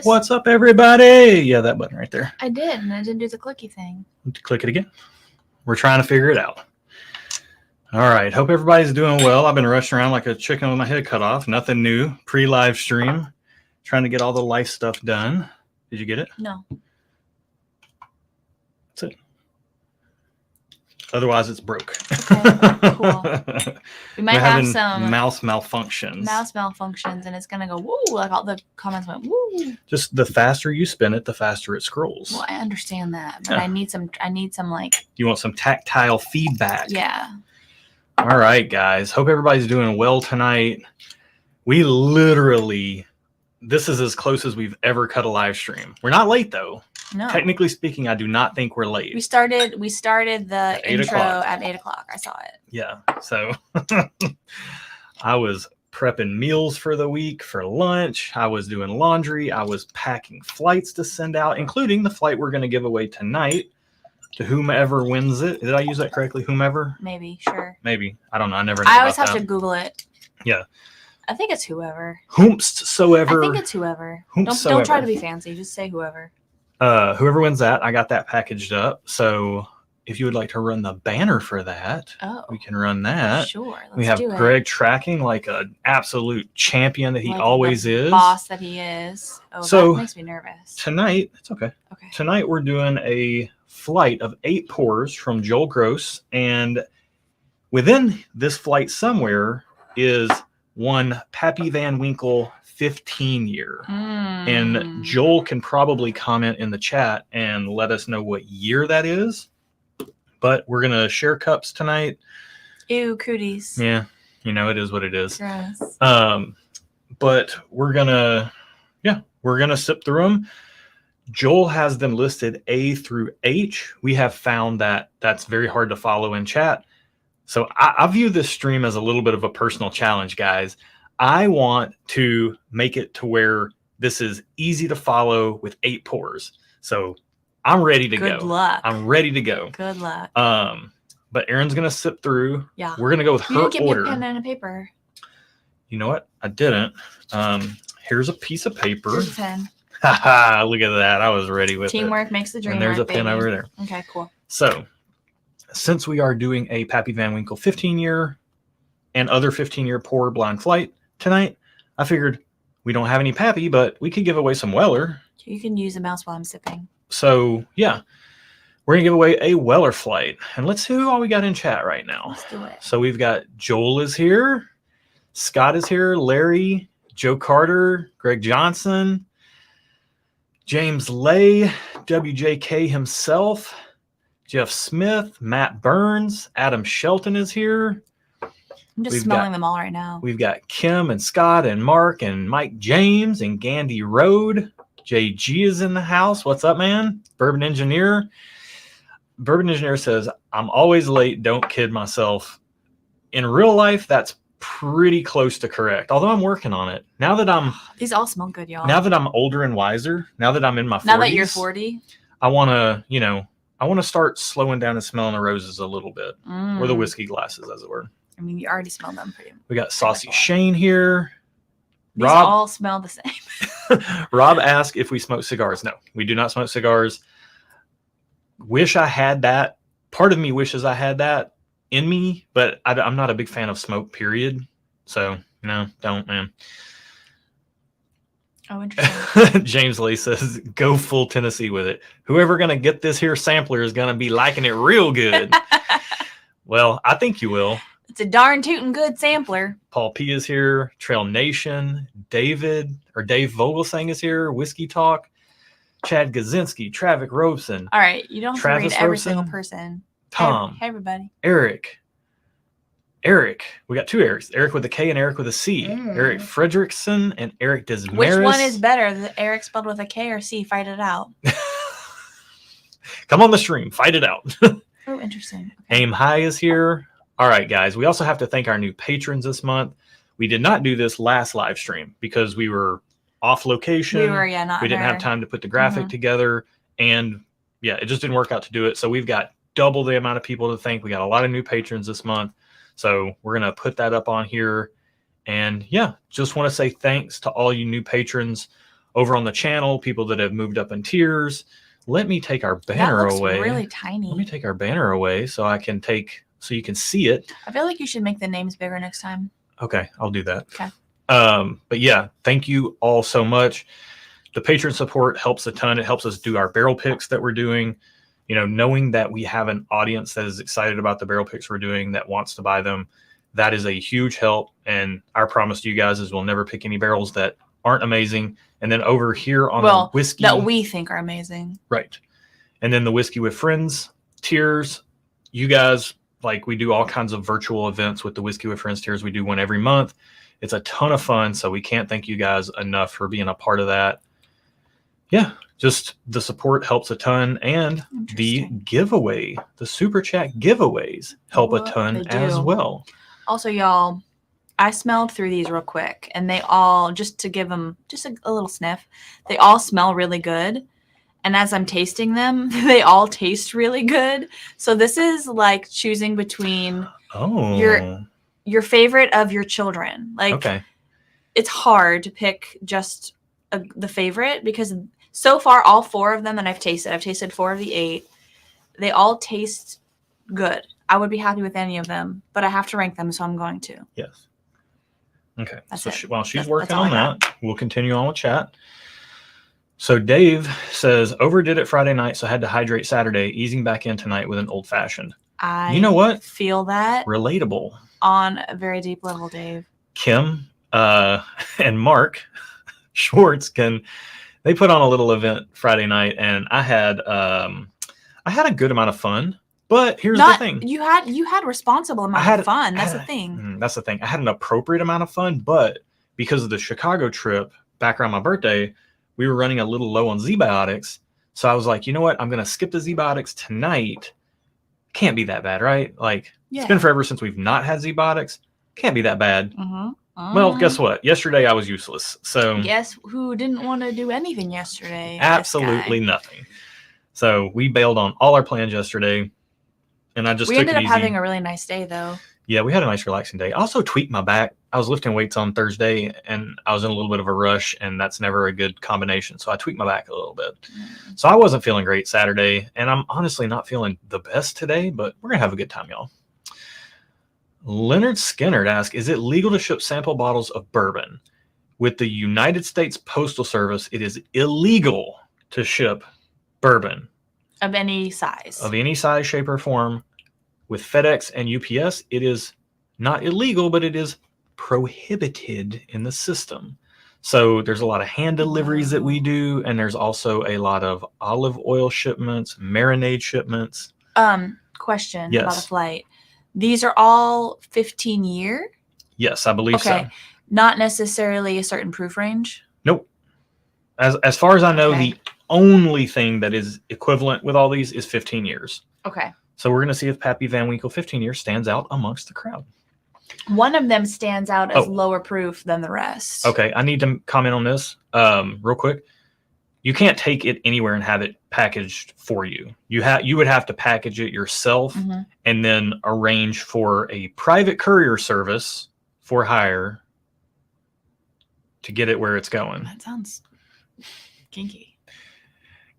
this? What's up, everybody? Yeah, that button right there. I did, and I didn't do the clicky thing. Click it again. We're trying to figure it out. All right. Hope everybody's doing well. I've been rushing around like a chicken with my head cut off. Nothing new. Pre-live stream. Trying to get all the life stuff done. Did you get it? No. That's it. Otherwise, it's broke. Okay, cool. We might have some mouse malfunctions. And it's gonna go woo, like all the comments went woo. Just the faster you spin it, the faster it scrolls. Well, I understand that, but yeah. I need some like. You want some tactile feedback? Yeah. All right, guys. Hope everybody's doing well tonight. We literally, this is as close as we've ever cut a live stream. We're not late though. No. Technically speaking, I do not think we're late. We started the intro at 8 o'clock. I saw it. Yeah. So I was prepping meals for the week for lunch. I was doing laundry. I was packing flights to send out, including the flight we're going to give away tonight to whomever wins it. Did I use that correctly? Whomever? Maybe. Sure. Maybe. I don't know. I always have to Google it. Yeah. I think it's whoever. Whomsoever. I think it's whoever. Don't try to be fancy. Just say whoever. Whoever wins that, I got that packaged up. So if you would like to run the banner for that, we can run that. Sure. We have Greg tracking like an absolute champion that he always is. Boss that he is. Oh, so that makes me nervous. Tonight, it's okay. Okay. Tonight we're doing a flight of 8 pours from Joel Gross, and within this flight somewhere is one Pappy Van Winkle 15-year. And Joel can probably comment in the chat and let us know what year that is. But we're going to share cups tonight. Ew, cooties. Yeah, you know, it is what it is. Gross. But we're going to sip through them. Joel has them listed A through H. We have found that that's very hard to follow in chat. So I view this stream as a little bit of a personal challenge, guys. I want to make it to where this is easy to follow with 8 pours. So I'm ready to go. Good luck. I'm ready to go. Good luck. But Erin's going to sip through. Yeah. We're going to go with her order. You didn't give me a pen and a paper. You know what? I didn't. Here's a piece of paper. Here's a pen. Haha, look at that. I was ready with Teamwork makes the dream work. And there's work, a pen baby. over there. Okay, cool. So since we are doing a Pappy Van Winkle 15-year and other 15-year pour blind flight tonight, I figured we don't have any Pappy, but we could give away some Weller. You can use a mouse while I'm sipping. So, yeah, we're going to give away a Weller flight. And let's see who all we got in chat right now. Let's do it. So we've got Joel is here. Scott is here. Larry, Joe Carter, Greg Johnson, James Lay, WJK himself, Jeff Smith, Matt Burns, Adam Shelton is here. I'm just smelling them all right now. We've got Kim and Scott and Mark and Mike James and Gandy Road. JG is in the house. What's up, man? Bourbon Engineer. Bourbon Engineer says, I'm always late. Don't kid myself. In real life, that's pretty close to correct. Although I'm working on it. Now that I'm... These all smell good, y'all. Now that I'm older and wiser, now that I'm in my 40s. Now that you're 40? I want to start slowing down and smelling the roses a little bit. Or the whiskey glasses, as it were. I mean, you already smell them pretty much. We got Saucy Shane here. These all smell the same. Rob asked if we smoke cigars. No, we do not smoke cigars. Wish I had that. Part of me wishes I had that in me, but I'm not a big fan of smoke, period. So, no, don't, man. Oh, interesting. James Lee says, go full Tennessee with it. Whoever going to get this here sampler is going to be liking it real good. Well, I think you will. It's a darn tootin' good sampler. Paul P is here. Trail Nation. Dave Vogelsang is here. Whiskey Talk. Chad Gazinski. Travick Robeson. All right. You don't have Travis to read every Robeson, single person. Tom. Hey, everybody. Eric. We got 2 Erics. Eric with a K and Eric with a C. Eric Fredrickson and Eric Desmaris. Which one is better? The Eric spelled with a K or C? Fight it out. Come on the stream. Fight it out. Oh, interesting. Okay. Aim High is here. All right, guys. We also have to thank our new patrons this month. We did not do this last live stream because we were off location. We didn't have time to put the graphic together. And yeah, it just didn't work out to do it. So we've got double the amount of people to thank. We got a lot of new patrons this month. So we're going to put that up on here. And yeah, just want to say thanks to all you new patrons. over on the channel, people that have moved up in tiers. Let me take our banner that looks away. really tiny. Let me take our banner away so you can see it. I feel like you should make the names bigger next time. Okay, I'll do that. Okay. But yeah, thank you all so much. The patron support helps a ton. It helps us do our barrel picks that we're doing. You know, knowing that we have an audience that is excited about the barrel picks we're doing, that wants to buy them, that is a huge help. And our promise to you guys is we'll never pick any barrels that aren't amazing. And then over here on the whiskey that we think are amazing. Right. And then the Whiskey with Friends tiers, you guys, like, we do all kinds of virtual events with the Whiskey with Friends tiers. We do one every month. It's a ton of fun. So we can't thank you guys enough for being a part of that. Yeah, just the support helps a ton. And the giveaway, the Super Chat giveaways help a ton as well. Also, y'all, I smelled through these real quick, and they all, just to give them just a little sniff, they all smell really good. And as I'm tasting them, they all taste really good. So this is like choosing between your favorite of your children. Like, it's hard to pick just the favorite, because so far all 4 of them that I've tasted 4 of the 8, they all taste good. I would be happy with any of them, but I have to rank them, so I'm going to. Yes. Okay. That's so it. While she's working on that, we'll continue on with chat. So Dave says, overdid it Friday night, so had to hydrate Saturday, easing back in tonight with an old fashioned. You know what? Feel that. Relatable. On a very deep level, Dave. Kim and Mark Schwartz they put on a little event Friday night, and I had a good amount of fun. But here's the thing: you had responsible amount of fun. That's the thing. That's the thing. I had an appropriate amount of fun, but because of the Chicago trip back around my birthday, we were running a little low on Z-Biotics. So I was like, you know what? I'm gonna skip the Z-Biotics tonight. Can't be that bad, right? Like, it's been forever since we've not had Z-Biotics. Can't be that bad. Well, guess what? Yesterday I was useless. So guess who didn't want to do anything yesterday? Absolutely nothing. So we bailed on all our plans yesterday, and I just we ended up having a really nice day, though. Yeah, we had a nice relaxing day. I also tweaked my back. I was lifting weights on Thursday, and I was in a little bit of a rush, and that's never a good combination. So I tweaked my back a little bit. So I wasn't feeling great Saturday, and I'm honestly not feeling the best today, but we're going to have a good time, y'all. Leonard Skinner asks, is it legal to ship sample bottles of bourbon? With the United States Postal Service, it is illegal to ship bourbon. Of any size. Of any size, shape, or form. With FedEx and UPS, it is not illegal, but it is prohibited in the system. So there's a lot of hand deliveries that we do, and there's also a lot of olive oil shipments, marinade shipments. Question about a flight. These are all 15-year? Yes, I believe so. Not necessarily a certain proof range? Nope. As far as I know, the only thing that is equivalent with all these is 15 years. Okay. So we're going to see if Pappy Van Winkle 15 years stands out amongst the crowd. One of them stands out as lower proof than the rest. Okay, I need to comment on this real quick. You can't take it anywhere and have it packaged for you. You would have to package it yourself and then arrange for a private courier service for hire to get it where it's going. That sounds kinky.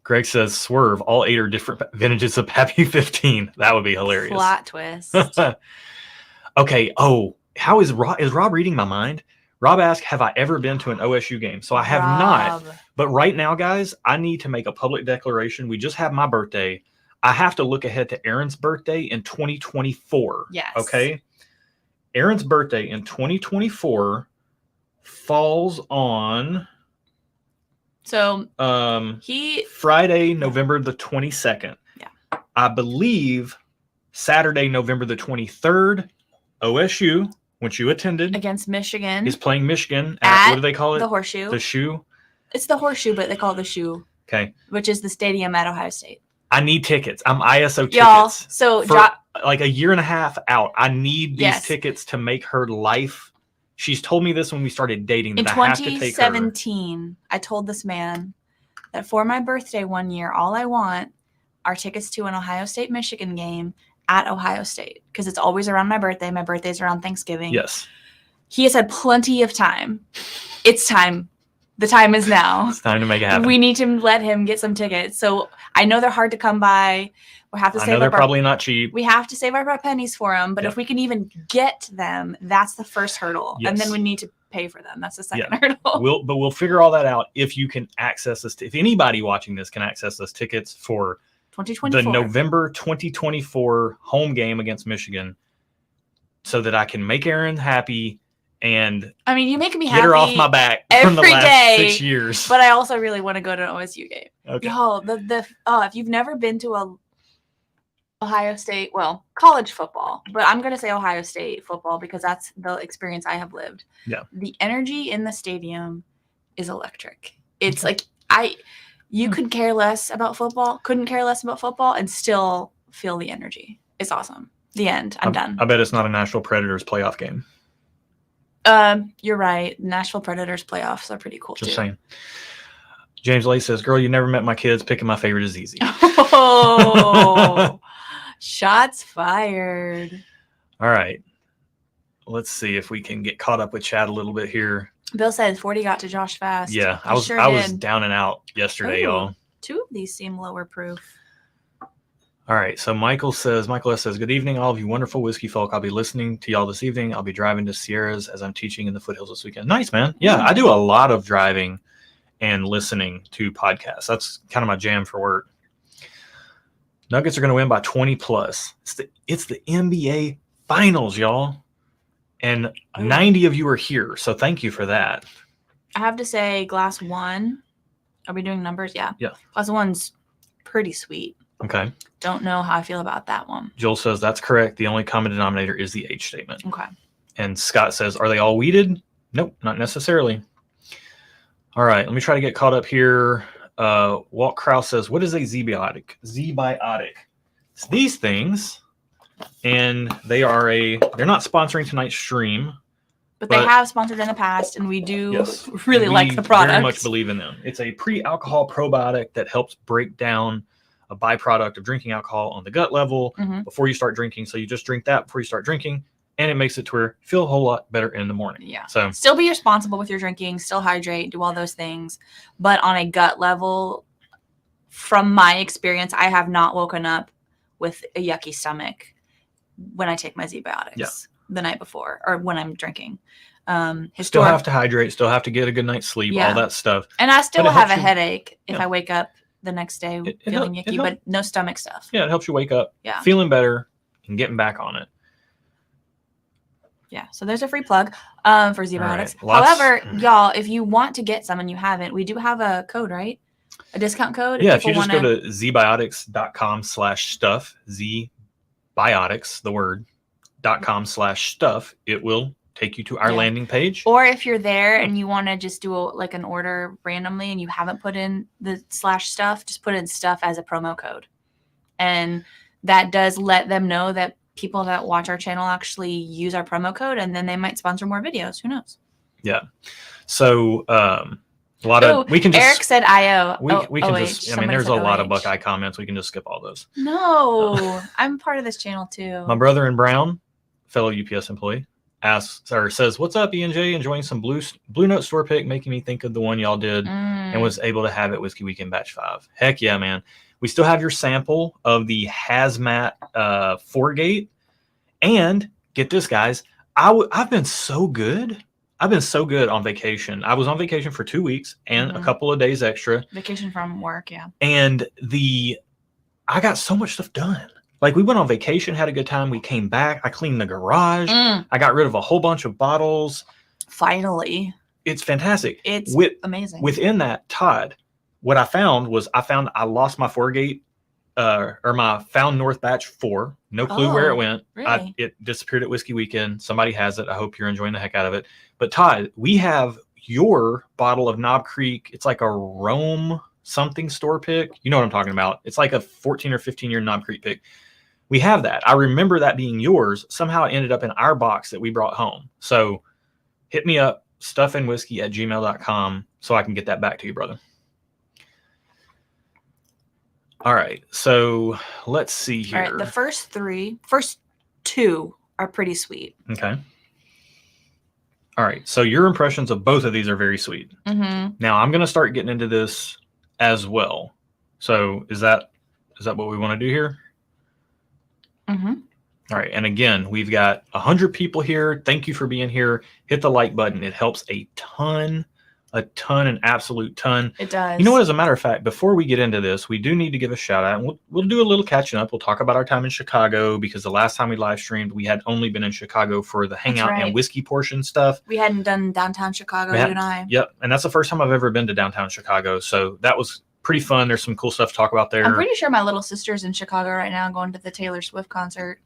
Greg says, swerve, all 8 are different vintages of Pappy 15. That would be hilarious. Plot twist. Okay. Oh, how is Rob reading my mind? Rob asked, have I ever been to an OSU game? So I have not. But right now, guys, I need to make a public declaration. We just had my birthday. I have to look ahead to Aaron's birthday in 2024. Yes. Okay. Aaron's birthday in 2024 falls on Friday, November the 22nd. Yeah. I believe Saturday, November the 23rd, OSU, which you attended, against Michigan, is playing Michigan at what do they call it? The Horseshoe. The Shoe. It's the Horseshoe, but they call it the Shoe. Okay. Which is the stadium at Ohio State. I need tickets. I'm ISO tickets. Y'all, so for like a year and a half out. I need these tickets to make her life. She's told me this when we started dating. In 2017, I told this man that for my birthday one year, all I want are tickets to an Ohio State-Michigan game at Ohio State, because it's always around my birthday. My birthday's around Thanksgiving. Yes. He has had plenty of time. It's time. The time is now. It's time to make it happen. We need to let him get some tickets. So I know they're hard to come by. We have to I save know they're up probably not cheap. We have to save up our pennies for them. But Yep. if we can even get them, that's the first hurdle. Yes. And then we need to pay for them. That's the second hurdle. We'll figure all that out if you can access this. If anybody watching this can access those tickets for 2024. the November 2024 home game against Michigan, so that I can make Erin happy and I mean, you make me get happy her off my back from the every last day, 6 years. But I also really want to go to an OSU game. Okay. Yo, if you've never been to a Ohio State, well, college football, but I'm going to say Ohio State football because that's the experience I have lived. Yeah. The energy in the stadium is electric. It's like you could care less about football, couldn't care less about football, and still feel the energy. It's awesome. The end. I'm done. I bet it's not a Nashville Predators playoff game. You're right. Nashville Predators playoffs are pretty cool Just too. saying. James Lay says, "Girl, you never met my kids. Picking my favorite is easy." Oh, shots fired. All right. Let's see if we can get caught up with chat a little bit here. Bill says 40 got to Josh fast. Yeah, I was down and out yesterday, y'all. 2 of these seem lower proof. All right, so Michael S. says, "Good evening, all of you wonderful whiskey folk. I'll be listening to y'all this evening. I'll be driving to Sierras as I'm teaching in the foothills this weekend." Nice, man. Yeah, I do a lot of driving and listening to podcasts. That's kind of my jam for work. Nuggets are going to win by 20 plus. It's the NBA Finals, y'all. And 90 of you are here, so thank you for that. I have to say, Glass 1. Are we doing numbers? Yeah. Yeah. Glass 1's pretty sweet. Okay. Don't know how I feel about that one. Joel says, "That's correct. The only common denominator is the age statement." Okay. And Scott says, "Are they all weeded?" Nope, not necessarily. All right, let me try to get caught up here. Walt Krause says, "What is a Z-biotic?" Z-biotic. It's these things, and they're not sponsoring tonight's stream. But they have sponsored in the past, and we do really like the We product. very much believe in them. It's a pre-alcohol probiotic that helps break down a byproduct of drinking alcohol on the gut level before you start drinking. So you just drink that before you start drinking, and it makes it to where you feel a whole lot better in the morning. Yeah. So still be responsible with your drinking, still hydrate, do all those things. But on a gut level, from my experience, I have not woken up with a yucky stomach when I take my Z-biotics the night before or when I'm drinking. Still have to hydrate, still have to get a good night's sleep, all that stuff. And I still have a headache if I wake up the next day feeling yucky, but no stomach stuff. Yeah, it helps you wake up feeling better and getting back on it. Yeah, so there's a free plug for Z-biotics. Right. However, y'all, if you want to get some and you haven't, we do have a code, right? A discount code? Yeah, if you just go to zbiotics.com/stuff, zbiotics, the word, .com/stuff, it will take you to our landing page. Or if you're there and you want to just do an order randomly and you haven't put in the /stuff, just put in stuff as a promo code. And that does let them know that people that watch our channel actually use our promo code, and then they might sponsor more videos. Who knows? Yeah. So a lot of we can just Eric said IO. We can just I mean there's a lot of Buckeye comments. We can just skip all those. No, I'm part of this channel too. My brother in Brown, fellow UPS employee, says, "What's up, E&J? Enjoying some Blue Note store pick, making me think of the one y'all did and was able to have it Whiskey Weekend Batch 5. Heck yeah, man. We still have your sample of the hazmat 4-gate. And get this, guys, I've been so good. I've been so good on vacation. I was on vacation for 2 weeks and a couple of days extra. Vacation from work, yeah. And I got so much stuff done. Like, we went on vacation, had a good time. We came back. I cleaned the garage. I got rid of a whole bunch of bottles. Finally. It's fantastic. It's amazing. Within that, Todd, what I found was I lost my 4-gate or my Found North Batch 4. No clue where it went. Really? It disappeared at Whiskey Weekend. Somebody has it. I hope you're enjoying the heck out of it. But Todd, we have your bottle of Knob Creek. It's like a Rome something store pick. You know what I'm talking about. It's like a 14 or 15-year Knob Creek pick. We have that. I remember that being yours. Somehow it ended up in our box that we brought home. So hit me up, stuffandwhiskey@gmail.com, so I can get that back to you, brother. All right. So let's see here. All right. The first two are pretty sweet. Okay. All right. So your impressions of both of these are very sweet. Mm-hmm. Now I'm going to start getting into this as well. So is that what we want to do here? Mm-hmm. All right. And again, we've got 100 people here. Thank you for being here. Hit the like button. It helps a ton, an absolute ton. It does. You know what? As a matter of fact, before we get into this, we do need to give a shout out. And we'll do a little catching up. We'll talk about our time in Chicago because the last time we live streamed, we had only been in Chicago for the hangout and whiskey portion stuff. We hadn't done downtown Chicago, you and I. Yep. And that's the first time I've ever been to downtown Chicago. So that was pretty fun. There's some cool stuff to talk about there. I'm pretty sure my little sister's in Chicago right now going to the Taylor Swift concert.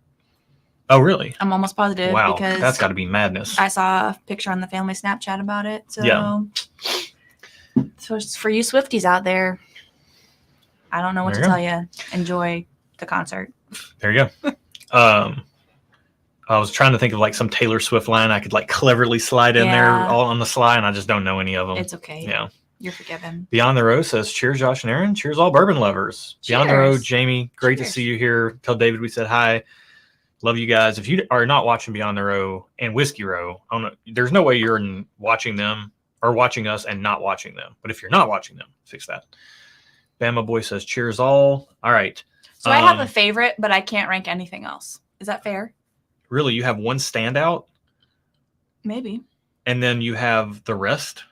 Oh, really? I'm almost positive. Wow, because that's got to be madness. I saw a picture on the family Snapchat about it. So, yeah. So it's for you Swifties out there, I don't know what to tell you. Enjoy the concert. There you go. I was trying to think of like some Taylor Swift line I could like cleverly slide in there all on the sly, and I just don't know any of them. It's okay. Yeah. You're forgiven. Beyond the Road says, cheers, Josh and Aaron. Cheers, all bourbon lovers. Cheers. Beyond the Road, Jamie, great to see you here. Tell David we said hi. Love you guys. If you are not watching Beyond the Row and Whiskey Row, there's no way you're watching them or watching us and not watching them. But if you're not watching them, fix that. Bama Boy says, cheers all. All right. So I have a favorite, but I can't rank anything else. Is that fair? Really? You have one standout? Maybe. And then you have the rest?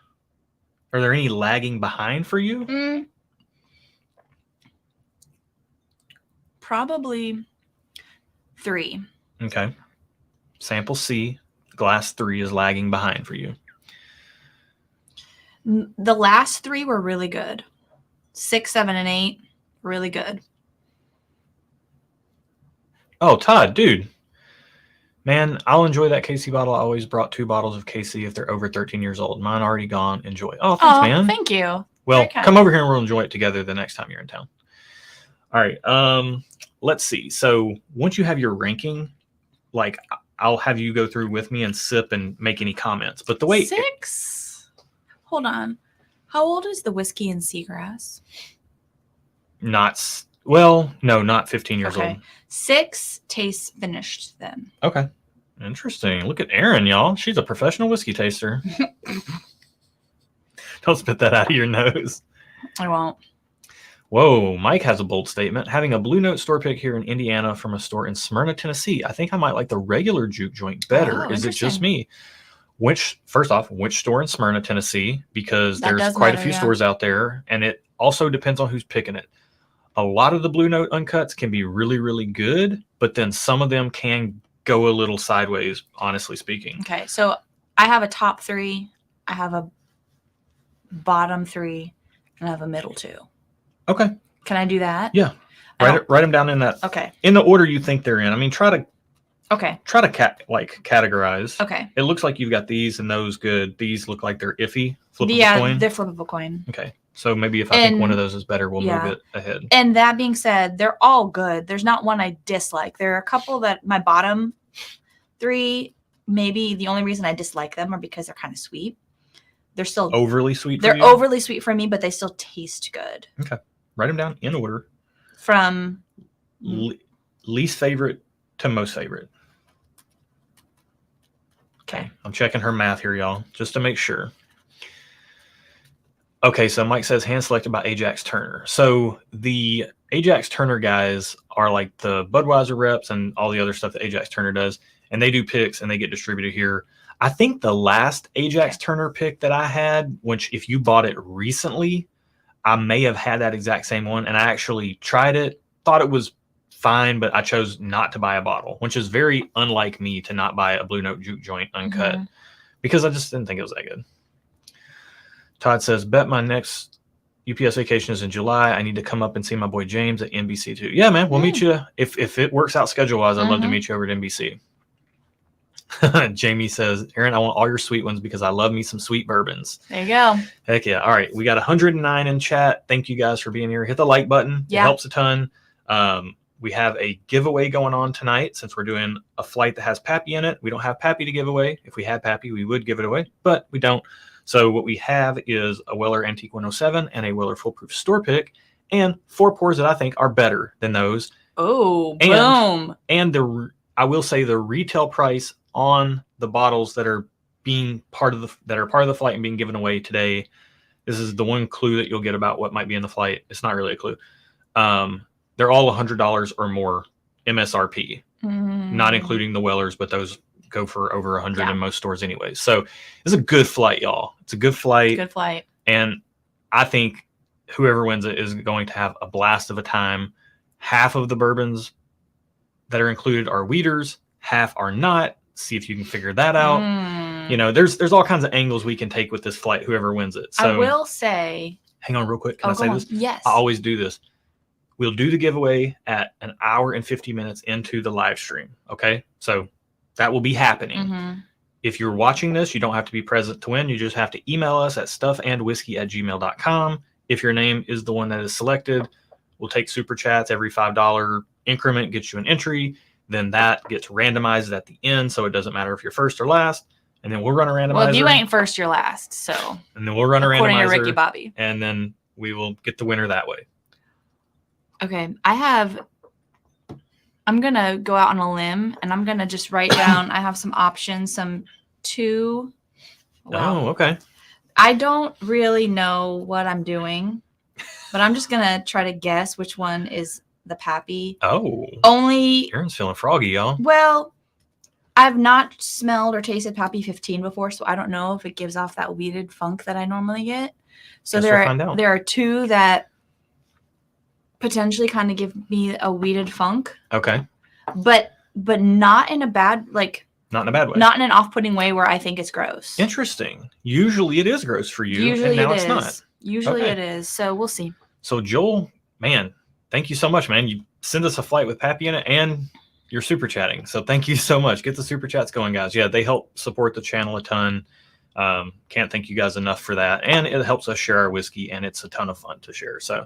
Are there any lagging behind for you? Probably 3. Okay. Sample C, glass 3 is lagging behind for you. The last 3 were really good. 6, 7, and 8, really good. Oh, Todd, dude. Man, I'll enjoy that KC bottle. I always brought 2 bottles of KC if they're over 13 years old. Mine already gone. Enjoy. Oh, thanks, man. Thank you. Well, come over here and we'll enjoy it together the next time you're in town. All right. Let's see. So once you have your ranking, like I'll have you go through with me and sip and make any comments. But the way 6. Hold on. How old is the whiskey in Seagrass? Not 15 years old. 6 tastes finished then. Okay. Interesting. Look at Erin, y'all. She's a professional whiskey taster. Don't spit that out of your nose. I won't. Whoa, Mike has a bold statement. Having a Blue Note store pick here in Indiana from a store in Smyrna, Tennessee. I think I might like the regular juke joint better. Is it just me? First off, which store in Smyrna, Tennessee? Because there's quite a few stores out there, and it also depends on who's picking it. A lot of the Blue Note uncuts can be really, really good, but then some of them can go a little sideways, honestly speaking. Okay, so I have a top 3, I have a bottom 3, and I have a middle 2. Okay. Can I do that? Yeah. Write them down in that. Okay. In the order you think they're in. I mean, try to categorize. Okay. It looks like you've got these and those good. These look like they're iffy. Flippable coin. They're flippable coin. Okay. So maybe if I think one of those is better, we'll move it ahead. And that being said, they're all good. There's not one I dislike. There are a couple that my bottom 3, maybe the only reason I dislike them are because they're kind of sweet. They're still overly sweet. They're overly sweet for me, but they still taste good. Okay. Write them down in order. From least favorite to most favorite. Okay. I'm checking her math here, y'all, just to make sure. Okay, so Mike says hand selected by Ajax Turner. So the Ajax Turner guys are like the Budweiser reps and all the other stuff that Ajax Turner does, and they do picks and they get distributed here. I think the last Ajax Turner pick that I had, which if you bought it recently, I may have had that exact same one, and I actually tried it, thought it was fine, but I chose not to buy a bottle, which is very unlike me to not buy a Blue Note juke joint uncut because I just didn't think it was that good. Todd says, bet my next UPS vacation is in July. I need to come up and see my boy James at NBC too. Yeah, man, we'll meet you. If it works out schedule-wise, I'd love to meet you over at NBC. Jamie says, Aaron, I want all your sweet ones because I love me some sweet bourbons. There you go. Heck yeah. All right. We got 109 in chat. Thank you guys for being here. Hit the like button. Yeah. It helps a ton. We have a giveaway going on tonight since we're doing a flight that has Pappy in it. We don't have Pappy to give away. If we had Pappy, we would give it away, but we don't. So what we have is a Weller Antique 107 and a Weller Foolproof Store Pick and 4 pours that I think are better than those. Oh, boom. And I will say the retail price on the bottles that are being that are part of the flight and being given away today. This is the one clue that you'll get about what might be in the flight. It's not really a clue. They're all $100 or more MSRP, not including the Wellers, but those go for over 100 in most stores anyway. So it's a good flight, y'all. It's a good flight. Good flight. And I think whoever wins it is going to have a blast of a time. Half of the bourbons that are included are Weeders, half are not. See if you can figure that out. You know, there's all kinds of angles we can take with this flight, whoever wins it. So I will say, hang on real quick. Can I say this? Yes. I always do this. We'll do the giveaway at an hour and 50 minutes into the live stream. Okay. So that will be happening. If you're watching this, you don't have to be present to win. You just have to email us at stuffandwhiskey@gmail.com. If your name is the one that is selected, we'll take super chats every $5 increment, get you an entry. Then that gets randomized at the end. So it doesn't matter if you're first or last. And then we'll run a randomizer. Well, if you ain't first, you're last. So. And then we'll run a randomizer. According to Ricky Bobby. And then we will get the winner that way. Okay. I'm going to go out on a limb and I'm going to just write down, I have some options, Oh, okay. I don't really know what I'm doing, but I'm just going to try to guess which one is the Pappy. Oh. Aaron's feeling froggy, y'all. Well, I've not smelled or tasted Pappy 15 before, so I don't know if it gives off that weeded funk that I normally get. So there are two that potentially kind of give me a weeded funk. Okay. But not in a bad not in a bad way. Not in an off-putting way where I think it's gross. Interesting. Usually it is gross for you. Usually and now it it's is. not. Usually it is. So we'll see. So Joel, man, thank you so much, man. You send us a flight with Pappy in it and you're super chatting. So thank you so much. Get the super chats going, guys. Yeah, they help support the channel a ton. Can't thank you guys enough for that. And it helps us share our whiskey and it's a ton of fun to share. So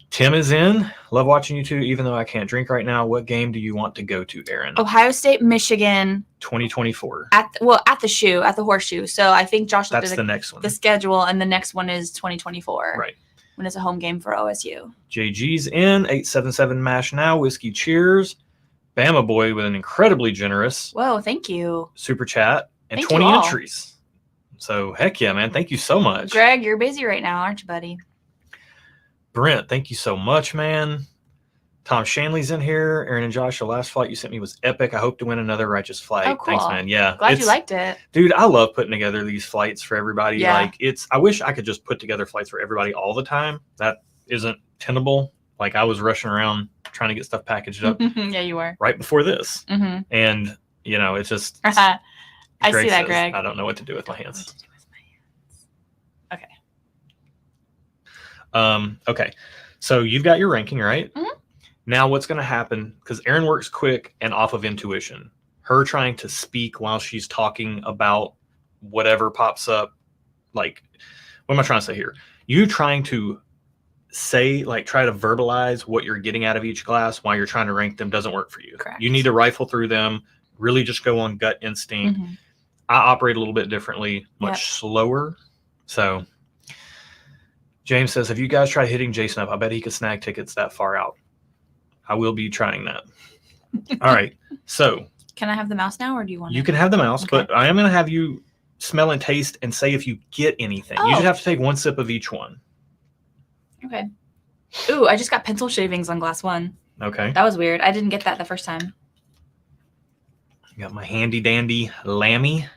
Tim is in. Love watching you two, even though I can't drink right now. What game do you want to go to, Aaron? Ohio State, Michigan. 2024. At the Horseshoe. So I think Josh looked at the next one. The schedule, and the next one is 2024. Right. When it's a home game for OSU. JG's in. 877 MASH now. Whiskey cheers. Bama boy with an incredibly generous. Whoa, thank you. Super chat and Thank 20 entries. So heck yeah, man. Thank you so much. Greg, you're busy right now, aren't you, buddy? Brent, thank you so much, man. Tom Shanley's in here. Aaron and Josh, the last flight you sent me was epic. I hope to win another righteous flight. Oh, cool. Thanks, man. Yeah. Glad you liked it. Dude, I love putting together these flights for everybody. Yeah. I wish I could just put together flights for everybody all the time. That isn't tenable. Like I was rushing around trying to get stuff packaged up. Yeah, you were. Right before this. And, it's just. I see that, Greg. I don't know what to do with my hands. Okay. Okay. So you've got your ranking, right? Mm-hmm. Now what's going to happen, because Aaron works quick and off of intuition, her trying to speak while she's talking about whatever pops up. Like, what am I trying to say here? You trying to say, try to verbalize what you're getting out of each glass while you're trying to rank them doesn't work for you. Correct. You need to rifle through them, really just go on gut instinct. I operate a little bit differently, much slower. So James says, have you guys tried hitting Jason up? I bet he could snag tickets that far out. I will be trying that. All right. So can I have the mouse now, or do you want you can have the mouse, but I am going to have you smell and taste and say if you get anything. You just have to take one sip of each one. Okay. Ooh, I just got pencil shavings on glass one. Okay. That was weird. I didn't get that the first time. Got my handy dandy Lammy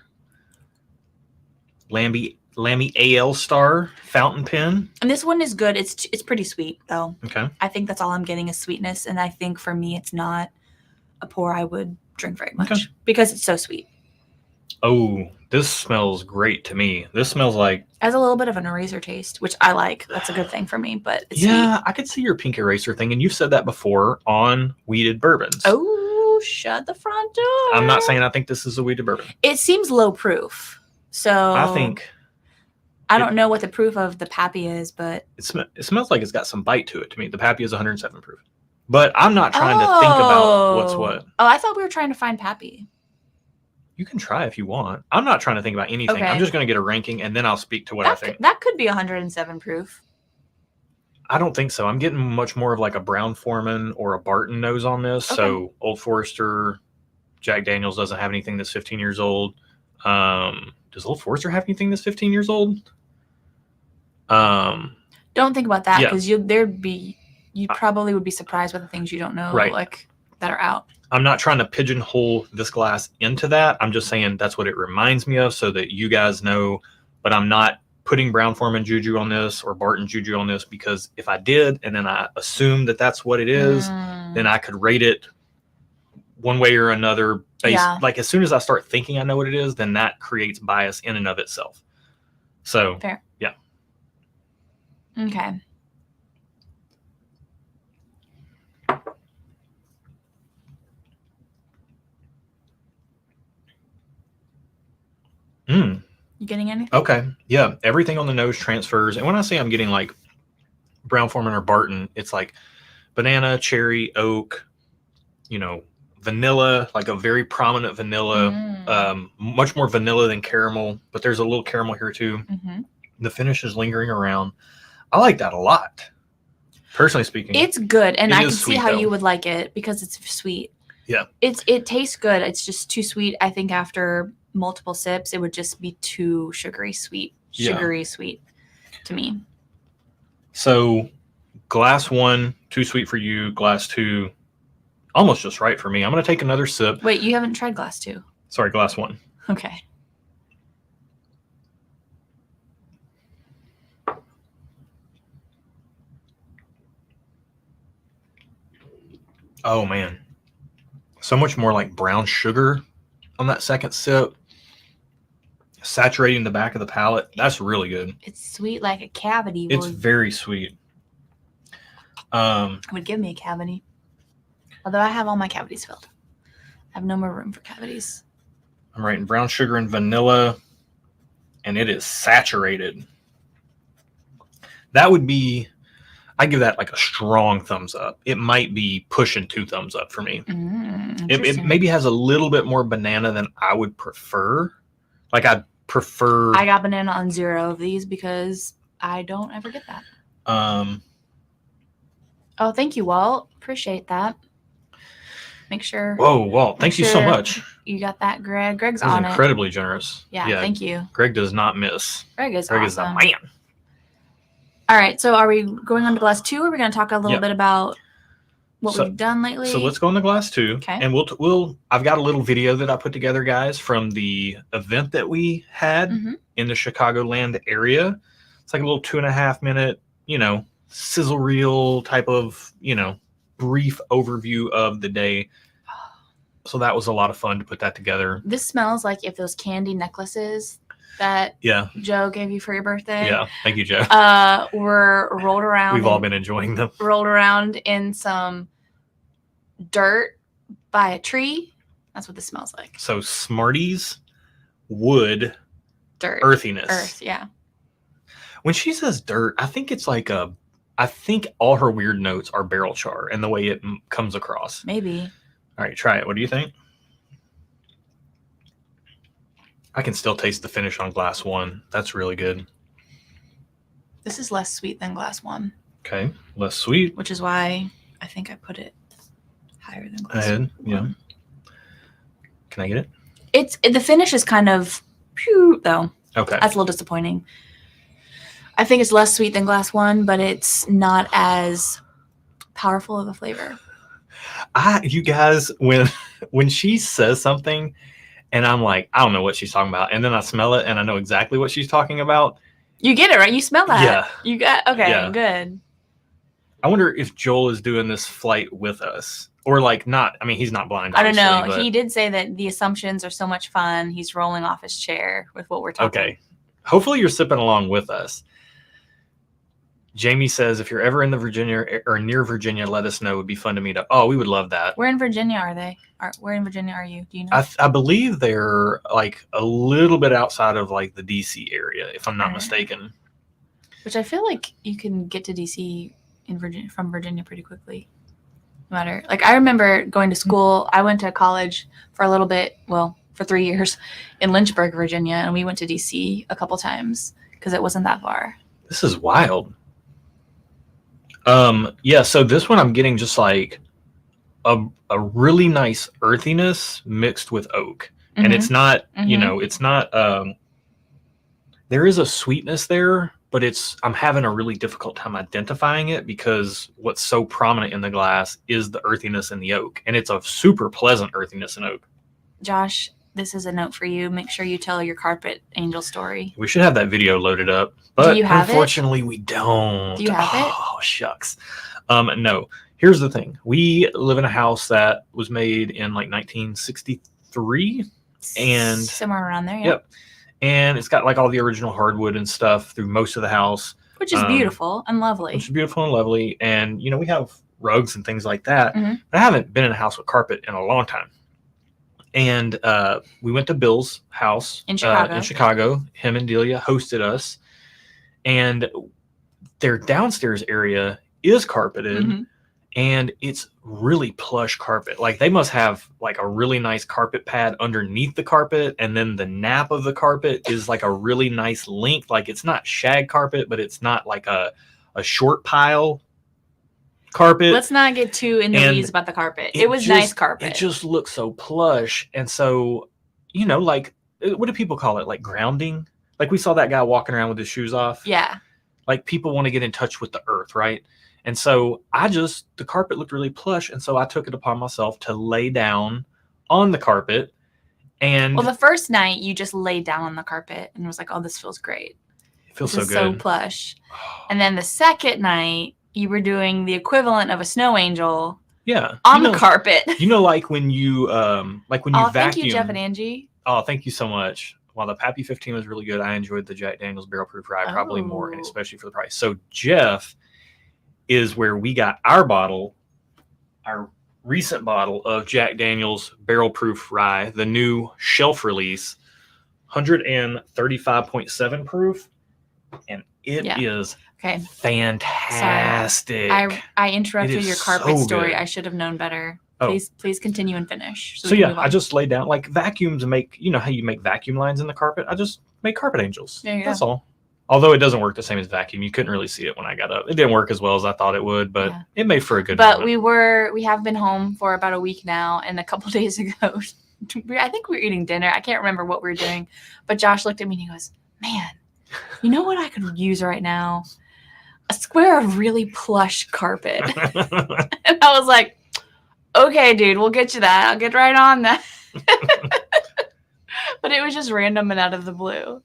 AL Star fountain pen. And this one is good. It's pretty sweet though. Okay. I think that's all I'm getting is sweetness, and I think for me it's not a pour I would drink very much because it's so sweet. Oh, this smells great to me. This smells like... It has a little bit of an eraser taste, which I like. That's a good thing for me, but it's sweet. I could see your pink eraser thing, and you've said that before on weeded bourbons. Oh, shut the front door. I'm not saying I think this is a weeded bourbon. It seems low proof, so... I think... I don't know what the proof of the Pappy is, but... It smells like it's got some bite to it to me. The Pappy is 107 proof. But I'm not trying to think about what's what. Oh, I thought we were trying to find Pappy. You can try if you want. I'm not trying to think about anything. Okay. I'm just going to get a ranking, and then I'll speak to what I think. That could be 107 proof. I don't think so. I'm getting much more of like a Brown Foreman or a Barton nose on this. Okay. So Old Forester, Jack Daniels doesn't have anything that's 15 years old. Does Old Forester have anything that's 15 years old? Don't think about that, Yeah. because you probably would be surprised by the things you don't know, Right. like that are out. I'm not trying to pigeonhole this glass into that. I'm just saying that's what it reminds me of, so that you guys know. But I'm not putting Brown-Forman juju on this or Barton juju on this, because if I did and then I assume that that's what it is, then I could rate it one way or another based, Yeah. like as soon as I start thinking I know what it is, then that creates bias in and of itself. So Fair. Yeah. Okay. You getting anything? Okay. Yeah. Everything on the nose transfers. And when I say I'm getting like Brown-Forman or Barton, it's like banana, cherry, oak, vanilla, like a very prominent vanilla, much more vanilla than caramel, but there's a little caramel here too. Mm-hmm. The finish is lingering around. I like that a lot. Personally speaking. It's good, and I can is see sweet, how though. you would like it because it's sweet. Yeah. It tastes good. It's just too sweet. I think after multiple sips, it would just be too sugary sweet to me. So glass 1, too sweet for you. Glass 2, almost just right for me. I'm going to take another sip. Wait, you haven't tried glass 2? Sorry, glass 1. Okay. Oh man, so much more like brown sugar on that second sip, saturating the back of the palate. That's really good. It's sweet like a cavity. It's very sweet. Would give me a cavity. Although I have all my cavities filled. I have no more room for cavities. I'm writing brown sugar and vanilla, and it is saturated. That would be, I give that like a strong thumbs up. It might be pushing 2 thumbs up for me. It maybe has a little bit more banana than I would prefer. Like I got banana on 0 of these because I don't ever get that. Oh, thank you, Walt. Appreciate that. Make sure. Whoa, Walt! Thank you so much. You got that, Greg. Greg's on incredibly it. Generous. Yeah, thank you. Greg does not miss. Greg is the awesome. man. All right, so are we going on to glass 2, or are we going to talk a little bit about what we've done lately? So let's go on to glass 2. Okay. And we'll. I've got a little video that I put together, guys, from the event that we had in the Chicagoland area. It's like a little 2.5 minute, sizzle reel type of, brief overview of the day. So that was a lot of fun to put that together. This smells like if those candy necklaces that Joe gave you for your birthday. Yeah, thank you, Joe. Were rolled around. We've all been enjoying them. Rolled around in some dirt by a tree. That's what this smells like. So Smarties, wood, dirt, earthiness. Earth, yeah. When she says dirt, I think it's like I think all her weird notes are barrel char and the way it comes across. Maybe. All right, try it. What do you think? I can still taste the finish on glass 1. That's really good. This is less sweet than glass 1. Okay, less sweet. Which is why I think I put it higher than glass 1. Yeah. Can I get it? The finish is kind of phew, though. Okay. That's a little disappointing. I think it's less sweet than glass 1, but it's not as powerful of a flavor. You guys, when she says something and I'm like, I don't know what she's talking about, and then I smell it and I know exactly what she's talking about. You get it, right? You smell that. Yeah. You got, okay, good. I wonder if Joel is doing this flight with us. Or like not, I mean, he's not blind. I don't know. But he did say that the assumptions are so much fun. He's rolling off his chair with what we're talking. Okay. Hopefully you're sipping along with us. Jamie says, if you're ever in the Virginia or near Virginia, let us know. It would be fun to meet up. Oh, we would love that. Where in Virginia are they? Where in Virginia are you? Do you know? I believe they're like a little bit outside of like the DC area, if I'm not mistaken. Which I feel like you can get to DC from Virginia pretty quickly. No matter, like I remember going to school. I went to college for a little bit, well, for 3 years in Lynchburg, Virginia, and we went to DC a couple times because it wasn't that far. This is wild. Yeah, so this one I'm getting just like a really nice earthiness mixed with oak. And it's not, Mhm. it's not, there is a sweetness there, but I'm having a really difficult time identifying it because what's so prominent in the glass is the earthiness in the oak. And it's a super pleasant earthiness in oak. Josh, this is a note for you. Make sure you tell your carpet angel story. We should have that video loaded up, but you have it? unfortunately we don't. Do you have it? Oh, shucks. No. Here's the thing. We live in a house that was made in like 1963. And somewhere around there, yeah. Yep. And it's got like all the original hardwood and stuff through most of the house. Which is beautiful and lovely. Which is beautiful and lovely. And, we have rugs and things like that. Mm-hmm. But I haven't been in a house with carpet in a long time. And we went to Bill's house in Chicago. Him and Delia hosted us. And their downstairs area is carpeted. Mm-hmm. And it's really plush carpet. Like they must have like a really nice carpet pad underneath the carpet. And then the nap of the carpet is like a really nice length. Like it's not shag carpet, but it's not like a short pile carpet. Let's not get too in the weeds about the carpet. It was nice carpet. It just looks so plush. And so, like, what do people call it? Like grounding? Like we saw that guy walking around with his shoes off. Yeah. Like people want to get in touch with the earth, right? And so the carpet looked really plush. And so I took it upon myself to lay down on the carpet. And the first night you just laid down on the carpet and was like, oh, this feels great. It feels so good. So plush. And then the second night you were doing the equivalent of a snow angel. Yeah. On the carpet. Like when you vacuum. Thank you, Jeff and Angie. Oh, thank you so much. While the Pappy 15 was really good, I enjoyed the Jack Daniel's Barrel Proof Rye probably more, and especially for the price. So Jeff is where we got our recent bottle of Jack Daniel's Barrel Proof Rye, the new shelf release, 135.7 proof, and it is fantastic. Sorry. I interrupted your carpet story. I should have known better. Please continue and finish. So I just laid down like vacuums and make, how you make vacuum lines in the carpet. I just make carpet angels. That's all. Although it doesn't work the same as vacuum. You couldn't really see it when I got up. It didn't work as well as I thought it would, but it made for a good moment. We have been home for about a week now, and a couple days ago, I think we were eating dinner. I can't remember what we were doing, but Josh looked at me and he goes, man, you know what I could use right now? A square of really plush carpet. And I was like, okay, dude, we'll get you that. I'll get right on that. But it was just random and out of the blue.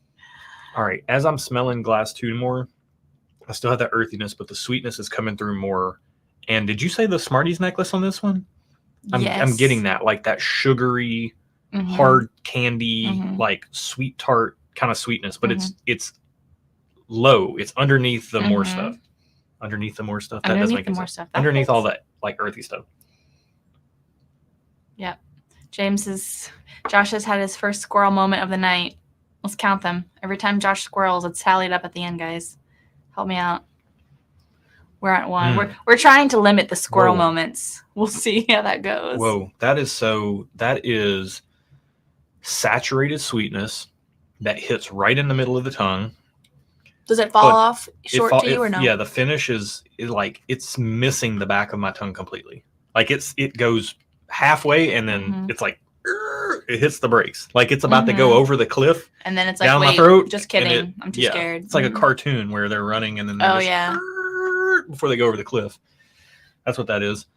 All right. As I'm smelling glass 2 more, I still have that earthiness, but the sweetness is coming through more. And did you say the Smarties necklace on this one? Yes. I'm getting that, like that sugary, hard candy, like sweet tart kind of sweetness, but it's low. It's underneath the more stuff. Underneath the more stuff. That does make sense. Underneath all that like earthy stuff. Yep. Josh has had his first squirrel moment of the night. Let's count them. Every time Josh squirrels, it's tallied up at the end, guys. Help me out. We're at 1. We're trying to limit the squirrel moments. We'll see how that goes. Whoa, that is saturated sweetness that hits right in the middle of the tongue. Does it fall off to you or no? Yeah, the finish is like it's missing the back of my tongue completely. Like it goes halfway and then it's like it hits the brakes. Like it's about to go over the cliff. And then it's like, down wait, my throat, just kidding. I'm too scared. It's like a cartoon where they're running and then they before they go over the cliff. That's what that is.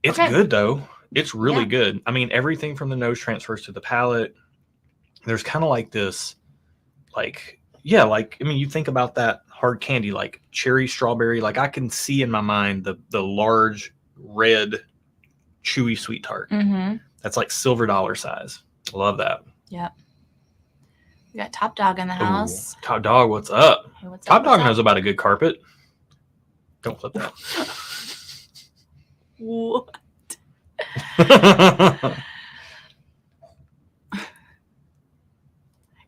It's good though. It's really good. I mean, everything from the nose transfers to the palate. There's kind of like this, you think about that hard candy, like cherry strawberry. Like I can see in my mind the large red chewy sweet tart. That's like silver dollar size. Love that. Yep. We got Top Dog in the house. Ooh, Top Dog, what's up? Hey, what's Top up, Dog knows about a good carpet. Don't flip that. What?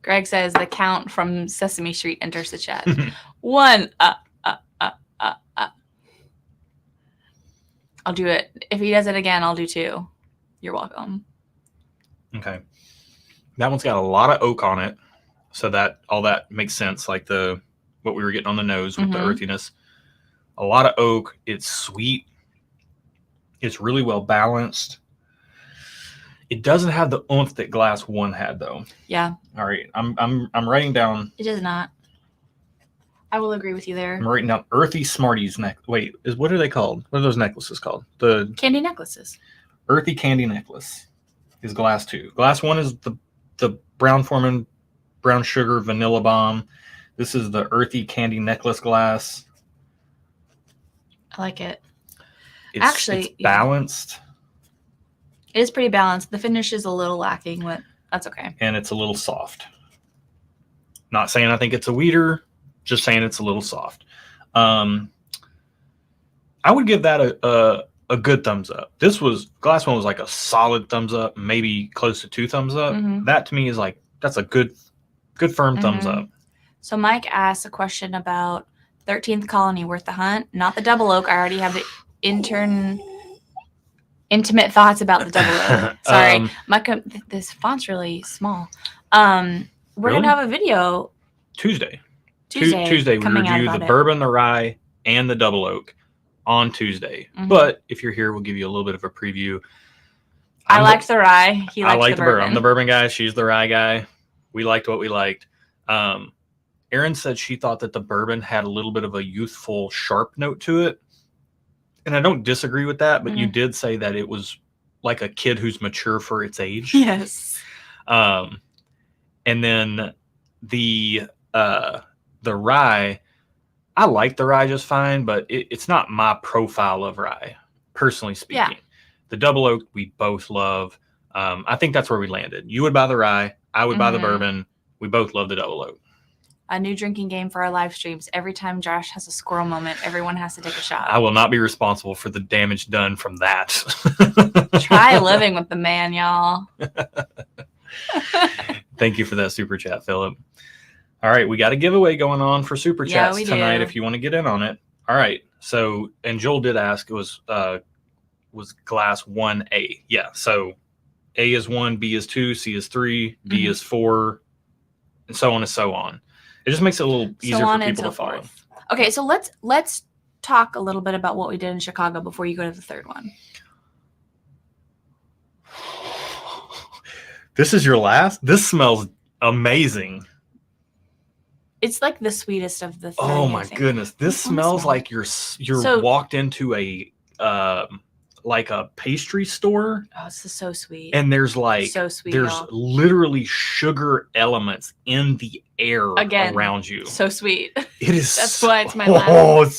Greg says the count from Sesame Street enters the chat. 1. I'll do it. If he does it again, I'll do 2. You're welcome. Okay. That one's got a lot of oak on it. So that all that makes sense. Like what we were getting on the nose with the earthiness. A lot of oak. It's sweet. It's really well balanced. It doesn't have the oomph that glass 1 had, though. Yeah. All right, I'm writing down. It does not. I will agree with you there. I'm writing down Earthy Smarties Wait, what are they called? What are those necklaces called? The Candy necklaces. Earthy Candy Necklace is glass 2. Glass 1 is the Brown-Forman Brown Sugar Vanilla Bomb. This is the Earthy Candy Necklace glass. I like it. It's balanced. It is pretty balanced. The finish is a little lacking, but that's okay. And it's a little soft. Not saying I think it's a weeder, just saying it's a little soft. I would give that a good thumbs up. Glass 1 was like a solid thumbs up, maybe close to 2 thumbs up. Mm-hmm. That to me is like, that's a good firm thumbs up. So Mike asked a question about 13th Colony, worth the hunt, not the double oak. I already have the intimate thoughts about the double oak. Sorry, Mike, this font's really small. We're going to have a video Tuesday we coming review the bourbon, the rye, and the double oak on Tuesday. Mm-hmm. But if you're here, we'll give you a little bit of a preview. I liked the rye. He liked the bourbon. I'm the bourbon guy. She's the rye guy. We liked what we liked. Erin said she thought that the bourbon had a little bit of a youthful, sharp note to it. And I don't disagree with that, but you did say that it was like a kid who's mature for its age. Yes. And then the rye, I like the rye just fine, but it's not my profile of rye, personally speaking. Yeah. The double oak we both love. I think that's where we landed. You would buy the rye. I would buy the bourbon. We both love the double oak. A new drinking game for our live streams. Every time Josh has a squirrel moment, everyone has to take a shot. I will not be responsible for the damage done from that. Try living with the man, y'all. Thank you for that super chat, Philip. All right, we got a giveaway going on for super chats tonight if you want to get in on it. All right. So, and Joel did ask, it was glass 1A. Yeah. So A is 1, B is 2, C is 3, D is 4, and so on and so on. It just makes it a little easier for people to follow. Okay, so let's talk a little bit about what we did in Chicago before you go to the third one. This is your last? This smells amazing. It's like the sweetest of the three. Oh my goodness. This smells like you're walked into a like a pastry store. Oh, this is so sweet. And there's y'all. Literally sugar elements in the air around you. So sweet. It is. That's why it's my last. Oh, it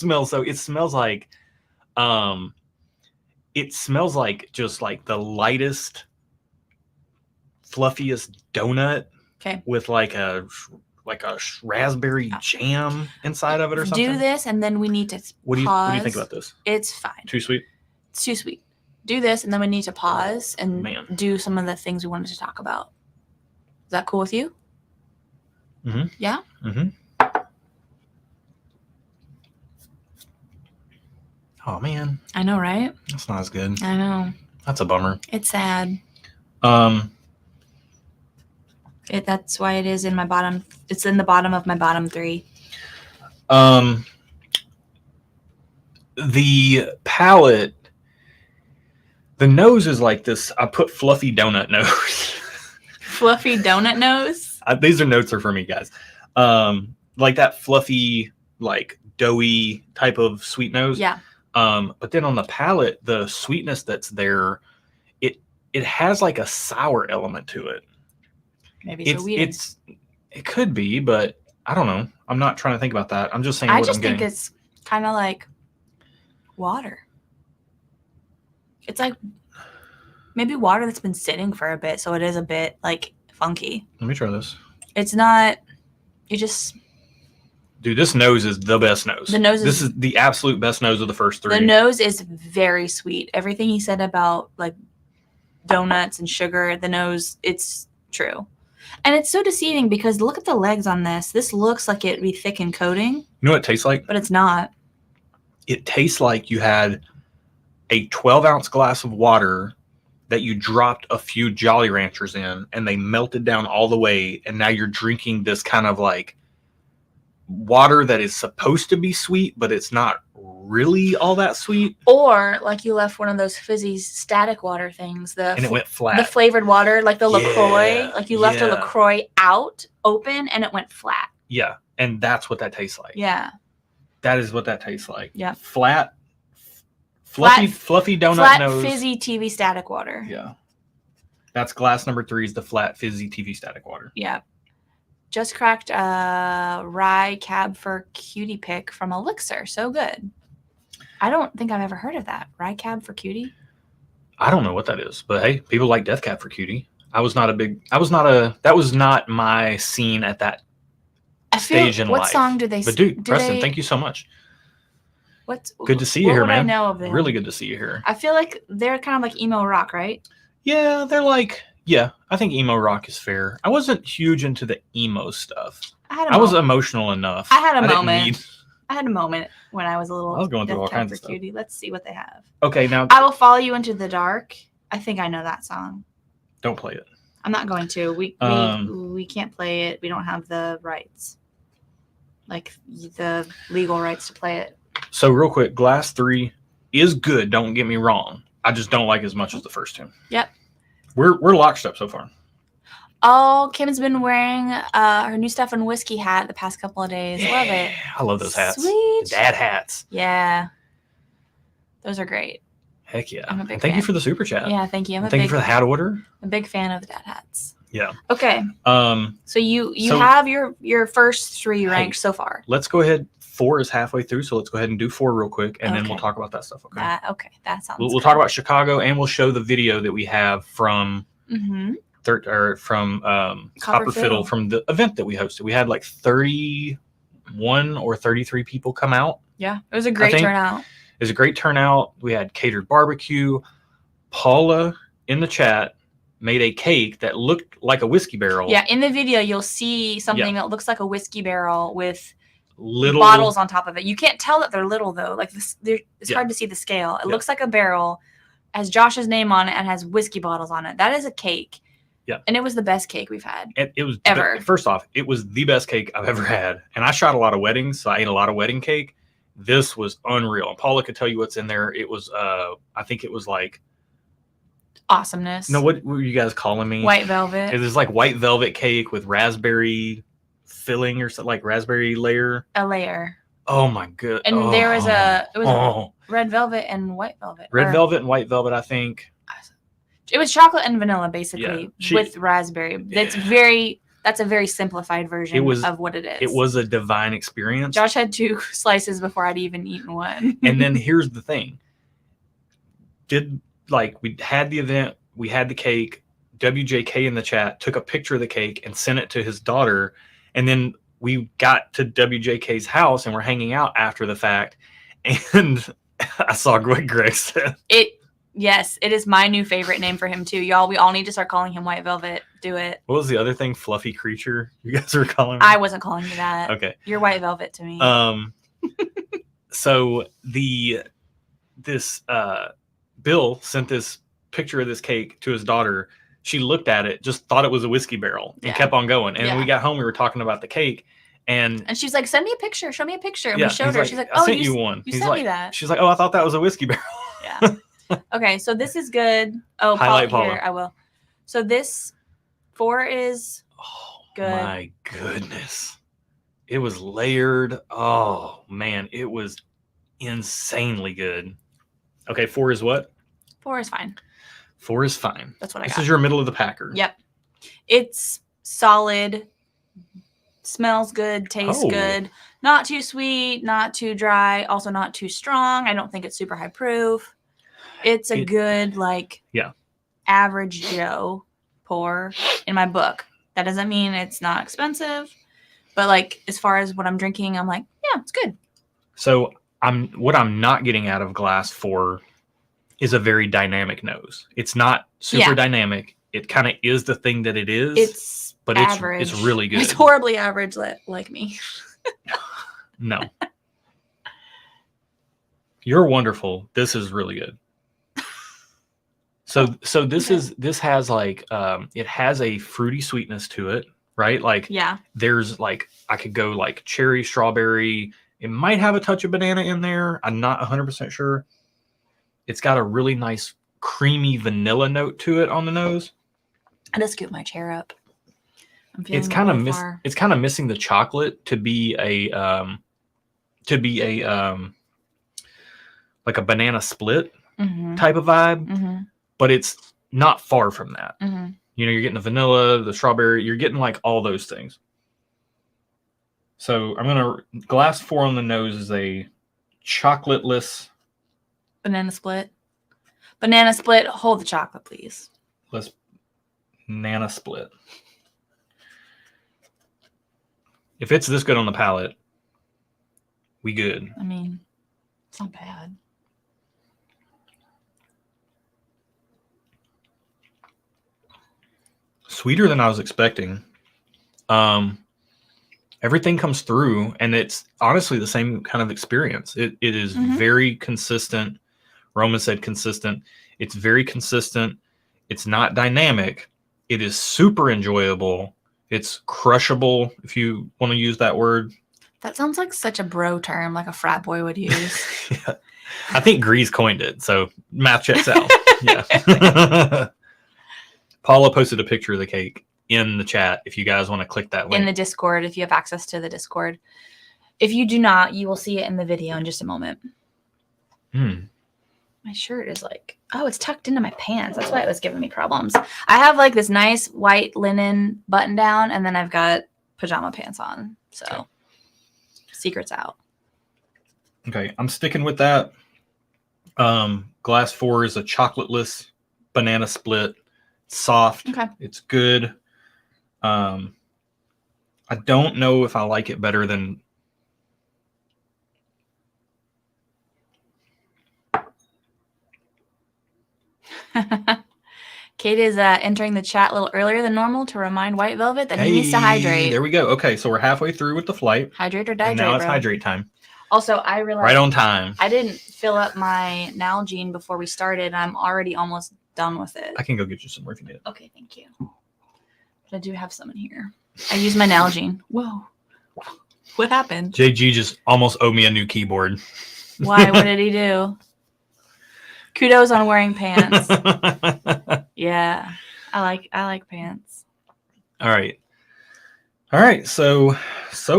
smells like just like the lightest, fluffiest donut. Okay. With like a raspberry jam inside of it or something. Do this and then we need to pause. What do you think about this? It's fine. Too sweet? It's too sweet. Do this and then we need to pause and do some of the things we wanted to talk about. Is that cool with you? Mm-hmm. Yeah? Mm-hmm. Oh, man. I know, right? That's not as good. I know. That's a bummer. It's sad. That's why it is in my bottom. It's in the bottom of my bottom 3. The palate, the nose is like this. I put fluffy donut nose. Fluffy donut nose? These notes are for me, guys. Like that fluffy, like doughy type of sweet nose. Yeah. But then on the palate, the sweetness that's there, it has like a sour element to it. Maybe it could be, but I don't know. I'm not trying to think about that. I'm just saying. I just think it's kind of like water. It's like maybe water that's been sitting for a bit, so it is a bit like funky. Let me try this. It's not. You just. Dude, this nose is the best nose. This is the absolute best nose of the first 3. The nose is very sweet. Everything he said about like donuts and sugar, the nose, it's true. And it's so deceiving because look at the legs on this. This looks like it'd be thick and coating. You know what it tastes like? But it's not. It tastes like you had a 12-ounce glass of water that you dropped a few Jolly Ranchers in, and they melted down all the way, and now you're drinking this kind of like water that is supposed to be sweet, but it's not really all that sweet. Or like you left one of those fizzy static water things, And it went flat. the flavored water, like the LaCroix. Yeah, Like you left a yeah. LaCroix out open and it went flat. Yeah. And that's what that tastes like. Yeah. That is what that tastes like. Yeah. Flat, fluffy donut flat nose. fizzy TV static water. Yeah. That's glass number 3 is the flat fizzy TV static water. Yeah. Just cracked a rye cab for cutie pick from Elixir. So good. I don't think I've ever heard of that. Rye cab for cutie. I don't know what that is, but hey, people like Death Cab for Cutie. That was not my scene at that stage in life. What song do they But dude, Preston, thank you so much. Good to see you here, man. I know of them? Really good to see you here. I feel like they're kind of like emo rock, right? Yeah, they're like, yeah, I think emo rock is fair. I wasn't huge into the emo stuff. I was emotional enough. I had a moment when I was a little. I was going through all kinds of stuff. Cutie. Let's see what they have. Okay, now I Will Follow You Into the Dark. I think I know that song. Don't play it. I'm not going to. We can't play it. We don't have the rights, like the legal rights to play it. So real quick, Glass 3 is good. Don't get me wrong. I just don't like as much as the first two. Yep. We're locked up so far. Oh, Kim's been wearing her new Stuff and Whiskey hat the past couple of days. Love it. I love those hats. Sweet. The dad hats. Yeah. Those are great. Heck yeah. I'm a big and thank fan. you for the super chat. Yeah, thank you. Thank you for the hat order. I'm a big fan of the dad hats. Yeah. Okay. So you have your first 3 ranked so far. Let's go ahead. 4 is halfway through, so let's go ahead and do 4 real quick, and then we'll talk about that stuff. Okay. That sounds. We'll talk about Chicago, and we'll show the video that we have from Copper Fiddle from the event that we hosted. We had like 31 or 33 people come out. Yeah, it was a great turnout. It was a great turnout. We had catered barbecue. Paula in the chat made a cake that looked like a whiskey barrel. Yeah, in the video you'll see something that looks like a whiskey barrel with little bottles on top of it. You can't tell that they're little though. Like it's hard to see the scale. It looks like a barrel, has Josh's name on it, and has whiskey bottles on it. That is a cake. Yeah. And it was the best cake we've had. It was ever. First off, it was the best cake I've ever had. And I shot a lot of weddings, so I ate a lot of wedding cake. This was unreal. And Paula could tell you what's in there. It was I think it was like awesomeness. No, what were you guys calling me? White velvet. It was like white velvet cake with raspberry filling or something, like raspberry layer. A layer. Oh my god. And there was red velvet and white velvet. Red velvet and white velvet, I think. It was chocolate and vanilla basically with raspberry. That's a very simplified version of what it is. It was a divine experience. Josh had 2 slices before I'd even eaten one. And then here's the thing. We had the event, we had the cake, WJK in the chat took a picture of the cake and sent it to his daughter. And then we got to WJK's house and we're hanging out after the fact. And I saw what Greg said. Yes, it is my new favorite name for him too. Y'all, we all need to start calling him White Velvet. Do it. What was the other thing? Fluffy creature you guys were calling him? I wasn't calling you that. Okay. You're White Velvet to me. So this Bill sent this picture of this cake to his daughter. She looked at it, just thought it was a whiskey barrel and kept on going. And when we got home, we were talking about the cake. And she's like, send me a picture. Show me a picture. And we showed her. She's like, I sent you one. You sent me that. She's like, oh, I thought that was a whiskey barrel. Yeah. Okay, so this is good. Oh, highlight Paula. Here, I will. So this 4 is good. My goodness. It was layered. Oh, man. It was insanely good. Okay, 4 is what? 4 is fine. 4 is fine. That's what I got. This is your middle of the packer. Yep. It's solid. Smells good. Tastes good. Not too sweet. Not too dry. Also not too strong. I don't think it's super high proof. It's a good, average Joe pour in my book. That doesn't mean it's not expensive. But, as far as what I'm drinking, I'm like, yeah, it's good. So, what I'm not getting out of Glass 4 is a very dynamic nose. It's not super dynamic. It kind of is the thing that it is. It's average. It's really good. It's horribly average like me. No. You're wonderful. This is really good. So this has it has a fruity sweetness to it, right? There's I could go cherry, strawberry, It might have a touch of banana in there. I'm not 100% sure. It's got a really nice creamy vanilla note to it on the nose. I just scoop my chair up. I'm feeling It's kind of missing the chocolate to be a like a banana split type of vibe, but it's not far from that. You know, you're getting the vanilla, the strawberry, you're getting like all those things. So I'm gonna glass 4 on the nose is a chocolateless banana split. Banana split. Hold the chocolate, please. Let's banana split. If it's this good on the palate, we good. I mean, it's not bad. Sweeter than I was expecting. Everything comes through, and it's honestly the same kind of experience. It is very consistent. Roman said consistent. It's very consistent. It's not dynamic. It is super enjoyable. It's crushable, if you want to use that word. That sounds like such a bro term, like a frat boy would use. Yeah. I think Grease coined it, so math checks out. Yeah. Paula posted a picture of the cake in the chat if you guys want to click that link. In the Discord, if you have access to the Discord. If you do not, you will see it in the video in just a moment. My shirt is like, oh, it's tucked into my pants. That's why it was giving me problems. I have like this nice white linen button down, and then I've got pajama pants on. So, okay. Secret's out. Okay, I'm sticking with that. Glass 4 is a chocolateless banana split. Soft. Okay. It's good. I don't know if I like it better than... Kate is entering the chat a little earlier than normal to remind White Velvet that he needs to hydrate. There we go. Okay, so we're halfway through with the flight. Hydrate or dihydrate, now it's hydrate time. Also, I realized... Right on time. I didn't fill up my Nalgene before we started. I'm already almost done with it. I can go get you some more if you need it. Okay, thank you. But I do have some in here. I use my Nalgene. Whoa. What happened? JG just almost owed me a new keyboard. Why? What did he do? Kudos on wearing pants. Yeah. I like pants. All right. So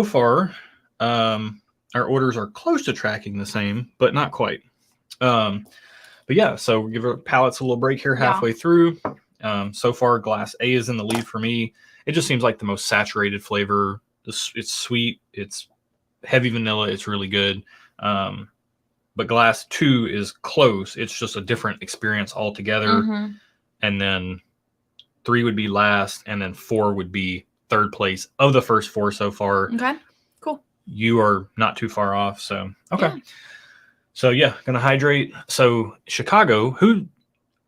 far, our orders are close to tracking the same, but not quite. But yeah, so we'll give our palates a little break here halfway through. So far, glass A is in the lead for me. It just seems like the most saturated flavor. It's sweet. It's heavy vanilla. It's really good. But glass 2 is close. It's just a different experience altogether. And then 3 would be last, and then 4 would be third place of the first 4 so far. Okay, cool. You are not too far off. So, okay. Yeah. So, yeah, going to hydrate. So, Chicago, who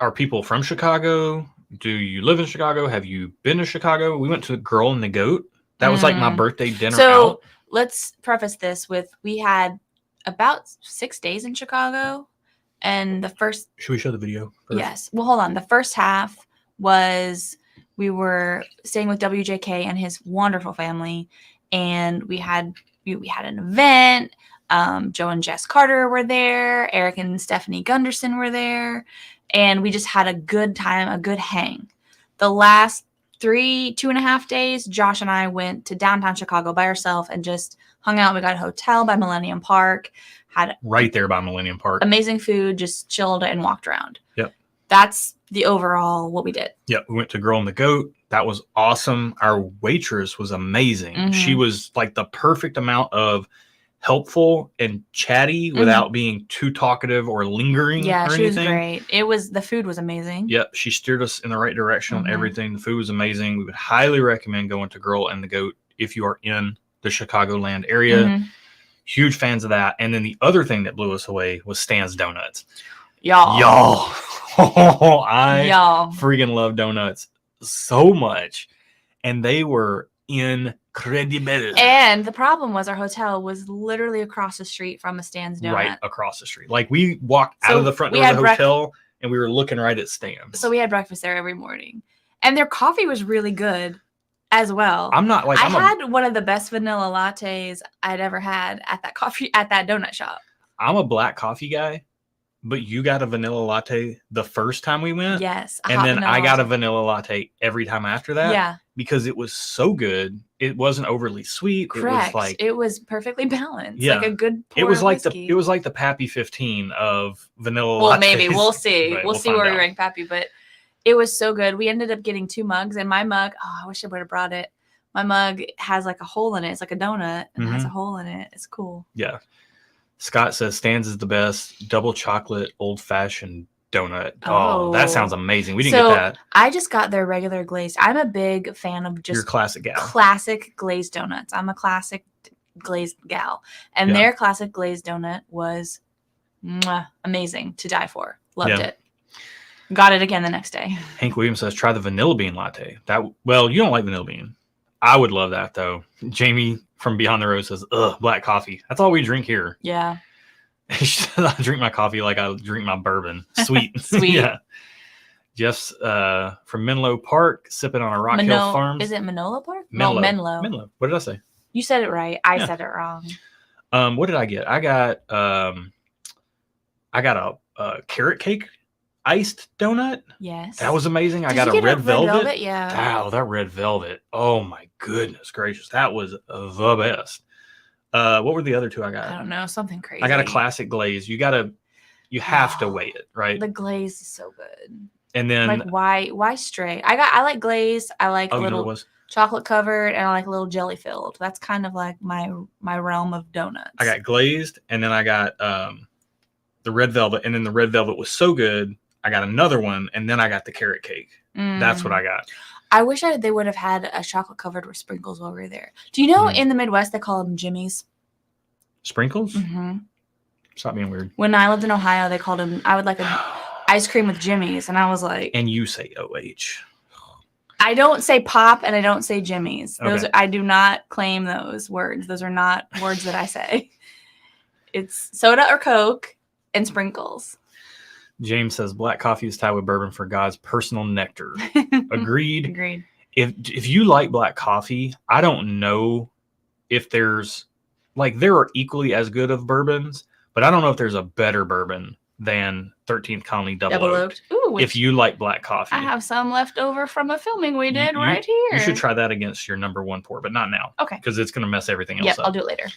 are people from Chicago? Do you live in Chicago? Have you been to Chicago? We went to Girl and the Goat. That was like my birthday dinner out. Let's preface this with we had about 6 days in Chicago. And the first... Should we show the video first? Yes. Well, hold on. The first half was we were staying with WJK and his wonderful family. And we had an event. Joe and Jess Carter were there. Eric and Stephanie Gunderson were there. And we just had a good time, a good hang. The last 2.5 days, Josh and I went to downtown Chicago by ourselves and just hung out. We got a hotel by Millennium Park. Had right there by Millennium Park. Amazing food, just chilled and walked around. Yep. That's the overall what we did. Yep. We went to Girl and the Goat. That was awesome. Our waitress was amazing. She was like the perfect amount of helpful and chatty without being too talkative or lingering. Yeah, or she anything. was great. The food was amazing. Yep. She steered us in the right direction on everything. The food was amazing. We would highly recommend going to Girl and the Goat if you are in the Chicagoland area. Huge fans of that. And then the other thing that blew us away was Stan's Donuts. Y'all. I freaking love donuts so much. And they were incredible. And the problem was our hotel was literally across the street from a Stan's Donut. Right across the street. Like we walked out of the front door of the hotel and we were looking right at Stan's. So we had breakfast there every morning. And their coffee was really good. as well. I'm not like I had one of the best vanilla lattes I'd ever had at that donut shop. I'm a black coffee guy, but you got a vanilla latte the first time we went. Yes. And then I got a vanilla latte every time after that. Yeah. Because it was so good. It wasn't overly sweet. Correct. It was perfectly balanced. Yeah. Like a good pour it was of like whiskey. It was like the Pappy 15 of vanilla Well, lattes. maybe. We'll see. Right, we'll see where we rank Pappy, but it was so good. We ended up getting 2 mugs, and my mug, I wish I would have brought it. My mug has like a hole in it. It's like a donut and it has a hole in it. It's cool. Yeah. Scott says Stan's is the best double chocolate old fashioned donut. Oh, that sounds amazing. We didn't get that. I just got their regular glazed. I'm a big fan of just your classic gal. Classic glazed donuts. I'm a classic glazed gal. And their classic glazed donut was amazing to die for. Loved it. Got it again the next day. Hank Williams says try the vanilla bean latte. Well, you don't like vanilla bean. I would love that though. Jamie from Beyond the Road says, ugh, black coffee. That's all we drink here. Yeah. I drink my coffee like I drink my bourbon. Sweet. Sweet. Yeah. Jeff's from Menlo Park, sipping on a Rock Hill Farms. Is it Menlo Park? Menlo. No, Menlo. Menlo. What did I say? You said it right. I said it wrong. What did I get? I got a carrot cake iced donut. Yes. That was amazing. I got a red velvet. Yeah. Wow, that red velvet. Oh my goodness gracious. That was the best. What were the other two I got? I don't know. Something crazy. I got a classic glaze. You have to weigh it, right? The glaze is so good. And then like why stray? I like glazed. I like little chocolate covered, and I like a little jelly filled. That's kind of like my realm of donuts. I got glazed, and then I got the red velvet, and then the red velvet was so good. I got another one, and then I got the carrot cake. That's what I got. I wish they would have had a chocolate covered with sprinkles while we were there. Do you know in the Midwest they call them Jimmies? Sprinkles? Mm-hmm. Stop being weird. When I lived in Ohio, they called them. I would like an ice cream with Jimmies, and I was like. And you say OH. I don't say pop, and I don't say Jimmies. Those okay. I do not claim those words. Those are not words that I say. It's soda or Coke and sprinkles. James says black coffee is tied with bourbon for God's personal nectar. Agreed. Agreed. If you like black coffee, I don't know if there's there are equally as good of bourbons, but I don't know if there's a better bourbon than 13th Colony Double Oaked. Ooh, if you like black coffee. I have some left over from a filming we did right here. You should try that against your number one pour, but not now. Okay. Because it's going to mess everything else up. I'll do it later.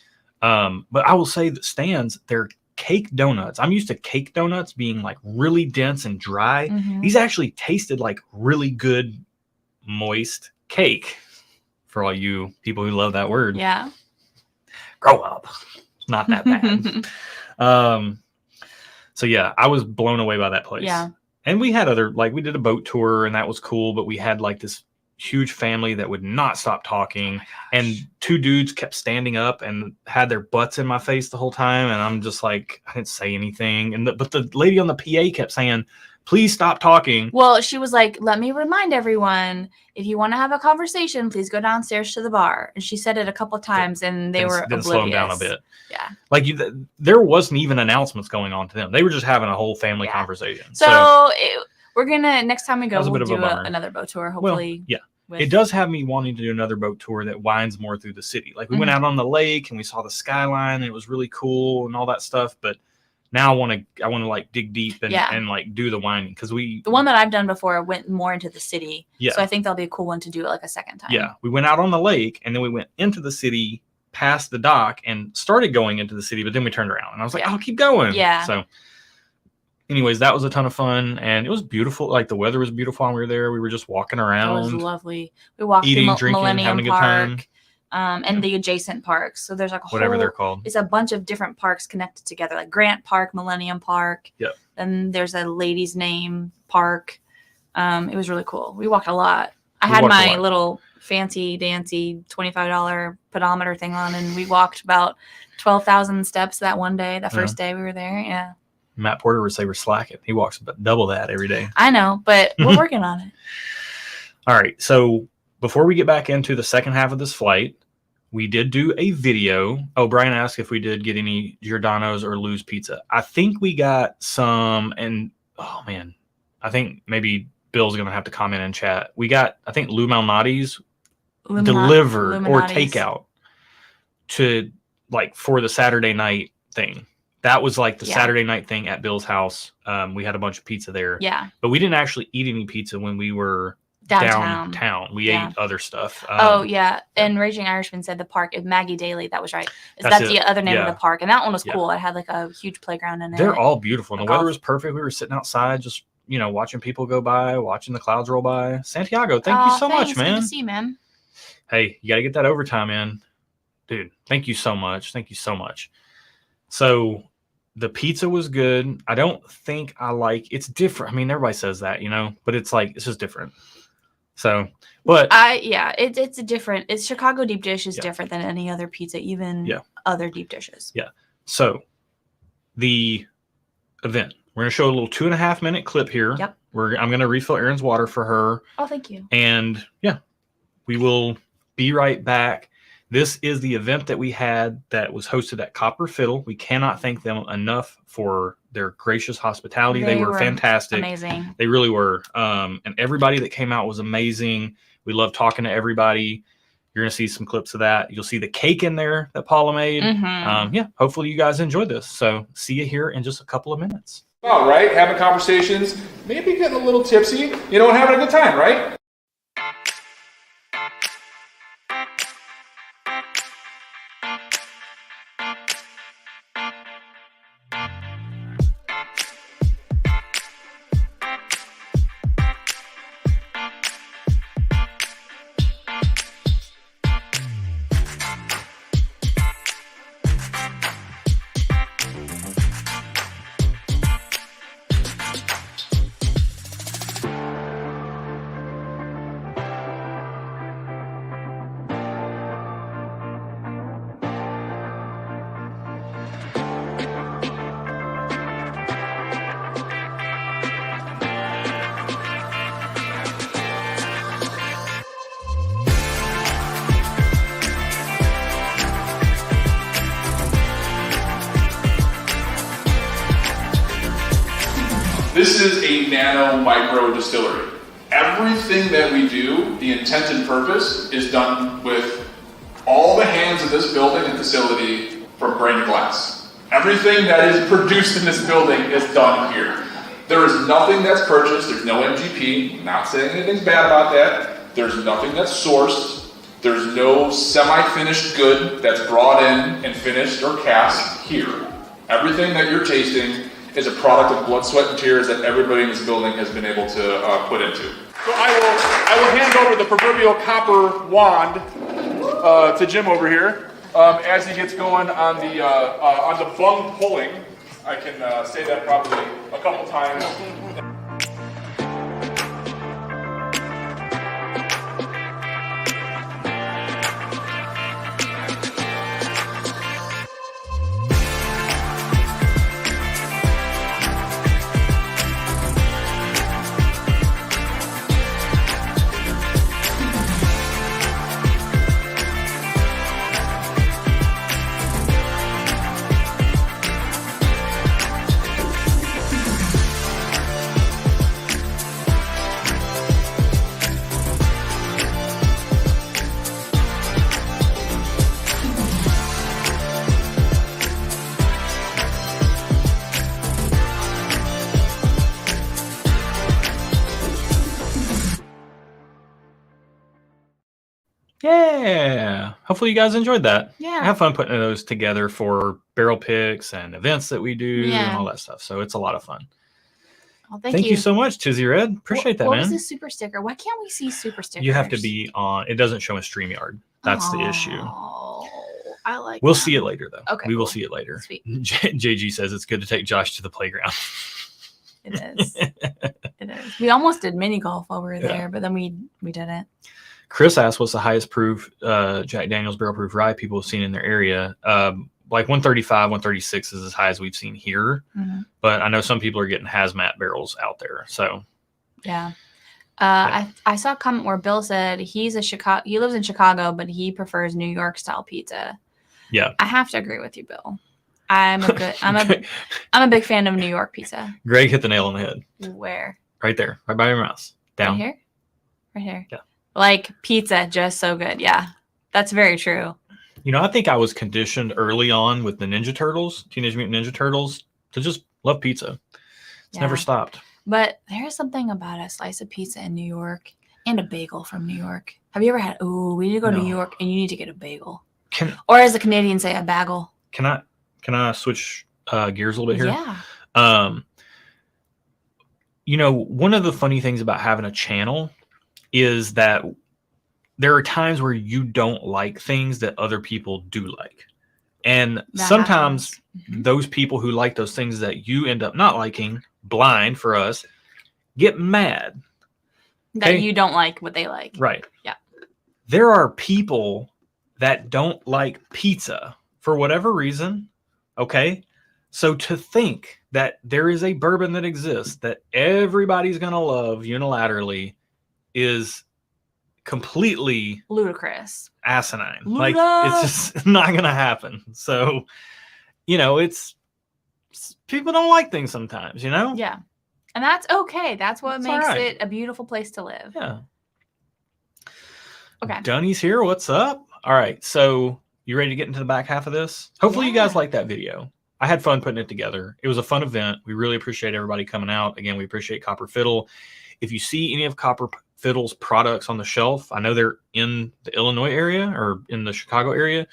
But I will say that Stan's, they're cake donuts. I'm used to cake donuts being like really dense and dry. Mm-hmm. These actually tasted like really good, moist cake. For all you people who love that word. Yeah. Grow up. It's not that bad. So yeah, I was blown away by that place. Yeah. And we had other, we did a boat tour and that was cool, but we had this huge family that would not stop talking. And 2 dudes kept standing up and had their butts in my face the whole time. And I'm just like, I didn't say anything. But the lady on the PA kept saying, please stop talking. Well, she was like, let me remind everyone, if you want to have a conversation, please go downstairs to the bar. And she said it a couple of times and they were oblivious. Slow them down a bit. Yeah. There wasn't even announcements going on to them. They were just having a whole family conversation. So we're going to, next time we go, we'll do another boat tour, hopefully. Well, yeah. It does have me wanting to do another boat tour that winds more through the city. We went out on the lake and we saw the skyline and it was really cool and all that stuff. But now I want to dig deep and do the winding because the one that I've done before went more into the city. Yeah. So I think that'll be a cool one to do a second time. Yeah. We went out on the lake and then we went into the city past the dock and started going into the city, but then we turned around and I was like, I'll keep going. Yeah. So anyways, that was a ton of fun and it was beautiful. The weather was beautiful when we were there. We were just walking around. It was lovely. We walked eating, through drinking, Millennium having a good Park. time. And the adjacent parks. So there's whatever they're called. It's a bunch of different parks connected together, like Grant Park, Millennium Park. Yep. Then there's a Ladies' Name Park. It was really cool. We walked a lot. I had my little fancy dancy $25 pedometer thing on, and we walked about 12,000 steps that one day. That first day we were there. Yeah. Matt Porter would say we're slacking. He walks about double that every day. I know, but we're working on it. All right. So before we get back into the second half of this flight, we did do a video. Oh, Brian asked if we did get any Giordano's or Lou's Pizza. I think we got some, and oh man, I think maybe Bill's going to have to comment in chat. We got, I think Lou Malnati's deliver or Illuminati's. takeout to like for the Saturday night thing. That was like the Saturday night thing at Bill's house. We had a bunch of pizza there. Yeah. But we didn't actually eat any pizza when we were downtown. We ate other stuff. And Raging Irishman said the park is Maggie Daly. That was right. That's the other name of the park. And that one was cool. It had like a huge playground in it. They're all beautiful. And the weather was perfect. We were sitting outside just, watching people go by, watching the clouds roll by. Santiago, thank you so much, man. Good to see you, man. Hey, you got to get that overtime in. Dude, thank you so much. Thank you so much. So the pizza was good. I don't think it's different. I mean, everybody says that, but it's just different. So, but it's a different. It's Chicago deep dish is different than any other pizza, even other deep dishes. Yeah. So the event, we're going to show a little 2.5 minute clip here. Yep. I'm going to refill Erin's water for her. Oh, thank you. And we will be right back. This is the event that we had that was hosted at Copper Fiddle. We cannot thank them enough for their gracious hospitality. They were fantastic. Amazing. They really were. And everybody that came out was amazing. We love talking to everybody. You're going to see some clips of that. You'll see the cake in there that Paula made. Mm-hmm. Hopefully you guys enjoyed this. So see you here in just a couple of minutes. All right, having conversations, maybe getting a little tipsy, and having a good time, right? This is a nano micro distillery. Everything that we do, the intent and purpose, is done with all the hands of this building and facility from grain to glass. Everything that is produced in this building is done here. There is nothing that's purchased, there's no MGP, I'm not saying anything's bad about that. There's nothing that's sourced. There's no semi-finished good that's brought in and finished or cast here. Everything that you're tasting is a product of blood, sweat, and tears that everybody in this building has been able to put into. So I will hand over the proverbial copper wand to Jim over here as he gets going on the bung pulling. I can say that probably a couple times. Yeah. Hopefully you guys enjoyed that. Yeah. I have fun putting those together for barrel picks and events that we do and all that stuff. So it's a lot of fun. Well, thank you so much, Tizzy Red. Appreciate that, man. What was this super sticker? Why can't we see super stickers? You have to be on. It doesn't show in StreamYard. That's the issue. I like We'll see it later, though. Okay, we will see it later. Sweet. JG says it's good to take Josh to the playground. It is. It is. We almost did mini golf over there, but then we didn't. Chris asked, what's the highest proof Jack Daniel's barrel proof rye people have seen in their area? Like 135, 136 is as high as we've seen here. Mm-hmm. But I know some people are getting hazmat barrels out there. So, yeah. I saw a comment where Bill said he lives in Chicago, but he prefers New York style pizza. Yeah. I have to agree with you, Bill. I'm a big fan of New York pizza. Greg hit the nail on the head. Where? Right there. Right by your mouse. Down. Right here? Right here. Yeah. Like pizza, just so good. Yeah, that's very true. You know, I think I was conditioned early on with the Ninja Turtles, Teenage Mutant Ninja Turtles, to just love pizza. It's never stopped. But there's something about a slice of pizza in New York and a bagel from New York. Have you ever had? Oh, we need to go to New York, and you need to get a bagel. Or as a Canadian say, a bagel. Can I switch gears a little bit here? Yeah. You know, one of the funny things about having a channel is that there are times where you don't like things that other people do like. And sometimes those people who like those things that you end up not liking, blind for us, get mad. That you don't like what they like. Right. Yeah. There are people that don't like pizza for whatever reason. Okay. So to think that there is a bourbon that exists that everybody's going to love unilaterally is completely ludicrous, asinine. Like, it's just not going to happen. So, you know, it's people don't like things sometimes, you know? Yeah. And that's okay. That's what makes it a beautiful place to live. Yeah. Okay. Dunny's here. What's up? All right. So you ready to get into the back half of this? Hopefully you guys like that video. I had fun putting it together. It was a fun event. We really appreciate everybody coming out. Again, we appreciate Copper Fiddle. If you see any of Copper Fiddle's products on the shelf, I know they're in the Illinois area or in the Chicago area.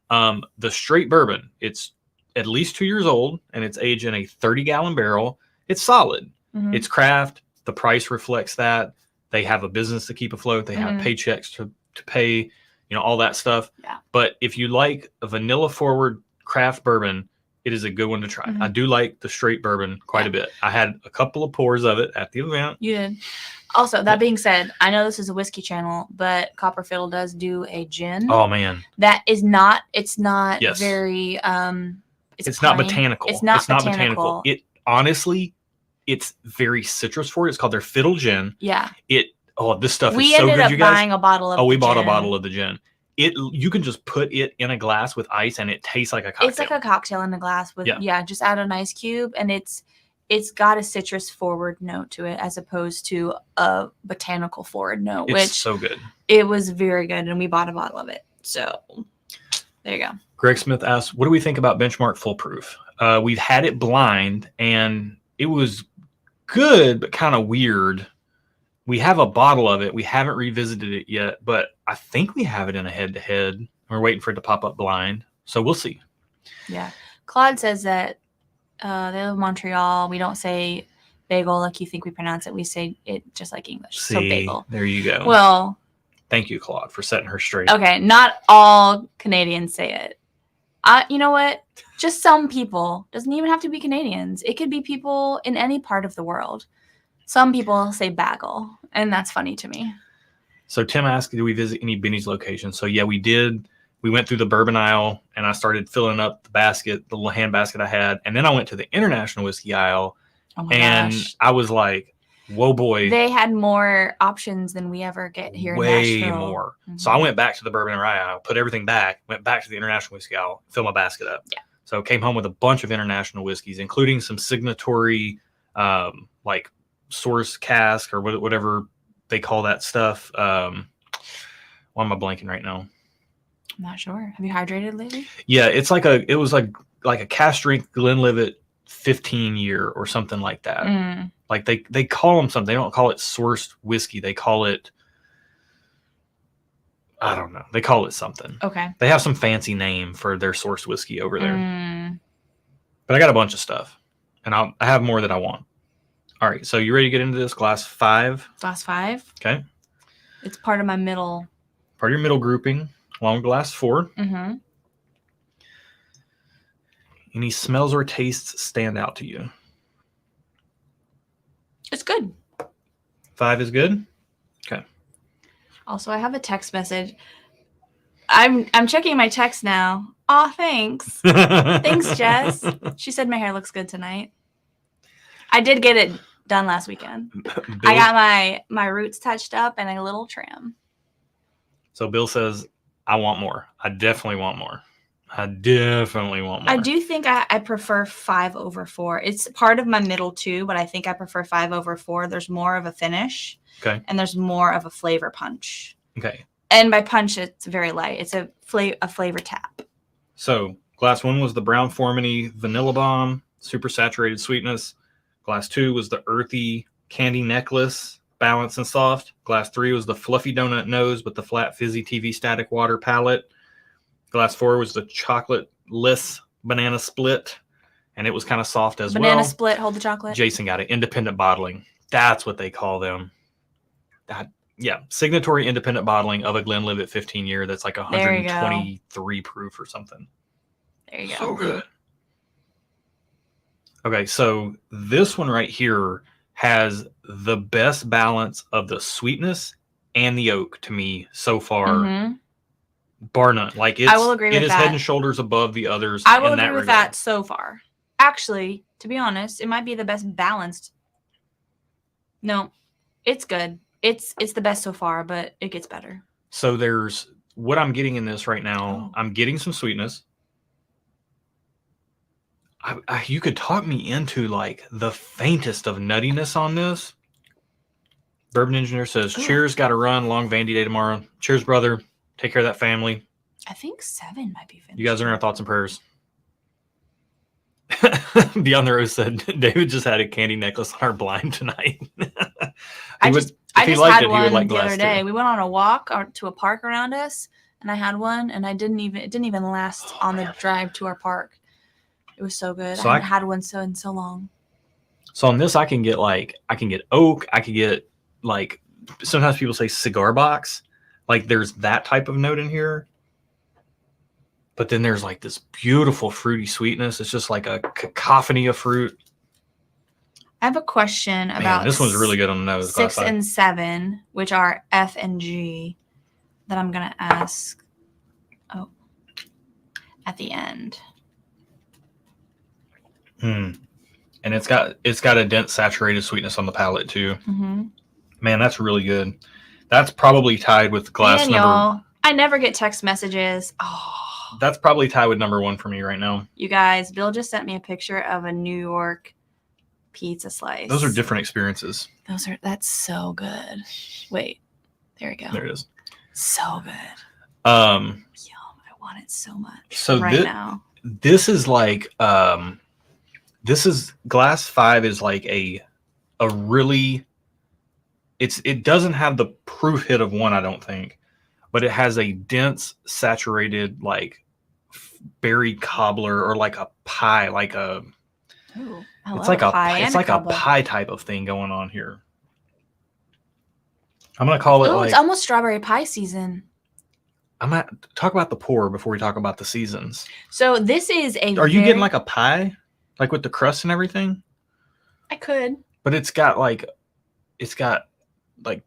The straight bourbon, it's at least 2 years old and it's aged in a 30-gallon barrel. It's solid. It's craft. The price reflects that. They have a business to keep afloat. They have paychecks to pay, you know, all that stuff. Yeah. But if you like a vanilla forward craft bourbon, it is a good one to try. I do like the straight bourbon quite a bit. I had a couple of pours of it at the event. You did. Also, that being said, I know this is a whiskey channel, but Copper Fiddle does do a gin. Oh man. That is not, it's not very it's not botanical. It's not botanical. It honestly, it's very citrus forward. It's called their Fiddle Gin. Yeah. This stuff is so good, you guys. We ended up buying a bottle of we bought a bottle of the gin. You can just put it in a glass with ice and it tastes like a cocktail. It's like a cocktail in a glass with just add an ice cube, and it's got a citrus forward note to it as opposed to a botanical forward note. It's so good. It was very good, and we bought a bottle of it. So there you go. Greg Smith asks, what do we think about Benchmark Foolproof? We've had it blind and it was good, but kind of weird. We have a bottle of it. We haven't revisited it yet, but I think we have it in a head-to-head. We're waiting for it to pop up blind. So we'll see. Yeah. Claude says that they live in Montreal. We don't say bagel like you think we pronounce it. We say it just like English. See, so bagel. There you go. Well, thank you, Claude, for setting her straight. Okay. Not all Canadians say it. You know what? Just some people. Doesn't even have to be Canadians. It could be people in any part of the world. Some people say bagel, and that's funny to me. So Tim asked, do we visit any Benny's locations? So yeah, we did. We went through the bourbon aisle, and I started filling up the basket, the little hand basket I had. And then I went to the international whiskey aisle, I was like, whoa, boy. They had more options than we ever get here in Way Nashville. more. So I went back to the bourbon and rye aisle, put everything back, went back to the international whiskey aisle, filled my basket up. Yeah. So came home with a bunch of international whiskeys, including some signatory, like source cask or whatever they call that stuff. Why am I blanking right now? I'm not sure. Have you hydrated lately? Yeah, it was like a cask strength Glenlivet 15-year or something like that. Like they call them something. They don't call it sourced whiskey. They call it, I don't know. They call it something. Okay. They have some fancy name for their sourced whiskey over there. But I got a bunch of stuff, and I have more that I want. All right, so you ready to get into this? Glass 5? Glass 5. Okay. It's part of my middle. Part of your middle grouping, along with glass 4. Any smells or tastes stand out to you? It's good. 5 is good? Okay. Also, I have a text message. I'm checking my text now. Aw, thanks. Thanks, Jess. She said my hair looks good tonight. I did get it done last weekend. I got my roots touched up and a little trim. So Bill says, I want more. I definitely want more. I definitely want more. I do think I prefer 5/4. It's part of my middle too, but I think I prefer 5/4. There's more of a finish. Okay. And there's more of a flavor punch. Okay. And by punch, it's very light. It's a flavor tap. So glass 1 was the Brown Formandy Vanilla Bomb, super saturated sweetness. Glass 2 was the earthy Candy Necklace, balanced and soft. Glass 3 was the Fluffy Donut Nose with the flat fizzy TV static water palette. Glass 4 was the Chocolate-less Banana Split, and it was kind of soft as well. Banana Split, hold the chocolate. Jason got it. Independent bottling. That's what they call them. Yeah, signatory independent bottling of a Glenlivet 15-year that's like 123 proof or something. There you go. So good. Okay, so this one right here has the best balance of the sweetness and the oak to me so far, bar none. Like I will agree with it is that. head and shoulders above the others. I will in agree that with regard. that so far. Actually, to be honest, it might be the best balanced. No, it's good. It's the best so far, but it gets better. So there's what I'm getting in this right now. I'm getting some sweetness. You could talk me into like the faintest of nuttiness on this. Bourbon Engineer says, cheers, got to run. Long Vandy day tomorrow. Cheers, brother. Take care of that family. I think 7 might be finished. You guys are in our thoughts and prayers. Beyond the Rose said, David just had a candy necklace on our blind tonight. I just had one the other day. We went on a walk to a park around us, and I had one, and it didn't even last on the drive to our park. It was so good. So I haven't had one in so long. So on this, I can get oak. I could get like, sometimes people say cigar box. Like there's that type of note in here. But then there's like this beautiful fruity sweetness. It's just like a cacophony of fruit. I have a question about this one's really good on the nose. 6 and 7, which are F and G, that I'm gonna ask. At the end. And it's got a dense saturated sweetness on the palate too. Man, that's really good. That's probably tied with glass number. I never get text messages. Oh. That's probably tied with number 1 for me right now. You guys, Bill just sent me a picture of a New York pizza slice. Those are different experiences. That's so good. Wait, there we go. There it is. So good. Yum, I want it so much. So now. This is like glass 5 is like a really, it doesn't have the proof hit of 1, I don't think, but it has a dense saturated like berry cobbler or like a pie, like a it's like a pie type of thing going on here. I'm gonna call it it's almost strawberry pie season. I'm gonna talk about the pour before we talk about the seasons. So this is a. Are you getting like a pie, like with the crust and everything? I could. But it's got like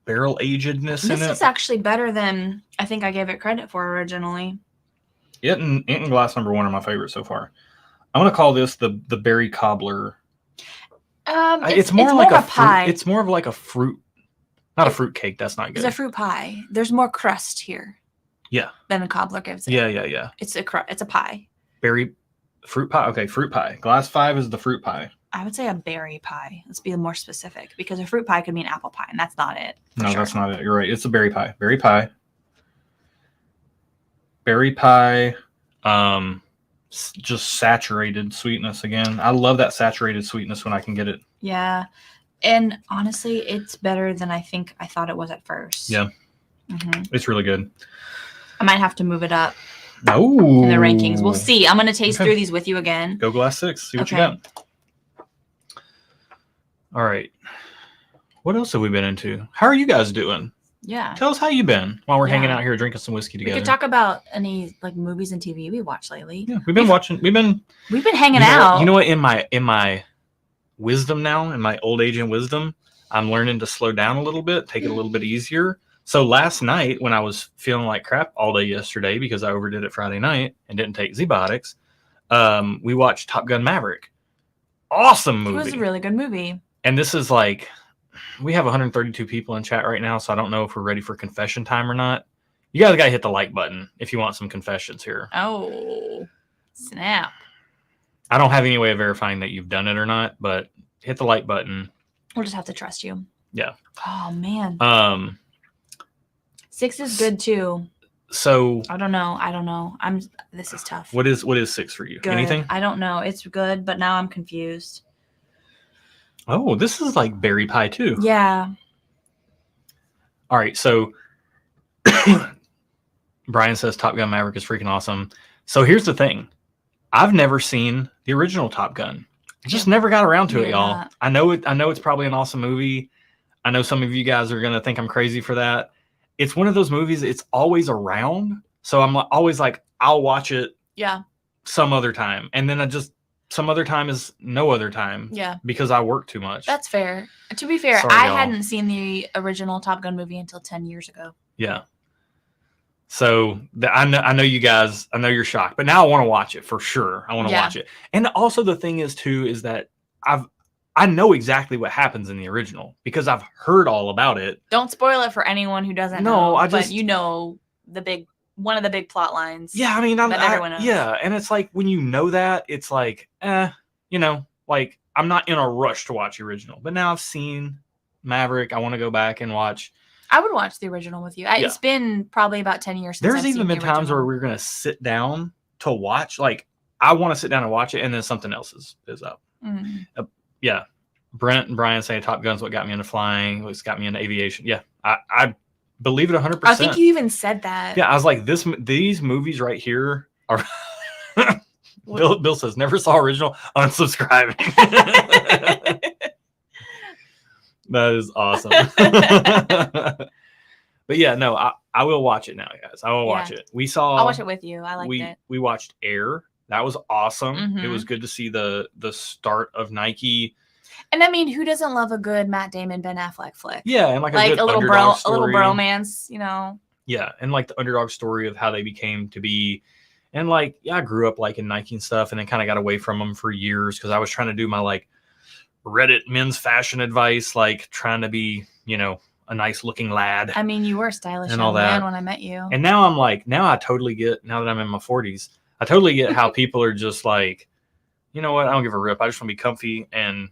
barrel agedness in it. This is actually better than I think I gave it credit for originally. It and glass number 1 are my favorites so far. I'm gonna call this the berry cobbler. It's more like a pie. It's more of like a fruit, not a fruit cake. That's not good. It's a fruit pie. There's more crust here. Yeah. Than a cobbler gives it. Yeah. It's a pie. Berry fruit pie. Okay, fruit pie. Glass 5 is the fruit pie. I would say a berry pie. Let's be more specific, because a fruit pie could mean apple pie, and that's not it. No, that's not it. You're right. It's a berry pie. Berry pie. Berry pie. Just saturated sweetness again. I love that saturated sweetness when I can get it. Yeah. And honestly, it's better than I thought it was at first. Yeah. It's really good. I might have to move it up in the rankings. We'll see. I'm going to taste through these with you again. Go glass 6. See what you got. All right. What else have we been into? How are you guys doing? Yeah. Tell us how you been while we're hanging out here drinking some whiskey together. We could talk about any like movies and TV we watched lately. Yeah, we've been hanging out. You know what? In my wisdom now, in my old age and wisdom, I'm learning to slow down a little bit, take it a little bit easier. So last night, when I was feeling like crap all day yesterday because I overdid it Friday night and didn't take Z-Biotics, we watched Top Gun Maverick. Awesome movie. It was a really good movie. And this is like, we have 132 people in chat right now, so I don't know if we're ready for confession time or not. You guys got to hit the like button if you want some confessions here. Oh. Snap. I don't have any way of verifying that you've done it or not, but hit the like button. We'll just have to trust you. Yeah. Oh man. 6 is good too. So I don't know. This is tough. what is 6 for you? Good. Anything? I don't know. It's good, but now I'm confused. Oh, this is like berry pie too. Yeah. All right, so Brian says Top Gun Maverick is freaking awesome. So here's the thing. I've never seen the original Top Gun. I just never got around to it, y'all. Not. I know it's probably an awesome movie. I know some of you guys are going to think I'm crazy for that. It's one of those movies, it's always around. So I'm always like, I'll watch it some other time. And then some other time is no other time. Yeah. Because I work too much. That's fair. To be fair, Sorry, I y'all. hadn't seen the original Top Gun movie until 10 years ago. Yeah. So I know you guys, I know you're shocked, but now I want to watch it for sure. I want to watch it. And also the thing is too, is that I know exactly what happens in the original because I've heard all about it. Don't spoil it for anyone who doesn't know. but you know one of the big plot lines. Yeah, I mean, everyone knows. Yeah, and it's like when you know that, it's like, like I'm not in a rush to watch the original. But now I've seen Maverick. I want to go back and watch. I would watch the original with you. It's been probably about 10 years since There's I've even seen been the times where original. we're gonna sit down to watch. Like I want to sit down and watch it, and then something else is up. Mm. Yeah. Brent and Brian say Top Gun's what got me into flying. What's got me into aviation. Yeah, I believe it 100%. I think you even said that. Yeah, I was like, these movies right here are. Bill says never saw original. Unsubscribing. That is awesome. But yeah, no, I will watch it now, guys. I will watch it. I'll watch it with you. I liked it. We watched Air. That was awesome. Mhm. It was good to see the start of Nike. And I mean, who doesn't love a good Matt Damon, Ben Affleck flick? Yeah, and like a good little underdog story. bromance, you know. Yeah, and like the underdog story of how they became to be. And like, yeah, I grew up liking Nike and stuff, and then kind of got away from them for years because I was trying to do my like Reddit men's fashion advice, like trying to be, a nice looking lad. I mean, you were a stylish and all young that man when I met you. And now I'm like, I totally get, now that I'm in my 40s, I totally get how people are just like, you know what? I don't give a rip. I just want to be comfy and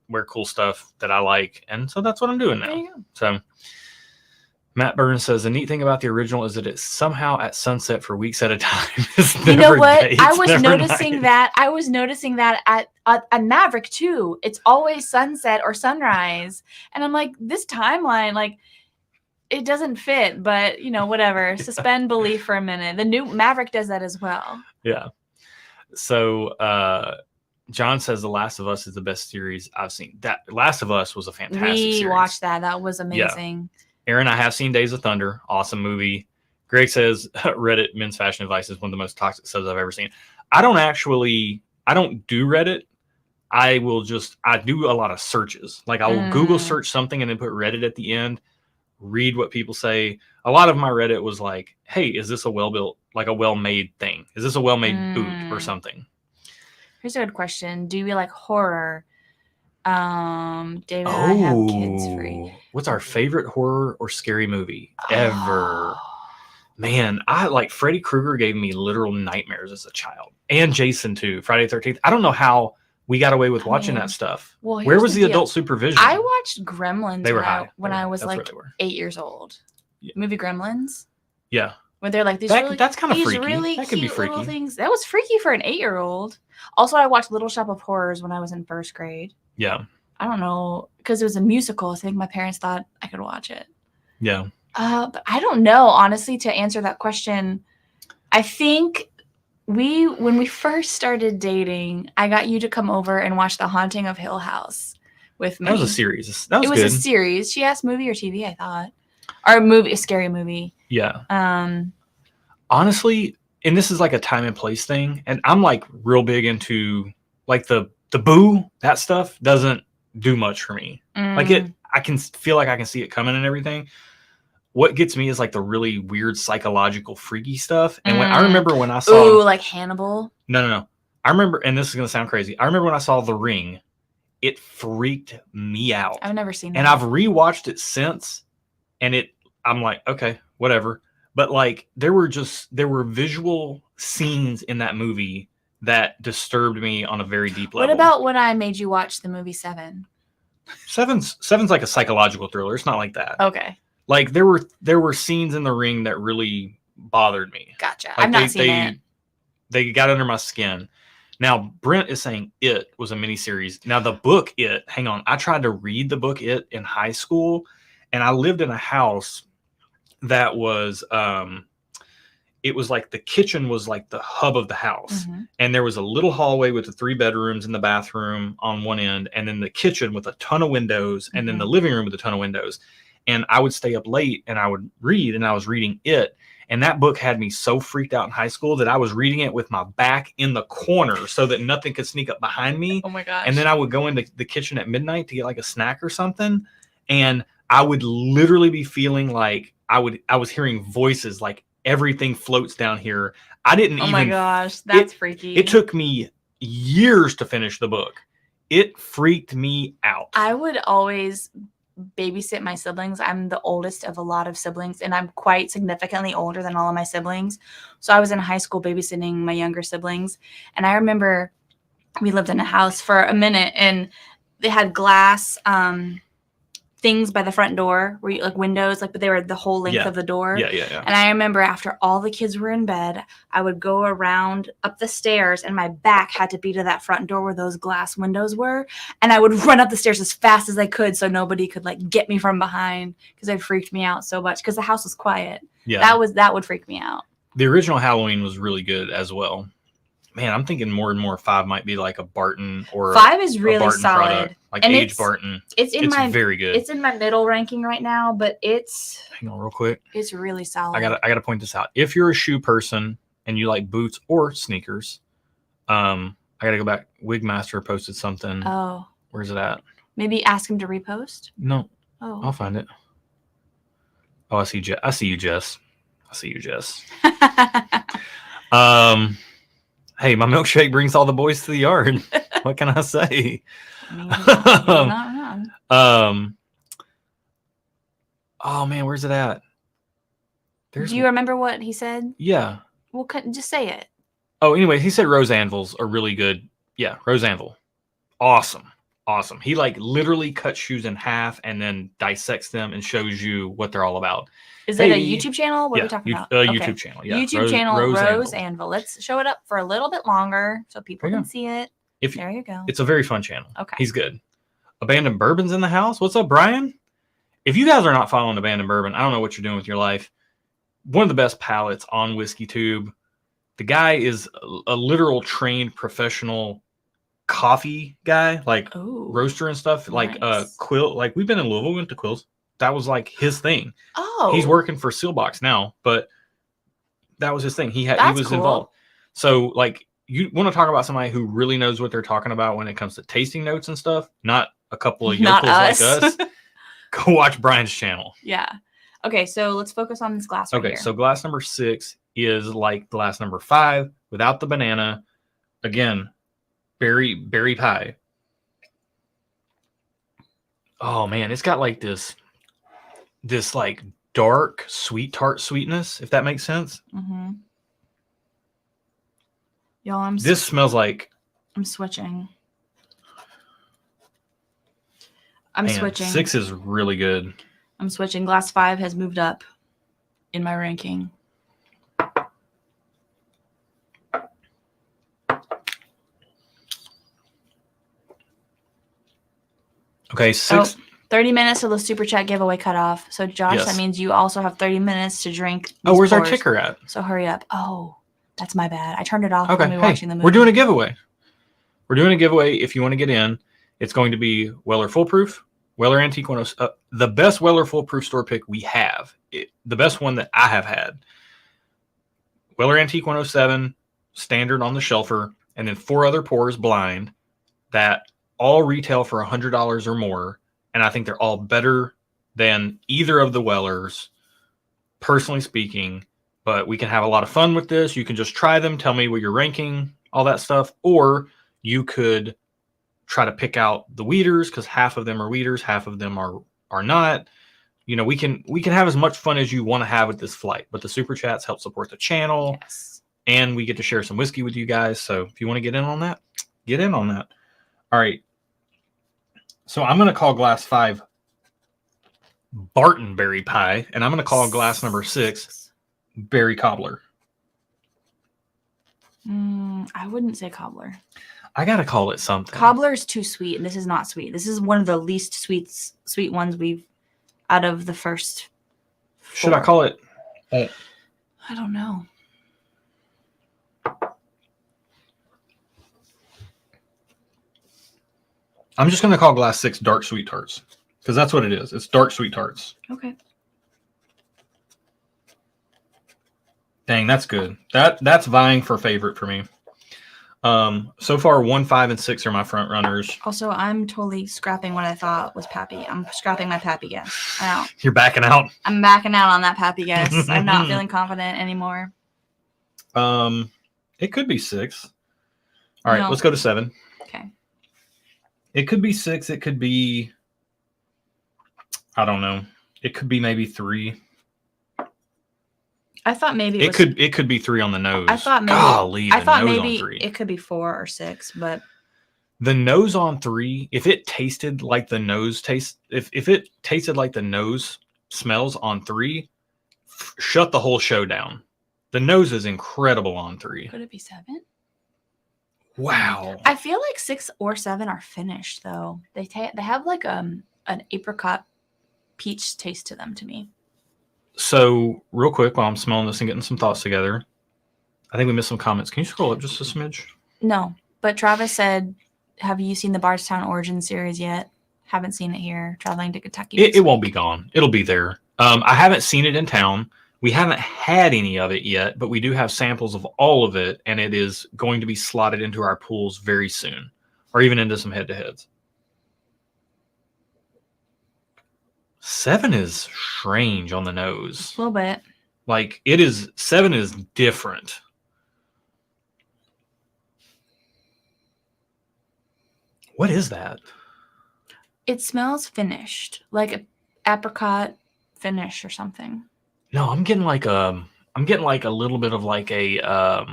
wear cool stuff that I like. And so that's what I'm doing now. There you go. So Matt Burns says the neat thing about the original is that it's somehow at sunset for weeks at a time. You know what? I was noticing that at Maverick too. It's always sunset or sunrise. And I'm like, this timeline, like, it doesn't fit, but whatever. Suspend belief for a minute. The new Maverick does that as well. Yeah. So John says The Last of Us is the best series I've seen. That Last of Us was a fantastic series. We watched that. That was amazing. Yeah. Aaron, I have seen Days of Thunder. Awesome movie. Greg says Reddit men's fashion advice is one of the most toxic subs I've ever seen. I don't do Reddit. I do a lot of searches. Like I will Google search something and then put Reddit at the end, read what people say. A lot of my Reddit was like, hey, is this a well-built, like a well-made thing? Is this a well-made boot or something? Here's a good question. Do you like horror? David, I have kids free. What's our favorite horror or scary movie ever? Man, I like Freddy Krueger gave me literal nightmares as a child. And Jason too, Friday the 13th. I don't know how we got away with watching that stuff. Well, where was the adult supervision? I watched Gremlins when I was like 8 years old. Yeah. Movie Gremlins. Yeah. When they're like that's kind of freaky. Really that could be cute freaky. little things. That was freaky for an 8-year-old. Also, I watched Little Shop of Horrors when I was in first grade. Yeah. I don't know, because it was a musical. I think my parents thought I could watch it. Yeah. But I don't know, honestly, to answer that question. I think when we first started dating, I got you to come over and watch The Haunting of Hill House with me. That was a series. That was good. It was a series. She asked movie or TV, I thought. Or a scary movie. Yeah. Honestly, and this is like a time and place thing, and I'm like real big into like the boo, that stuff doesn't do much for me. Like I can feel like I can see it coming and everything. What gets me is like the really weird psychological freaky stuff. And when I remember when I saw like Hannibal. No. I remember, and this is gonna sound crazy. I remember when I saw The Ring, it freaked me out. I've never seen that. And I've rewatched it since, and I'm like, okay, whatever. But like there were visual scenes in that movie that disturbed me on a very deep level. What about when I made you watch the movie Seven? Seven's like a psychological thriller. It's not like that. Okay. Like there were scenes in The Ring that really bothered me. Gotcha. Like I've not seen it. They got under my skin. Now Brent is saying It was a miniseries. Now the book It, hang on, I tried to read the book It in high school, and I lived in a house that was it was like the kitchen was like the hub of the house. Mm-hmm. And there was a little hallway with the 3 bedrooms and the bathroom on one end, and then the kitchen with a ton of windows, and then the living room with a ton of windows. And I would stay up late and I would read, and I was reading It. And that book had me so freaked out in high school that I was reading it with my back in the corner so that nothing could sneak up behind me. Oh my gosh. And then I would go into the kitchen at midnight to get like a snack or something. And I would literally be feeling like I was hearing voices, like everything floats down here. I didn't even. Oh my gosh, that's freaky. It took me years to finish the book. It freaked me out. I would always babysit my siblings. I'm the oldest of a lot of siblings, and I'm quite significantly older than all of my siblings. So I was in high school babysitting my younger siblings, and I remember we lived in a house for a minute, and they had glass things by the front door where you, like windows, like, but they were the whole length of the door. Yeah. And I remember after all the kids were in bed, I would go around up the stairs, and my back had to be to that front door where those glass windows were. And I would run up the stairs as fast as I could so nobody could like get me from behind, because it freaked me out so much because the house was quiet. Yeah. That would freak me out. The original Halloween was really good as well. Man, I'm thinking more and more 5 might be like a Barton or 5 is really Barton solid. product, like And Age Barton. It's very good. It's in my middle ranking right now, but Hang on real quick. it's really solid. I gotta point this out. If you're a shoe person and you like boots or sneakers, I gotta go back. Wigmaster posted something. Oh, Where's it at? maybe ask him to repost. No, Oh, I'll find it. Oh, I see you, Jess. Hey, my milkshake brings all the boys to the yard. What can I say? I mean, you're not wrong. Oh man, where's it at? Do you remember what he said? Yeah. Well, just say it. Oh, anyway, he said rose anvils are really good. Yeah, rose anvil. Awesome. He like literally cuts shoes in half and then dissects them and shows you what they're all about. Is it a YouTube channel? What are we talking about? YouTube channel. Yeah. YouTube channel, Rose Anvil. Anvil. Let's show it up for a little bit longer so people There you can go. see it. There you go. It's a very fun channel. Okay. He's good. Abandoned Bourbon's in the house. What's up, Brian? If you guys are not following Abandoned Bourbon, I don't know what you're doing with your life. One of the best palates on WhiskeyTube. The guy is a literal trained professional coffee guy, like Ooh. roaster and stuff. Like Nice. Quill. Like we've been in Louisville, we went to Quills. That was like his thing. Oh. He's working for Sealbox now, but that was his thing. He That's was cool. involved. So like, you want to talk about somebody who really knows what they're talking about when it comes to tasting notes and stuff, not a couple of Not yokels like us. us. Go watch Brian's channel. Yeah. Okay, so let's focus on this glass right Okay, here. so glass number 6 is like glass number 5 without the banana. Again, berry pie. Oh man, it's got like this like dark sweet tart sweetness, if that makes sense. Mm-hmm. Y'all, This smells like I'm switching. I'm man, switching. 6 is really good. I'm switching. Glass 5 has moved up in my ranking. Okay, 6. 30 minutes till the super chat giveaway cutoff. So Josh, Yes. that means you also have 30 minutes to drink. Oh, these where's our pours. ticker at? So hurry up. Oh, that's my bad. I turned it off Okay, when we were watching the movie. we're doing a giveaway. We're doing a giveaway. If you want to get in, it's going to be Weller Foolproof, Weller Antique 107, the best Weller Foolproof store pick we have. The best one that I have had. Weller Antique 107, standard on the shelfer, and then 4 other pours blind that all retail for $100 or more. And I think they're all better than either of the Wellers, personally speaking. But we can have a lot of fun with this. You can just try them, tell me what you're ranking, all that stuff. Or you could try to pick out the weeders, because half of them are weeders, half of them are not. You know, we can have as much fun as you want to have with this flight. But the super chats help support the channel. Yes. and we get to share some whiskey with you guys. So if you want to get in on that, get in on that. All right. So I'm going to call glass 5 Barton Berry Pie, and I'm going to call glass number 6 Berry Cobbler. I wouldn't say cobbler. I got to call it something. Cobbler is too sweet, and this is not sweet. This is one of the least sweet ones we've out of the first 4. Should I call it? I don't know. I'm just going to call glass 6 Dark Sweet Tarts, because that's what it is. It's Dark Sweet Tarts. Okay. Dang, that's good. That's vying for favorite for me. So far, 1, 5, and 6 are my front runners. Also, I'm totally scrapping what I thought was Pappy. I'm scrapping my Pappy guess. I'm out. You're backing out? I'm backing out on that Pappy guess. I'm not feeling confident anymore. It could be 6. All right, No. let's go to 7. Okay. It could be 6. It could be, I don't know. It could be maybe 3. I thought maybe It could be 3 on the nose. I thought maybe. Golly, I the thought nose maybe on 3. it could be 4 or 6, but The nose on 3, if it tasted like the nose tastes, if it tasted like the nose smells on 3, shut the whole show down. The nose is incredible on 3. could it be 7? Wow. I feel like 6 or 7 are finished though. They have like an apricot peach taste to them to me. So, real quick, while I'm smelling this and getting some thoughts together, I think we missed some comments. Can you scroll up just a smidge? No, but Travis said, "Have you seen the Bardstown Origin series yet? Haven't seen it here. Traveling to Kentucky. It won't be gone. It'll be there. I haven't seen it in town. We haven't had any of it yet, but we do have samples of all of it, and it is going to be slotted into our pools very soon, or even into some head-to-heads. 7 is strange on the nose. A little bit. Like, it is, 7 is different. What is that? It smells finished, like an apricot finish or something. No, I'm getting like a little bit of like a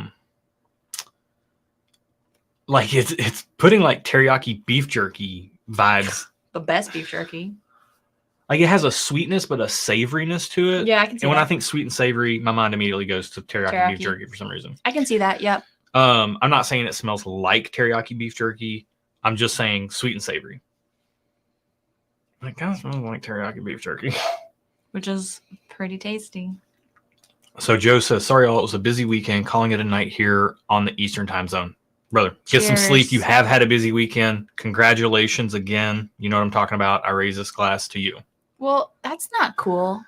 like it's putting like teriyaki beef jerky vibes. The best beef jerky. Like it has a sweetness but a savoriness to it. Yeah, I can see And when that. I think sweet and savory, my mind immediately goes to teriyaki beef Teriyaki. jerky for some reason. I can see that. Yep. I'm not saying it smells like teriyaki beef jerky. I'm just saying sweet and savory. It kind of smells like teriyaki beef jerky. Which is pretty tasty. So Joe says, sorry all, it was a busy weekend, calling it a night here on the Eastern time zone. Brother, get some sleep. Cheers. You have had a busy weekend. Congratulations again. You know what I'm talking about. I raise this glass to you. Well, that's not cool.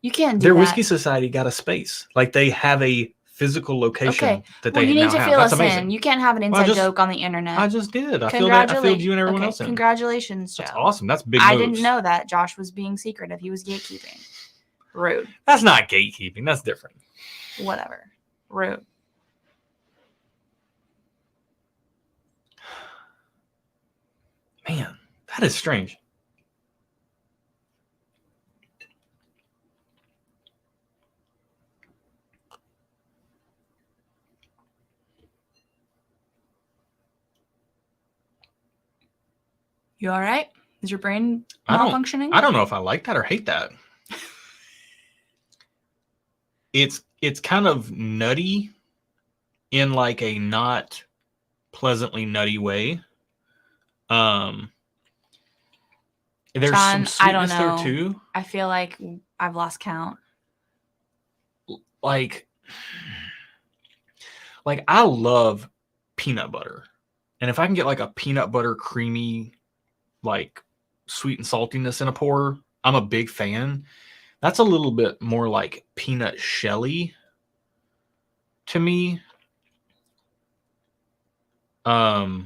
You can't do Their that. whiskey society got a space. Like they have a physical location Okay. that Well, they you now need to have. fill That's us amazing. in. You can't have an inside joke on the internet. I just did. I filled you and everyone else in. Congratulations, Joe. That's awesome. That's big I moves. didn't know that Josh was being secretive. He was gatekeeping. Rude. That's not gatekeeping. That's different. Whatever. Rude. Man, that is strange. You all right? Is your brain I malfunctioning? don't know if I like that or hate that. It's kind of nutty in like a not pleasantly nutty way. There's John, some I don't sweetness know. there too. I feel like I've lost count. Like I love peanut butter. And if I can get like a peanut butter creamy, like sweet and saltiness in a pour, I'm a big fan. That's a little bit more like peanut shelly to me. I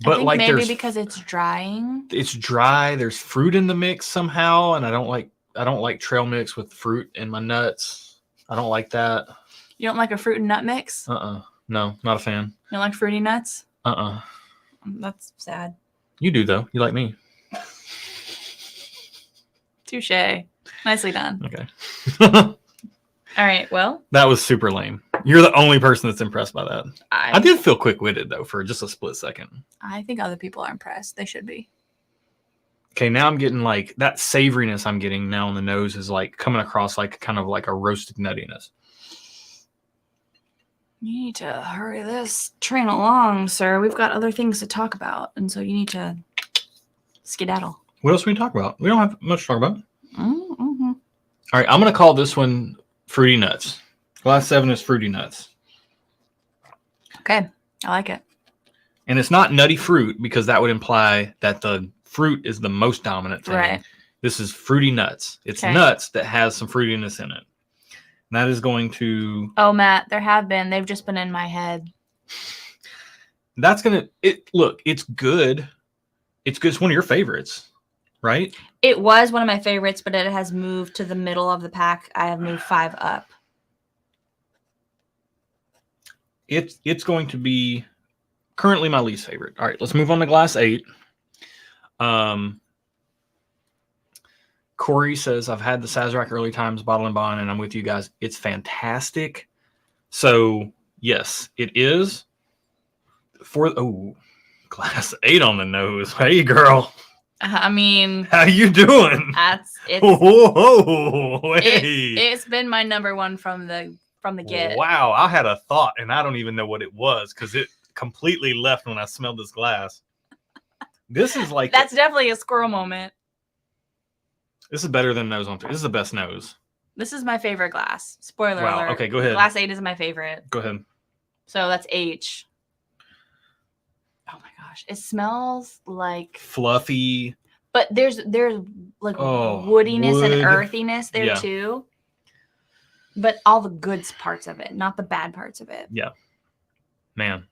But think like maybe because it's drying. it's dry, there's fruit in the mix somehow, and I don't like trail mix with fruit in my nuts. I don't like that. You don't like a fruit and nut mix? No, not a fan. You don't like fruity nuts? Uh-uh. That's sad. You do though. You like me. Touche. Nicely done. Okay. All right. Well, That was super lame. You're the only person that's impressed by that. I I did feel quick-witted, though, for just a split second. think other people are impressed. They should be. Okay, now I'm getting like that savoriness I'm getting now on the nose is like coming across like kind of like a roasted nuttiness. You need to hurry this train along, sir. We've got other things to talk about, and so you need to skedaddle. What else can we talk about? We don't have much to talk about. Mm-hmm. All right, I'm going to call this one Fruity Nuts. Glass 7 is Fruity Nuts. Okay, I like it. And it's not nutty fruit because that would imply that the fruit is the most dominant thing. Right. This is Fruity Nuts. It's Okay. nuts that has some fruitiness in it. And that is going to... Oh, Matt, there have been. They've just been in my head. That's going to... Look, it's good. It's good. It's one of your favorites, right? It was one of my favorites, but it has moved to the middle of the pack. I have moved 5 up. It's going to be currently my least favorite. All right, let's move on to Glass 8. Corey says, I've had the Sazerac Early Times Bottle and Bond, and I'm with you guys. It's fantastic. So, yes, it is. Glass 8 on the nose. Hey, girl. I mean, How you doing? it's Hey. it's been my number one from the get. Wow, I had a thought, and I don't even know what it was because it completely left when I smelled this glass. This is like... That's definitely a squirrel moment. This is better than nose on three. This is the best nose. This is my favorite glass. Spoiler Wow, alert. okay, go ahead. Glass 8 is my favorite. Go ahead. So that's H. Oh my gosh. It smells like... Fluffy. But there's like woodiness wood. and earthiness there Yeah. too. But all the good parts of it, not the bad parts of it. Yeah. Man.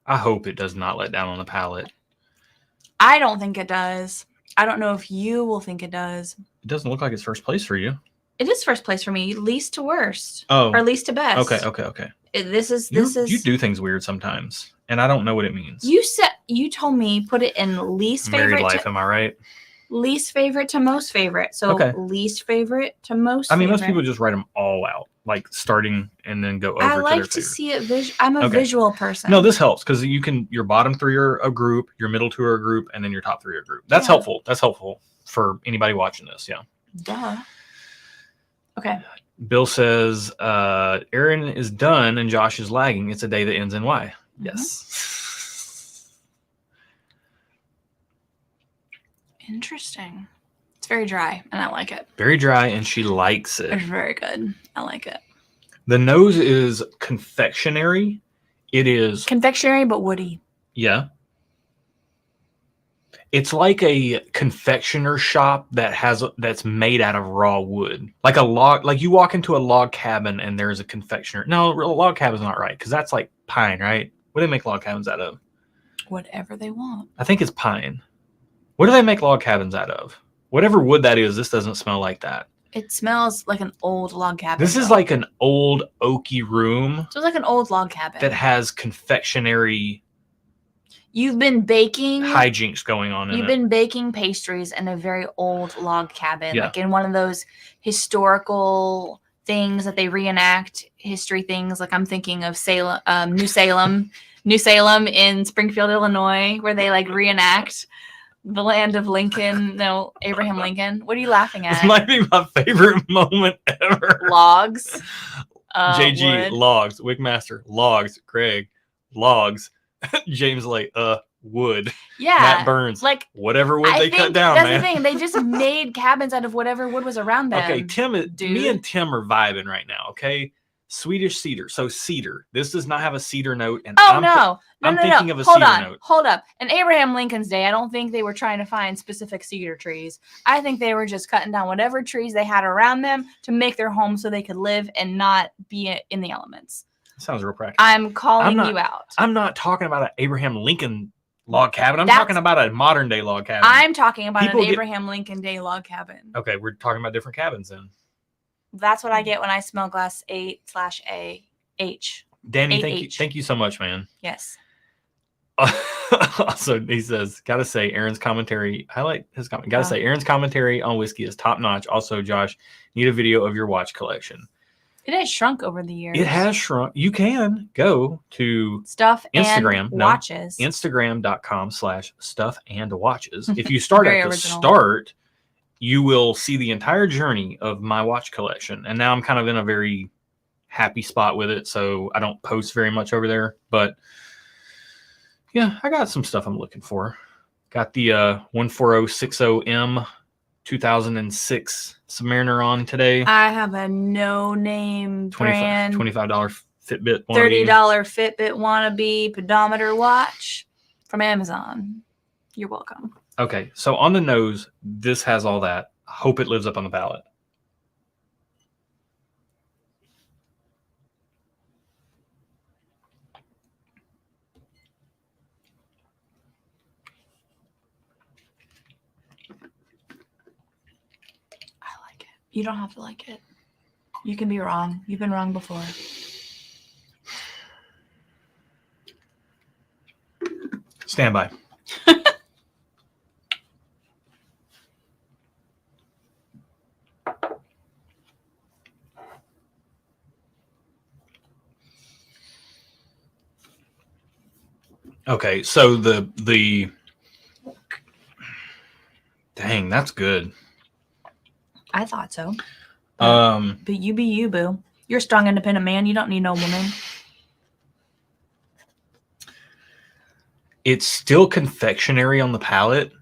I hope it does not let down on the palate. I don't think it does. I don't know if you will think it does. It doesn't look like it's first place for you. It is first place for me, least to worst. Oh. Or least to best. Okay. This is You do things weird sometimes, and I don't know what it means. You told me put it in least Married favorite life, to, am I right? least favorite to most favorite. So Okay. least favorite to most I mean, favorite. most people just write them all out, like starting and then go over I to their like to favorites. see it I'm a Okay. visual person. No, this helps because your bottom 3 are a group, your middle 2 are a group, and then your top 3 are a group. That's Yeah. helpful. That's helpful for anybody watching this. Yeah. Duh. Okay. Bill says, Aaron is done and Josh is lagging. It's a day that ends in Y. Mhm. Yes. Interesting. It's very dry, and I like it. Very dry, and she likes It's it. very good. I like it. The nose is confectionery. It is, Confectionery, but woody. yeah. It's like a confectioner shop that's made out of raw wood. Like a log, like you walk into a log cabin and there's a confectioner. No, a log cabin's not right because that's like pine, right? What do they make log cabins out of? Whatever they want. I think it's pine. What do they make log cabins out of? Whatever wood that is, this doesn't smell like that. It smells like an old log cabin. This is though. like an old oaky room So it's like an old log cabin. that has confectionery You've been baking. hijinks going on in You've it. been baking pastries in a very old log cabin, Yeah. like in one of those historical things that they reenact, history things. Like I'm thinking of Salem, New Salem in Springfield, Illinois, where they like reenact the land of Lincoln. No, Abraham Lincoln. What are you laughing This at? might be my favorite moment ever. Logs. JG, Wood. logs. Wigmaster, logs. Greg, logs. James Lake, wood. Yeah. Matt Burns, Like whatever wood I they think cut down, that's man. the thing. They just made cabins out of whatever wood was around them. Okay, me dude. and Tim are vibing right now, okay? Swedish cedar. So cedar. This does not have a cedar note. And Oh, I'm no. I'm No. thinking of a Hold cedar on. note. Hold up. In Abraham Lincoln's day, I don't think they were trying to find specific cedar trees. I think they were just cutting down whatever trees they had around them to make their home so they could live and not be in the elements. Sounds real practical. I'm calling not- you out. I'm not talking about an Abraham Lincoln log cabin. I'm That's- talking about a modern day log cabin. I'm talking about People an get- Abraham Lincoln Day log cabin. Okay, we're talking about different cabins then. That's what I get when I smell glass 8/A/H. Danny, 8H. thank you so much, man. Yes. Also, he says, gotta say, Aaron's commentary, highlight his comment. Gotta Oh. say, Aaron's commentary on whiskey is top notch. Also, Josh, need a video of your watch collection. It has shrunk over the years. It has shrunk. You can go to Stuff Instagram. and watches. Instagram.com/stuffandwatches. If you start Very at the original. start, you will see the entire journey of my watch collection. And now I'm kind of in a very happy spot with it, so I don't post very much over there. But yeah, I got some stuff I'm looking for. Got the 14060M 2006 Submariner on today. I have a no-name brand $25 Fitbit. $30 Fitbit wannabe pedometer watch from Amazon. You're welcome. Okay, so on the nose, this has all that. I hope it lives up on the palate. I like it. You don't have to like it. You can be wrong. You've been wrong before. Stand by. Okay, so the dang, that's good. I thought so. But But you be you, boo. You're a strong, independent man. You don't need no woman. it's still confectionery on the palate.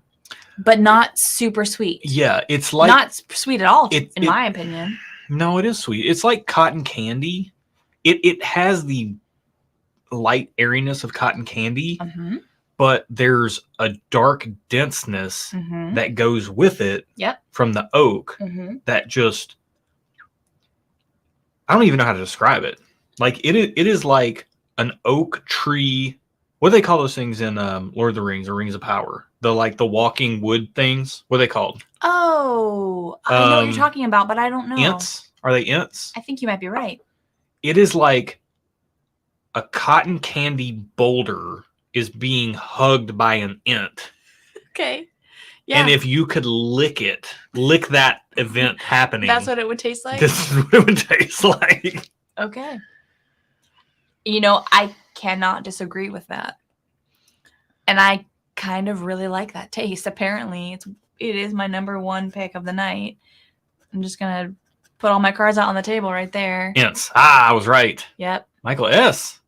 But not super sweet. Yeah, it's like not sweet at all, it- in it- my opinion. no, it is sweet. It's like cotton candy. It has the light airiness of cotton candy, Mm-hmm. but there's a dark denseness Mm-hmm. that goes with it Yep. from the oak Mm-hmm. that just, I don't even know how to describe it. Like it is like an oak tree. What do they call those things in Lord of the Rings or Rings of Power? The walking wood things. What are they called? Oh, I know what you're talking about, but I don't know. Ints? Are they ints? I think you might be right. It is like a cotton candy boulder is being hugged by an int. Okay. Yeah. And if you could lick that event happening, that's what it would taste like. this is what it would taste like. Okay. You know, I cannot disagree with that. And I kind of really like that taste. Apparently, it is my number one pick of the night. I'm just going to put all my cards out on the table right there. Ints. Ah, I was right. Yep. Michael S.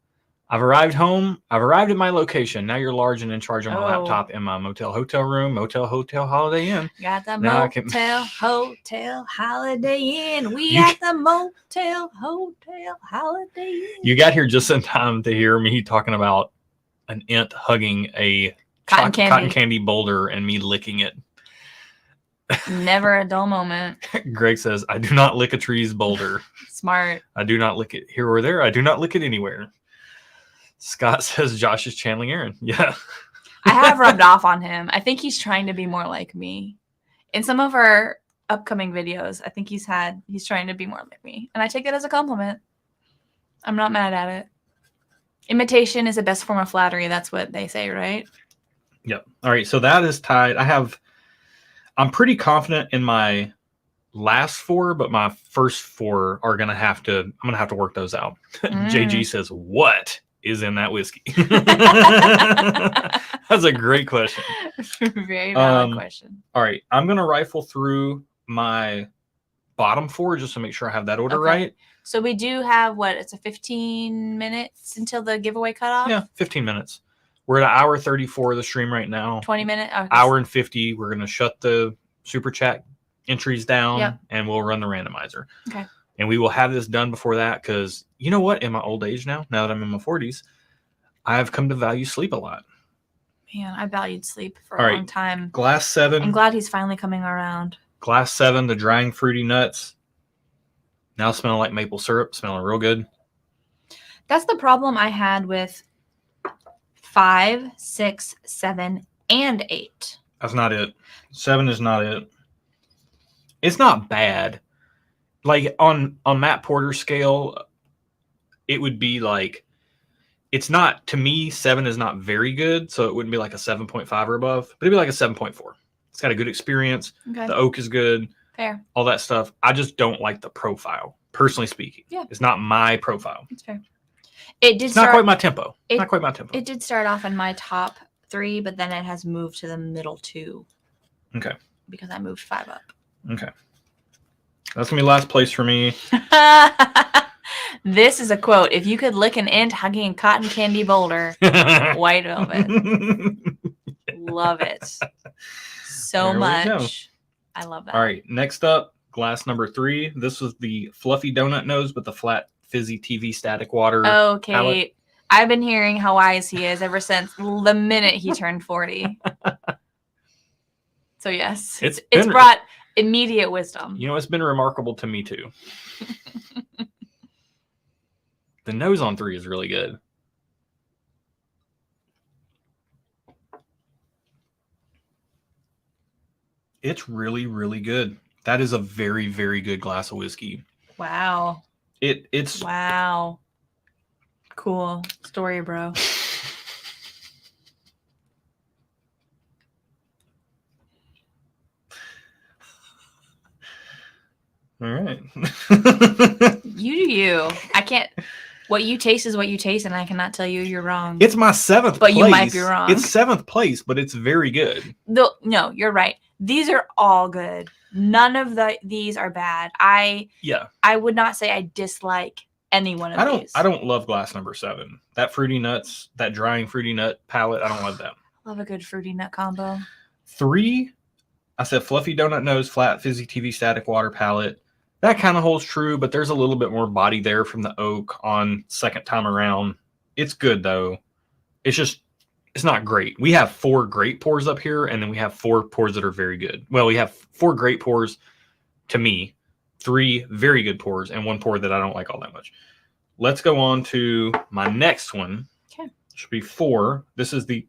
I've arrived home. I've arrived at my location. Now you're large and in charge of my Oh. laptop in my hotel room, hotel, Holiday Inn. Got the Now I can- hotel, Holiday Inn. We You at the motel, hotel, Holiday Inn. You got here just in time to hear me talking about an int hugging a cotton candy boulder and me licking it. Never a dull moment. Greg says, I do not lick a tree's boulder. Smart. I do not lick it here or there. I do not lick it anywhere. Scott says Josh is channeling Aaron. Yeah. I have rubbed off on him. I think he's trying to be more like me. In some of our upcoming videos, I think he's trying to be more like me. And I take it as a compliment. I'm not mad at it. Imitation is the best form of flattery. That's what they say, right? Yep. All right. So that is tied. I'm pretty confident in my last four, but my first four are I'm going to have to work those out. JG says, what is in that whiskey? That's a great question. Very valid question. All right. I'm going to rifle through my bottom four just to make sure I have that order Okay. right. So we do have it's a 15 minutes until the giveaway cutoff? Yeah, 15 minutes. We're at an hour 34 of the stream right now. 20 minutes? Okay. Hour and 50. We're going to shut the super chat entries down Yep. and we'll run the randomizer. Okay. And we will have this done before that because you know what? In my old age now that I'm in my 40s, I've come to value sleep a lot. Man, I valued sleep for All a right. long time. Glass 7. I'm glad he's finally coming around. Glass 7, the drying fruity nuts. Now smelling like maple syrup, smelling real good. That's the problem I had with 5, 6, 7, and 8. That's not it. 7 is not it. It's not bad. Like on Matt Porter's scale, it would be like, it's not, to me, 7 is not very good. So it wouldn't be like a 7.5 or above, but it'd be like a 7.4. It's got a good experience. Okay. The oak is good. Fair. All that stuff. I just don't like the profile. personally speaking. Yeah. It's not my profile. That's fair. It did It's not quite my tempo. Not quite my tempo. It did start off in my top 3, but then it has moved to the middle 2. Okay. Because I moved 5 up. Okay. That's going to be last place for me. This is a quote. If you could lick an ant hugging a cotton candy boulder, white velvet. Love it. So much. I love that. All right. Next up, glass number 3. This was the fluffy donut nose with the flat fizzy TV static water. Okay. palette. I've been hearing how wise he is ever since the minute he turned 40. So yes, it's brought immediate wisdom. You know, it's been remarkable to me too. The nose on 3 is really good. It's really, really good. That is a very, very good glass of whiskey. Wow. It's wow. Cool story, bro. all right. You do you. I can't. What you taste is what you taste, and I cannot tell you you're wrong. It's my 7th but place. You might be wrong. It's 7th place, but it's very good. No, you're right. These are all good. None of these are bad. I would not say I dislike any one of these. I don't love glass number 7. That fruity nuts, that drying fruity nut palette, I don't love that. Love a good fruity nut combo. 3, I said fluffy donut nose, flat fizzy TV static water palette. That kind of holds true, but there's a little bit more body there from the oak on second time around. It's good though. It's not great. We have 4 great pours up here, and then we have 4 pours that are very good. Well, we have 4 great pours to me, 3 very good pours, and 1 pour that I don't like all that much. Let's go on to my next one. Okay. Should be 4. This is the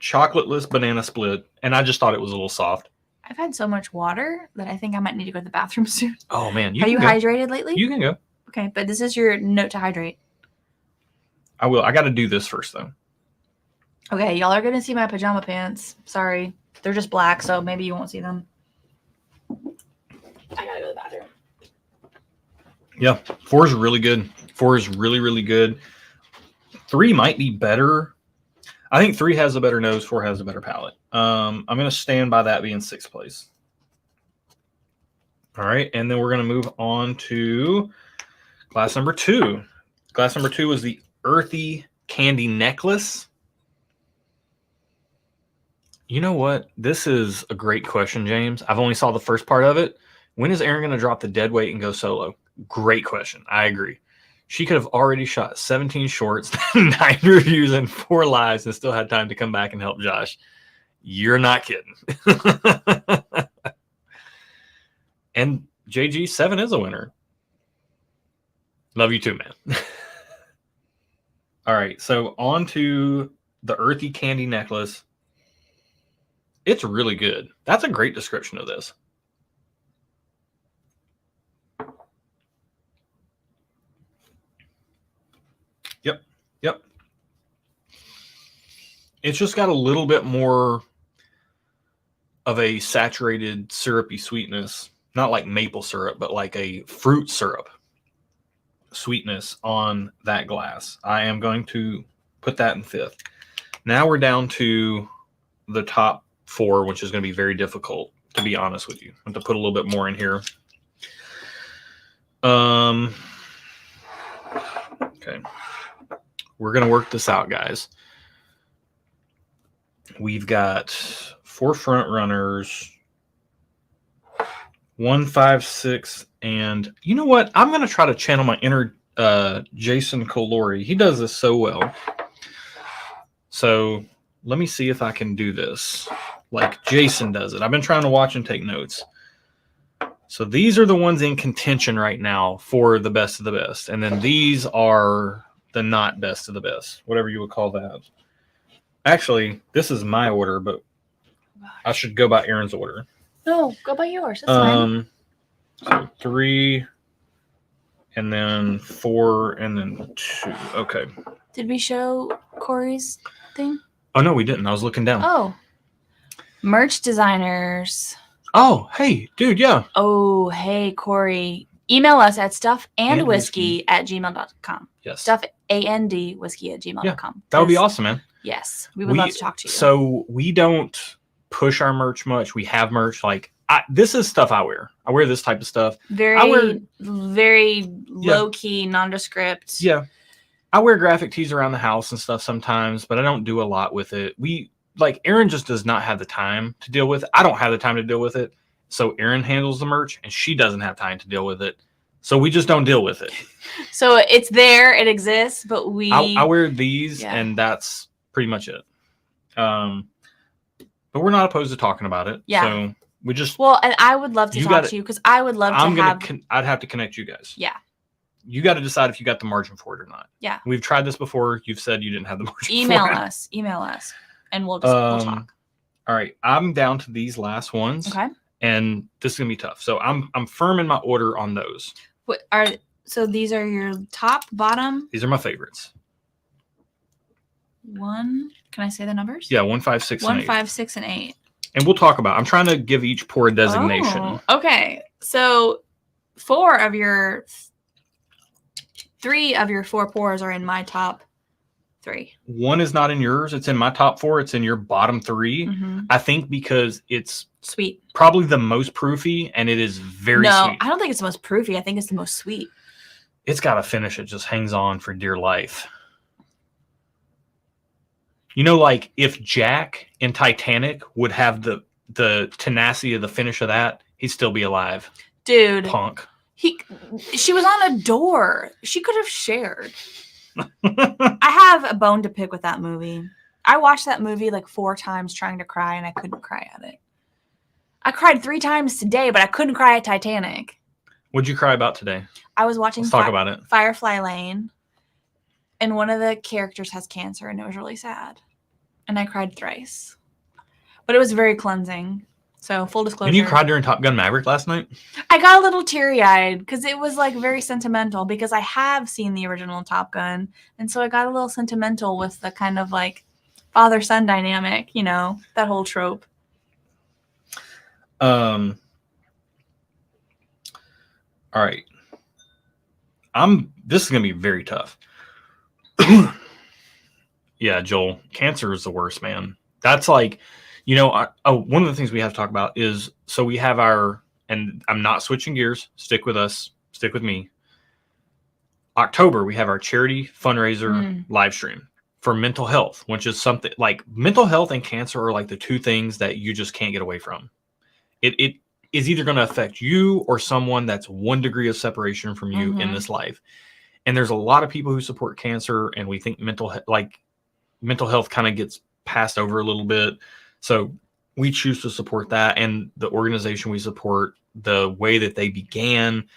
chocolateless banana split, and I just thought it was a little soft. I've had so much water that I think I might need to go to the bathroom soon. Oh man, Are you hydrated lately? You can go. Okay, but this is your note to hydrate. I will. I got to do this first though. Okay, y'all are going to see my pajama pants. Sorry. They're just black, so maybe you won't see them. I got to go to the bathroom. Yeah, 4 is really good. 4 is really, really good. 3 might be better. I think 3 has a better nose, 4 has a better palate. I'm going to stand by that being 6th place. All right, and then we're going to move on to glass number 2. Glass number 2 is the earthy candy necklace. You know what? This is a great question, James. I've only saw the first part of it. When is Erin going to drop the dead weight and go solo? Great question. I agree. She could have already shot 17 shorts, 9 reviews, and 4 lives and still had time to come back and help Josh. You're not kidding. And JG, 7 is a winner. Love you too, man. All right, so on to the earthy candy necklace. It's really good. That's a great description of this. Yep. It's just got a little bit more of a saturated syrupy sweetness. Not like maple syrup, but like a fruit syrup sweetness on that glass. I am going to put that in 5th. Now we're down to the top 4, which is going to be very difficult, to be honest with you. I have to put a little bit more in here. Okay. We're going to work this out, guys. We've got 4 front runners, 1, 5, 6, and you know what? I'm going to try to channel my inner Jason Colori. He does this so well. So let me see if I can do this like Jason does it. I've been trying to watch and take notes. So these are the ones in contention right now for the best of the best. And then these are the not best of the best, whatever you would call that. Actually, this is my order, but I should go by Erin's order. No, go by yours. That's fine. So 3, and then 4, and then 2. Okay. Did we show Corey's thing? Oh, no, we didn't. I was looking down. Oh. Merch designers. Oh, hey, dude, yeah. Oh, hey, Corey. Email us at whiskey. stuffandwhiskey@gmail.com. Yes. stuffandwhiskey@gmail.com. That would be awesome, man. Yes, we would love to talk to you. So we don't push our merch much. We have merch. Like this is stuff I wear. I wear this type of stuff. Very low key, nondescript. Yeah. I wear graphic tees around the house and stuff sometimes, but I don't do a lot with it. Erin just does not have the time to deal with it. I don't have the time to deal with it. So Erin handles the merch and she doesn't have time to deal with it. So we just don't deal with it. So it's there, it exists, but I wear these and that's pretty much it. But we're not opposed to talking about it. Yeah. So we just and I would love to talk to you because I would love to I'd have to connect you guys. Yeah. You got to decide if you got the margin for it or not. Yeah. We've tried this before. You've said you didn't have the margin Email for it. Email us and we'll talk. All right. I'm down to these last ones. Okay. And this is going to be tough. So I'm firm in my order on those. So these are your top, bottom? These are my favorites. Can I say the numbers? Yeah, 1, 5, 6, and 8. 1, 5, 6, and 8. And we'll talk about. I'm trying to give each pour a designation. Oh, okay. So 3 of your 4 pours are in my top 3. 1 is not in yours. It's in my top 4. It's in your bottom 3. Mm-hmm. I think because it's sweet. Probably the most proofy, and it is very sweet. No, I don't think it's the most proofy. I think it's the most sweet. It's got a finish. It just hangs on for dear life. You know, like if Jack in Titanic would have the tenacity of the finish of that, he'd still be alive. Dude. Punk. She was on a door. She could have shared. I have a bone to pick with that movie. I watched that movie like 4 times trying to cry, and I couldn't cry at it. I cried 3 times today, but I couldn't cry at Titanic. What'd you cry about today? I was watching Let's talk about it. Firefly Lane, and one of the characters has cancer, and it was really sad. And I cried thrice. But it was very cleansing. So, full disclosure. And you cried during Top Gun Maverick last night? I got a little teary-eyed because it was like very sentimental because I have seen the original Top Gun. And so I got a little sentimental with the kind of like father-son dynamic, you know, that whole trope. All right. This is going to be very tough. Yeah, Joel, cancer is the worst, man. That's like, you know, one of the things we have to talk about is, so we have and I'm not switching gears. Stick with us. Stick with me. October, we have our charity fundraiser live stream for mental health, which is something like mental health and cancer are like the 2 things that you just can't get away from. It is either going to affect you or someone that's 1 degree of separation from you in this life. And there's a lot of people who support cancer, and we think mental health kind of gets passed over a little bit. So we choose to support that. And the organization we support, the way that they began,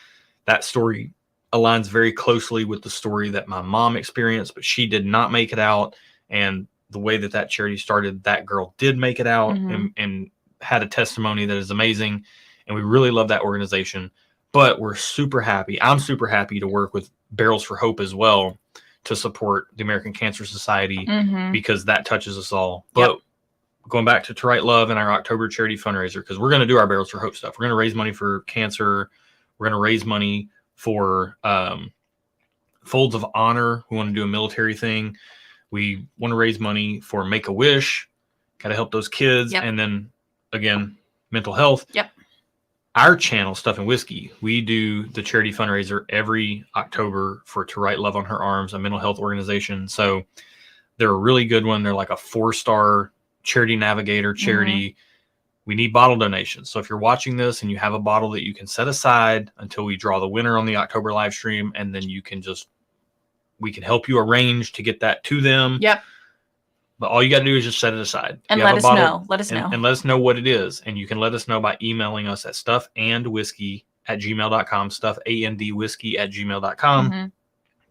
that story aligns very closely with the story that my mom experienced, but she did not make it out. And the way that charity started, that girl did make it out and had a testimony that is amazing. And we really love that organization. But we're super happy. I'm super happy to work with Barrels for Hope as well to support the American Cancer Society because that touches us all. But going back to Write Love and our October charity fundraiser, because we're going to do our Barrels for Hope stuff. We're going to raise money for cancer. We're going to raise money for Folds of Honor. We want to do a military thing. We want to raise money for Make-A-Wish. Got to help those kids. And then, again, mental health. Our channel, Stuff and Whiskey, we do the charity fundraiser every October for To Write Love on Her Arms, a mental health organization. So they're a really good one. They're like a 4-star charity navigator charity. We need bottle donations. So if you're watching this and you have a bottle that you can set aside until we draw the winner on the October live stream, and then we can help you arrange to get that to them. But all you got to do is just set it aside. And let us know. Let us know. And let us know what it is. And you can let us know by emailing us at stuffandwhiskey@gmail.com, stuffandwhiskey@gmail.com.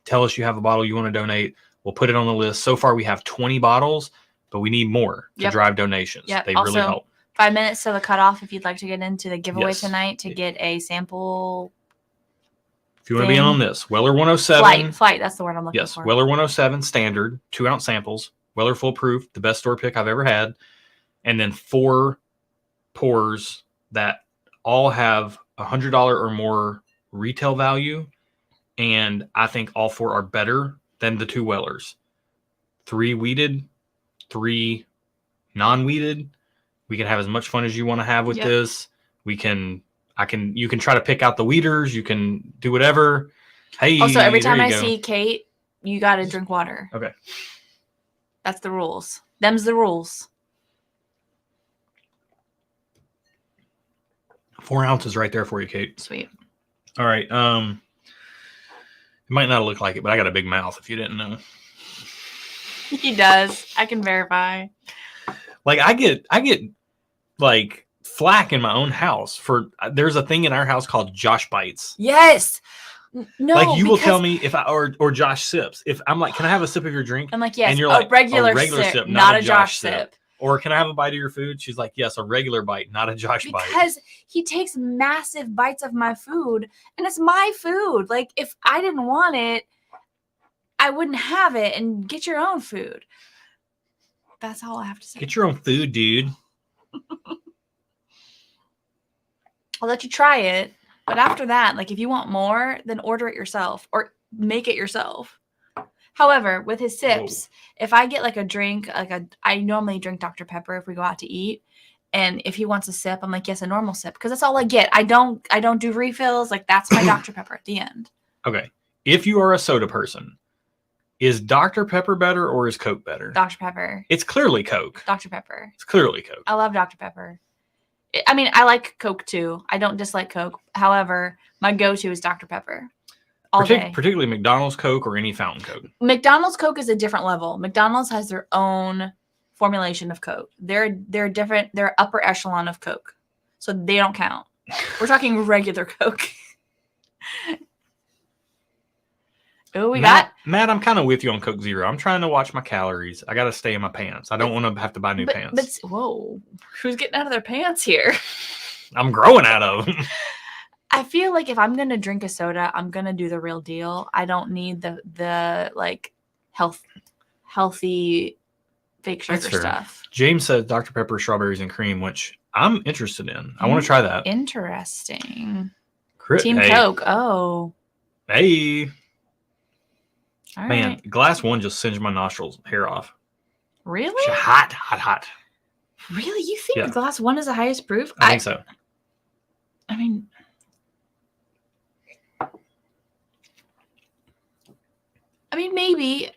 Tell us you have a bottle you want to donate. We'll put it on the list. So far, we have 20 bottles, but we need more to drive donations. They also, really help. 5 minutes to the cutoff if you'd like to get into the giveaway tonight to get a sample. If you want to be in on this, Weller 107. Flight, that's the word I'm looking for. Yes, Weller 107 standard, 2-ounce samples. Weller Full Proof, the best store pick I've ever had. And then 4 pours that all have $100 or more retail value, and I think all 4 are better than the 2 Wellers. 3 weeded, 3 non-weeded. We can have as much fun as you want to have with this. You can try to pick out the weeders. You can do whatever. Hey, also, every time I see Kate, you got to drink water. Okay. That's the rules. Them's the rules. 4 ounces right there for you, Kate. Sweet. All right. It might not look like it, but I got a big mouth if you didn't know. He does. I can verify. Like I get like flack in my own house for there's a thing in our house called Josh bites. Yes. No. Like you will tell me if I or Josh sips. If I'm like, can I have a sip of your drink? I'm like, yes. And you're a like, regular sip, not a Josh sip. Or can I have a bite of your food? She's like, yes, a regular bite, not a Josh bite. Because he takes massive bites of my food, and it's my food. Like, if I didn't want it, I wouldn't have it, and get your own food. That's all I have to say. Get your own food, dude. I'll let you try it, but after that, like, if you want more, then order it yourself or make it yourself. However, with his sips, if I get like a drink, I normally drink Dr. Pepper if we go out to eat. And if he wants a sip, I'm like, yes, a normal sip. Because that's all I get. I don't do refills. Like, that's my Dr. Pepper at the end. Okay. If you are a soda person, is Dr. Pepper better or is Coke better? Dr. Pepper. It's clearly Coke. Dr. Pepper. It's clearly Coke. I love Dr. Pepper. I mean, I like Coke too. I don't dislike Coke. However, my go-to is Dr. Pepper. All day. Particularly McDonald's Coke or any fountain Coke. McDonald's Coke is a different level. McDonald's has their own formulation of Coke. They're different. They're upper echelon of Coke. So they don't count. We're talking regular Coke. Oh, Matt, I'm kind of with you on Coke Zero. I'm trying to watch my calories. I got to stay in my pants. I don't want to have to buy new pants. But whoa, who's getting out of their pants here? I'm growing out of them. I feel like if I'm gonna drink a soda, I'm gonna do the real deal. I don't need the like healthy fake sugar stuff. James said Dr. Pepper, strawberries, and cream, which I'm interested in. I want to try that. Interesting. Team Coke. Oh. Hey. All Man, right. glass 1 just singed my nostrils hair off. Really? It's hot. Really? You think glass 1 is the highest proof? I think so. I mean, maybe.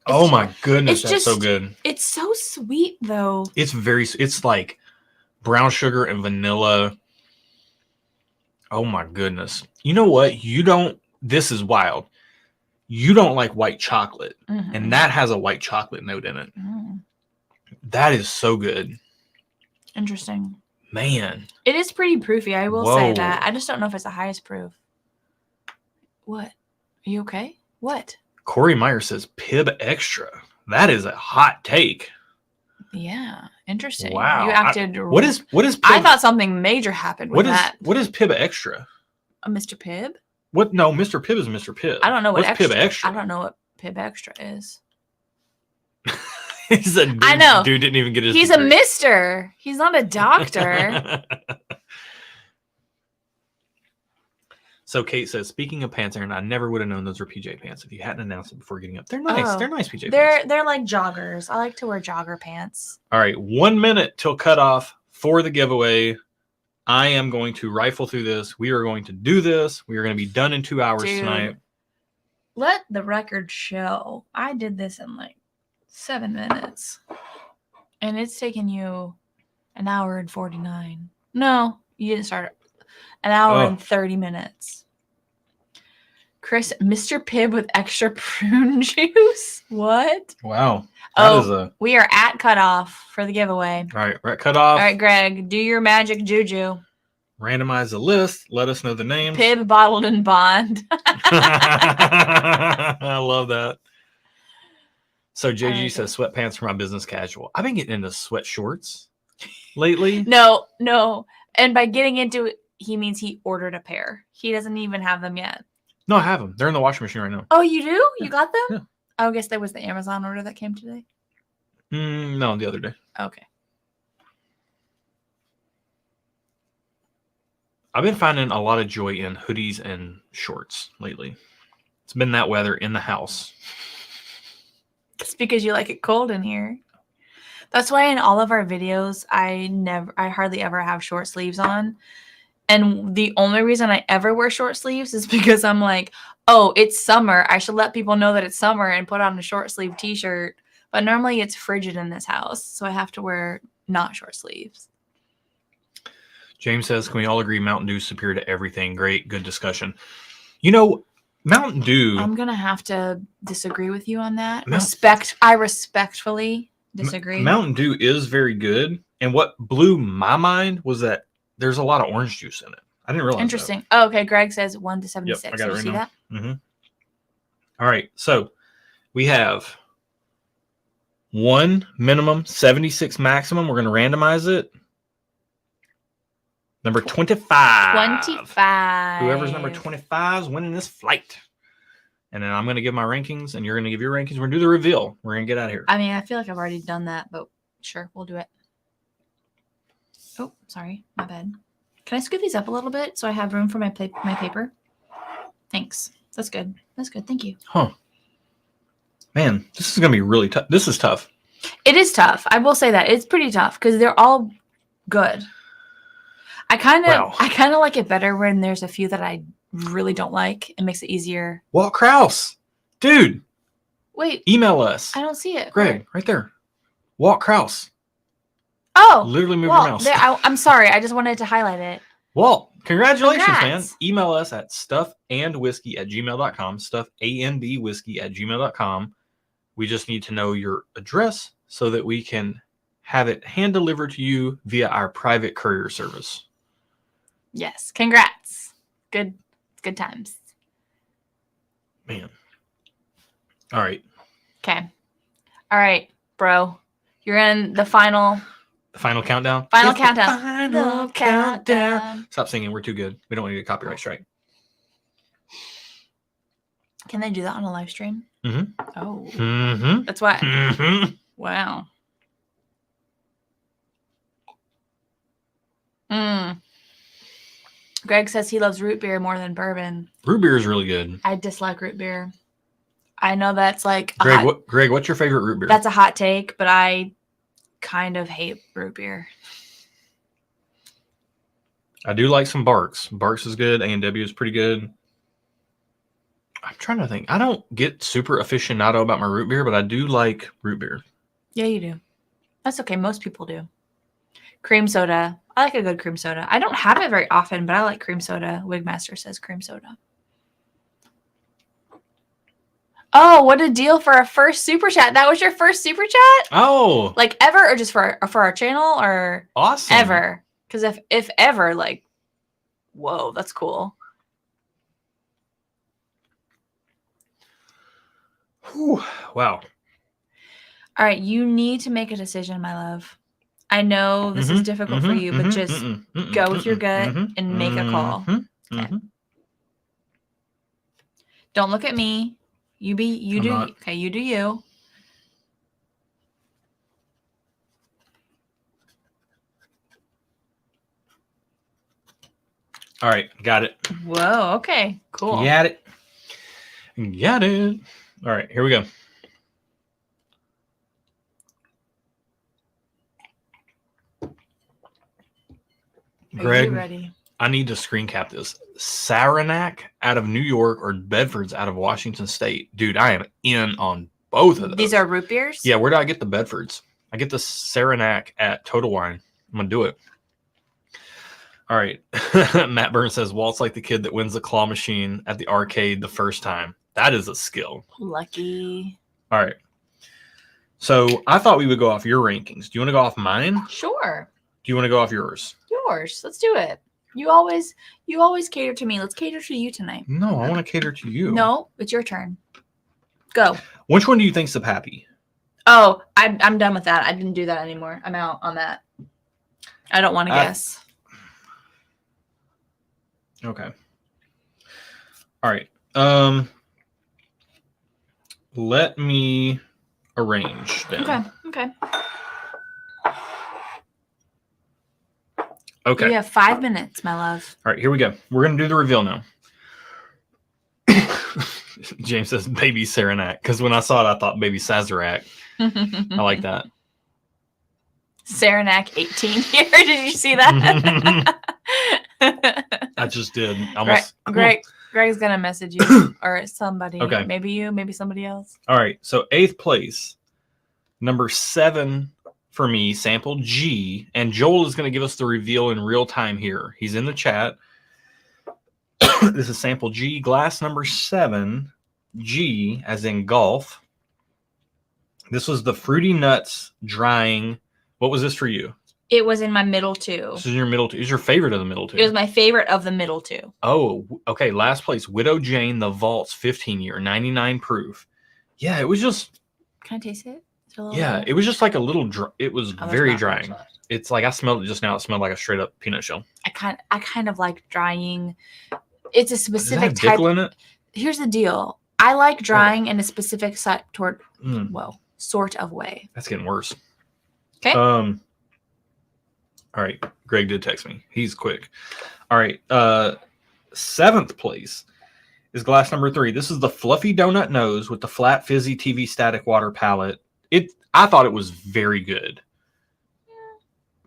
Oh my goodness, that's so good. It's so sweet though. It's like brown sugar and vanilla. Oh my goodness. You know what? This is wild. You don't like white chocolate, and that has a white chocolate note in it. That is so good. Interesting. Man. It is pretty proofy, I will say that. I just don't know if it's the highest proof. What? Are you okay? What? Corey Meyer says Pib Extra. That is a hot take. Yeah. Interesting. Wow. You acted... What is Pib? I thought something major happened with that. What is Pib Extra? A Mr. Pibb? What? No, Mr. Pibb is Mr. Pibb. I don't know what What's Pib Extra. I don't know what Pib Extra is. He's a dude. I know. Dude didn't even get his He's degree. a mister. He's not a doctor. So Kate says, speaking of pants, Aaron, I never would have known those were PJ pants if you hadn't announced it before getting up. They're nice. They're nice PJ pants. They're like joggers. I like to wear jogger pants. All right. 1 minute till cutoff for the giveaway. I am going to rifle through this. We are going to do this. We are going to be done in 2 hours tonight. Let the record show. I did this in like 7 minutes. And it's taken you an hour and 49. No, you didn't start an hour and 30 minutes. Chris, Mr. Pibb with extra prune juice? What? Wow. We are at cutoff for the giveaway. All right, we're at cutoff. All right, Greg, do your magic juju. Randomize the list. Let us know the names. Pibb, Bottled, and Bond. I love that. So JG says sweatpants for my business casual. I've been getting into sweat shorts lately. No. And by getting into it, he means he ordered a pair. He doesn't even have them yet. No, I have them. They're in the washing machine right now. Oh, you do? Yeah. You got them? Yeah. I guess that was the Amazon order that came today. No, the other day. Okay. I've been finding a lot of joy in hoodies and shorts lately. It's been that weather in the house. It's because you like it cold in here. That's why in all of our videos, I hardly ever have short sleeves on. And the only reason I ever wear short sleeves is because I'm like, oh, it's summer. I should let people know that it's summer and put on a short sleeve t-shirt. But normally it's frigid in this house, so I have to wear not short sleeves. James says, can we all agree Mountain Dew is superior to everything? Great, good discussion. You know, Mountain Dew. I'm going to have to disagree with you on that. Mount- I respectfully disagree. Mountain Dew is very good. And what blew my mind was that there's a lot of orange juice in it. I didn't realize Interesting. Oh, okay. Greg says 1 to 76. Yep, I got it Did you right see now. that? Mm-hmm. All right. So we have 1 minimum, 76 maximum. We're going to randomize it. Number 25. 25. Whoever's number 25 is winning this flight. And then I'm going to give my rankings, and you're going to give your rankings. We're going to do the reveal. We're going to get out of here. I mean, I feel like I've already done that, but sure, we'll do it. Oh, sorry. My bad. Can I scoot these up a little bit so I have room for my paper? Thanks. That's good. That's good. Thank you. Huh. Man, this is going to be really tough. This is tough. It is tough. I will say that. It's pretty tough because they're all good. I kind of like it better when there's a few that I really don't like. It makes it easier. Walt Krause. Dude. Wait. Email us. I don't see it. Greg, right there. Walt Krause. Oh. Literally move Walt, your mouse. I'm sorry. I just wanted to highlight it. Walt, congratulations, man. Congrats. Email us at stuffandwhiskey@gmail.com. stuffandwhiskey@gmail.com. We just need to know your address so that we can have it hand delivered to you via our private courier service. Yes. Congrats. Good times. Man. All right. Okay. All right, bro. You're in the final Countdown. Final It's the countdown. Final countdown. Stop singing. We're too good. We don't need a copyright strike. Can they do that on a live stream? Mm-hmm. Oh. Mm-hmm. That's why. Mm-hmm. Wow. Greg says he loves root beer more than bourbon. Root beer is really good. I dislike root beer. I know that's like Greg, what's your favorite root beer? That's a hot take, but I kind of hate root beer. I do like some Barks. Barks is good. A&W is pretty good. I'm trying to think. I don't get super aficionado about my root beer, but I do like root beer. Yeah, you do. That's okay. Most people do. Cream soda. I like a good cream soda. I don't have it very often, but I like cream soda. Wigmaster says cream soda. Oh, what a deal for a first super chat. That was your first super chat? Oh. Like ever or just for our channel or Awesome. ever? Because if ever, like, whoa, that's cool. Whew. Wow. All right, you need to make a decision, my love. I know this is difficult for you, but just go with your gut and make a call. Okay. Don't look at me. You do. Okay, you do you. All right, got it. Whoa, okay, cool. Got it. Got it. All right, here we go. Greg, ready? I need to screen cap this. Saranac out of New York or Bedford's out of Washington State. Dude, I am in on both of those. These are root beers? Yeah, where do I get the Bedfords? I get the Saranac at Total Wine. I'm going to do it. All right. Matt Burns says, Walt's like the kid that wins the claw machine at the arcade the first time. That is a skill. Lucky. All right. So I thought we would go off your rankings. Do you want to go off mine? Sure. Do you want to go off yours? Yours. Let's do it. You always cater to me. Let's cater to you tonight. No, I want to cater to you. No, it's your turn. Go. Which one do you think's the Pappy? Oh, I'm done with that. I didn't do that anymore. I'm out on that. I don't want to guess. Okay. All right. Let me arrange then. Okay. Okay. You have 5 minutes, my love. All right, here we go. We're going to do the reveal now. James says Baby Saranac, because when I saw it, I thought Baby Sazerac. I like that. Saranac 18 here. Did you see that? I just did. Almost. Greg's going to message you or somebody. Okay. Maybe you, maybe somebody else. All right, so 8th place, number 7 for me, sample G, and Joel is going to give us the reveal in real time here. He's in the chat. This is sample G, glass number 7, G, as in golf. This was the Fruity Nuts drying. What was this for you? It was in my middle two. This is your middle two. Is your favorite of the middle two? It was my favorite of the middle two. Oh, okay. Last place, Widow Jane, the Vaults, 15 year, 99 proof. Yeah, it was just. Can I taste it? Yeah, it was just like a little dry. It was very drying. Left. It's like I smelled it just now. It smelled like a straight up peanut shell. I kind of like drying. It's a specific Does it have type. Dickel in it? Here's the deal. I like drying in a specific sort of way. That's getting worse. Okay. All right. Greg did text me. He's quick. All right. 7th place is glass number 3. This is the Fluffy Donut Nose with the flat fizzy TV static water palette. I thought it was very good.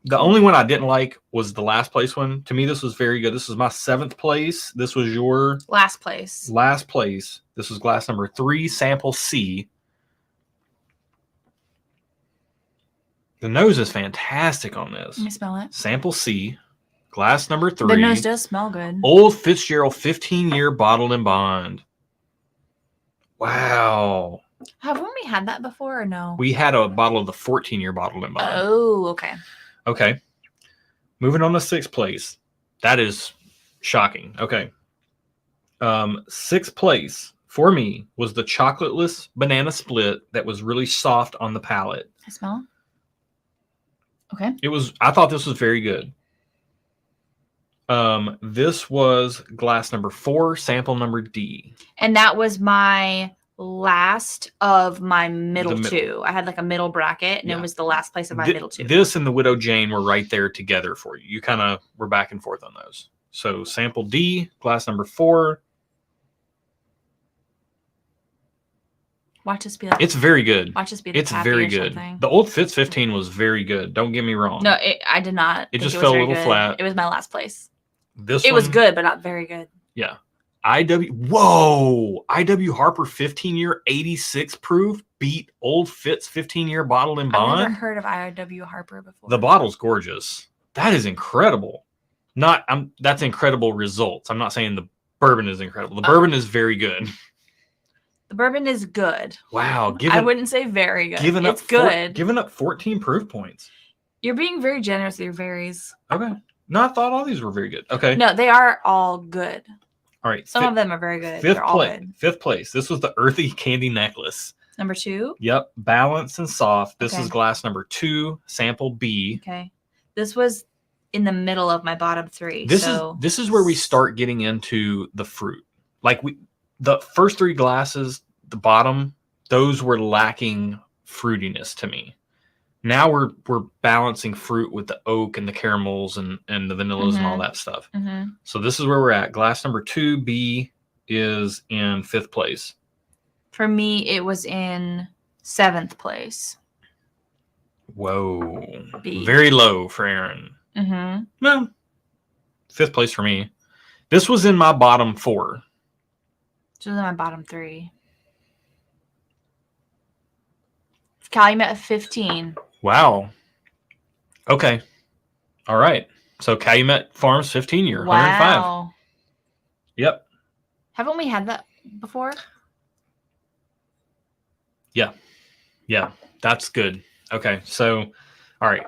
The only one I didn't like was the last place one. To me, this was very good. This was my 7th place. This was your last place. Last place. This was glass number 3, sample C. The nose is fantastic on this. Let me smell it. Sample C, glass number 3. The nose does smell good. Old Fitzgerald 15-year bottled and bond. Wow. Haven't we had that before or no? We had a bottle of the 14-year bottled and bond. Oh, okay. Okay. Moving on to 6th place. That is shocking. Okay. 6th place for me was the chocolateless banana split that was really soft on the palate. I smell. Okay. I thought this was very good. This was glass number 4, sample number D. And that was my last of my middle two. I had like a middle bracket, and it was the last place of my middle two. This and the Widow Jane were right there together for you. You kind of were back and forth on those. So sample D, glass number 4. Watch this be like. It's very good. Watch this be. It's very good. Something. The old Fitz 15 was very good. Don't get me wrong. No, I did not. It just fell a little flat. It was my last place. This it was good, but not very good. Yeah. IW Harper 15-year 86 proof beat old Fitz 15-year bottled and bond. I've never heard of IW Harper before. The bottle's gorgeous. That is incredible. That's incredible results. I'm not saying the bourbon is incredible. The bourbon is very good. The bourbon is good. Wow. I wouldn't say very good. It's good. Giving up 14 proof points. You're being very generous with your varies. Okay. No, I thought all these were very good. Okay. No, they are all good. All right. Some of them are very good. They're all good. 5th place. This was the Earthy Candy Necklace. Number 2? Yep. Balanced and soft. This is glass number 2, sample B. Okay. This was in the middle of my bottom 3. This is where we start getting into the fruit. Like the first 3 glasses, the bottom, those were lacking fruitiness to me. Now we're balancing fruit with the oak and the caramels and the vanillas and all that stuff. Mm-hmm. So this is where we're at. Glass number 2, B, is in 5th place. For me, it was in 7th place. Whoa. B. Very low for Aaron. Mm-hmm. Well, 5th place for me. This was in my bottom 4. This was in my bottom 3. Calumet 15. Wow. Okay. All right. So Calumet Farms 15-year, 105. Wow. Yep. Haven't we had that before? Yeah. Yeah. That's good. Okay. So, all right.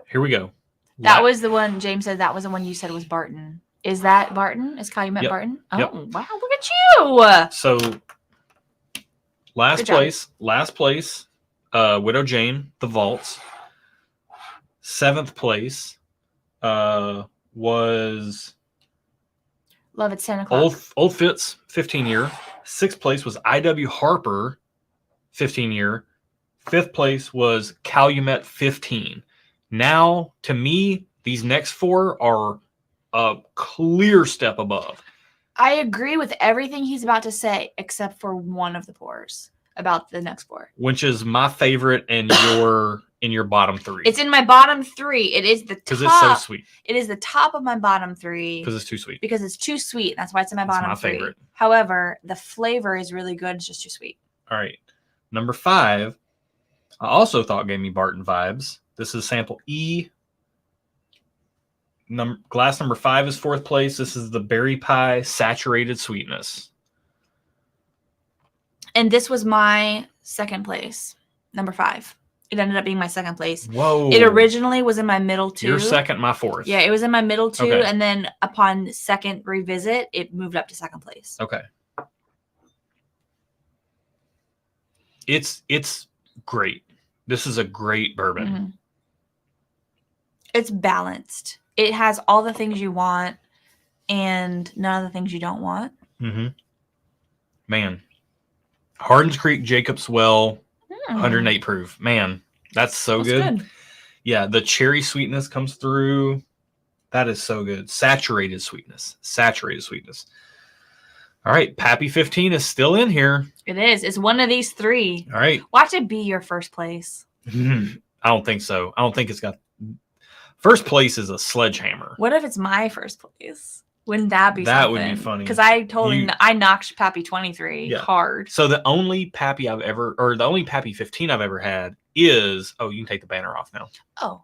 Here we go. That was the one, James said that was the one you said was Barton. Is that Barton? Is Calumet Barton? Oh, wow. Look at you. So, last place, Widow Jane, the Vaults. 7th place was Love It's 10 o'clock. Old Fitz, 15-year. 6th place was IW Harper, 15-year. 5th place was Calumet 15. Now, to me, These next 4 are a clear step above. I agree with everything he's about to say, except for one of the pours about the next 4. Which is my favorite and in your bottom 3. It's in my bottom 3. It is the top. Because it's so sweet. It is the top of my bottom 3. Because it's too sweet. Because it's too sweet. That's why it's in my bottom 3. It's my favorite. However, the flavor is really good. It's just too sweet. All right. Number 5, I also thought gave me Barton vibes. This is sample E. Glass number 5 is 4th place. This is the Berry Pie Saturated Sweetness. And this was my second place, number 5. It ended up being my second place. Whoa. It originally was in my middle 2. Your second, my 4th. Yeah, it was in my middle 2. Okay. And then upon second revisit, it moved up to second place. Okay. It's great. This is a great bourbon. Mm-hmm. It's balanced. It has all the things you want and none of the things you don't want. Mm-hmm. Man. Hardins Creek Jacob's Well, 108 proof. Man, that's so good. Yeah, the cherry sweetness comes through. That is so good. Saturated sweetness. Saturated sweetness. All right, Pappy 15 is still in here. It is. It's one of these 3. All right. Watch it be your first place. I don't think so. I don't think it's got... First place is a sledgehammer. What if it's my first place? Wouldn't that be That something? would be funny. Because I told him I knocked Pappy 23 hard. So the only Pappy the only Pappy 15 I've ever had is... Oh, you can take the banner off now. Oh.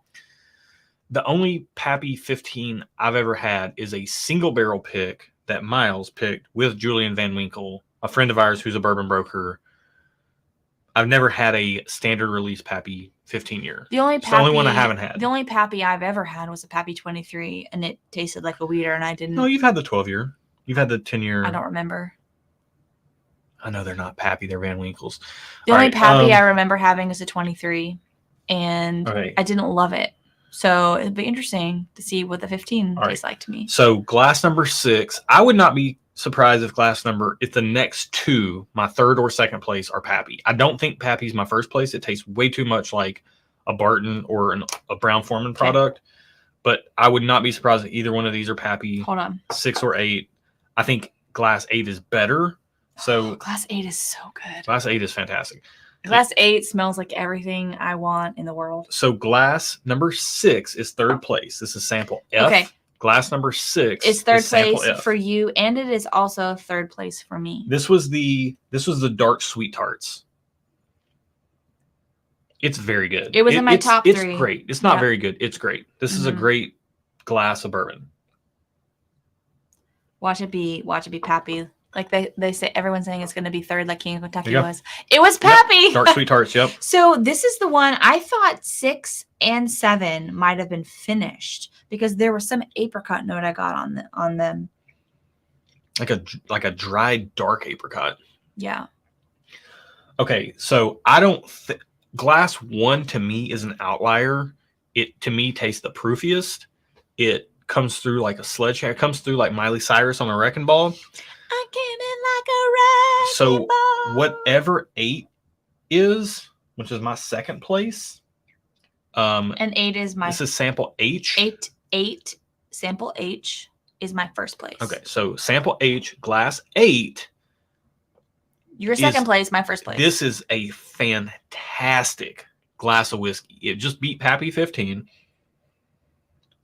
The only Pappy 15 I've ever had is a single barrel pick that Miles picked with Julian Van Winkle, a friend of ours who's a bourbon broker. I've never had a standard release Pappy 15 year. The only one I haven't had. The only Pappy I've ever had was a Pappy 23, and it tasted like a weeder, and I didn't. No, you've had the 12 year. You've had the 10 year. I don't remember. I know they're not Pappy, they're Van Winkles. The only Pappy I remember having is a 23, and I didn't love it. So it'd be interesting to see what the 15 tastes like to me. So glass number 6, I would not be surprised if if the next 2, my 3rd or 2nd place, are Pappy. I don't think Pappy's my 1st place. It tastes way too much like a Barton or a Brown-Forman product. But I would not be surprised if either one of these are Pappy. Hold on. 6 or 8. I think glass 8 is better. So glass 8 is so good. Glass 8 is fantastic. Glass 8 smells like everything I want in the world. So glass number 6 is 3rd place. This is sample F. Okay. Glass number 6 is 3rd place for you, and it is also 3rd place for me. This was the dark sweet tarts. It's very good. It was in my top 3. It's great. It's not very good. It's great. This is a great glass of bourbon. Watch it be Pappy. Like they say, everyone's saying it's going to be 3rd, like King of Kentucky was. It was Pappy. Yep. Dark sweet tarts. Yep. So this is the one I thought 6 and 7 might have been finished because there was some apricot note I got on them. Like a dried dark apricot. Yeah. Okay, so I don't. Glass 1 to me is an outlier. It to me tastes the proofiest. It comes through like a sledgehammer. It comes through like Miley Cyrus on a wrecking ball. I came in like a wrecking ball. Whatever 8 is, which is my 2nd place. And 8 is my. This is sample H. 8 sample H is my 1st place. Okay, so sample H, glass 8. Your 2nd place, my 1st place. This is a fantastic glass of whiskey. It just beat Pappy 15.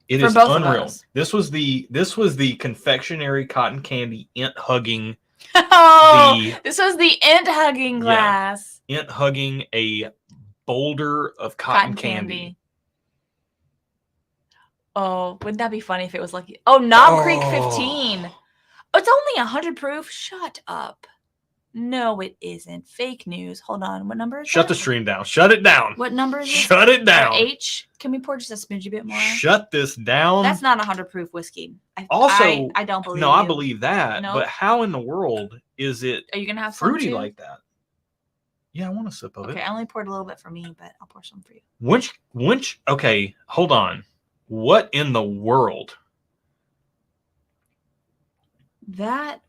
It is unreal. This was the confectionery cotton candy int hugging. This was the int hugging glass. Yeah, int hugging a boulder of cotton candy. Oh, wouldn't that be funny if it was like Knob Creek 15? Oh, it's only 100 proof. Shut up. No, it isn't. Fake news. Hold on. What number is Shut the stream down. Shut it down. What number is it? Shut it down. H. Can we pour just a smidgy bit more? Shut this down. That's not 100 proof whiskey. I don't believe. No, I believe that. Nope. But how in the world is it? Are you gonna have fruity like that? Yeah, I want a sip of it. Okay, I only poured a little bit for me, but I'll pour some for you. Which? Okay, hold on. What in the world? Why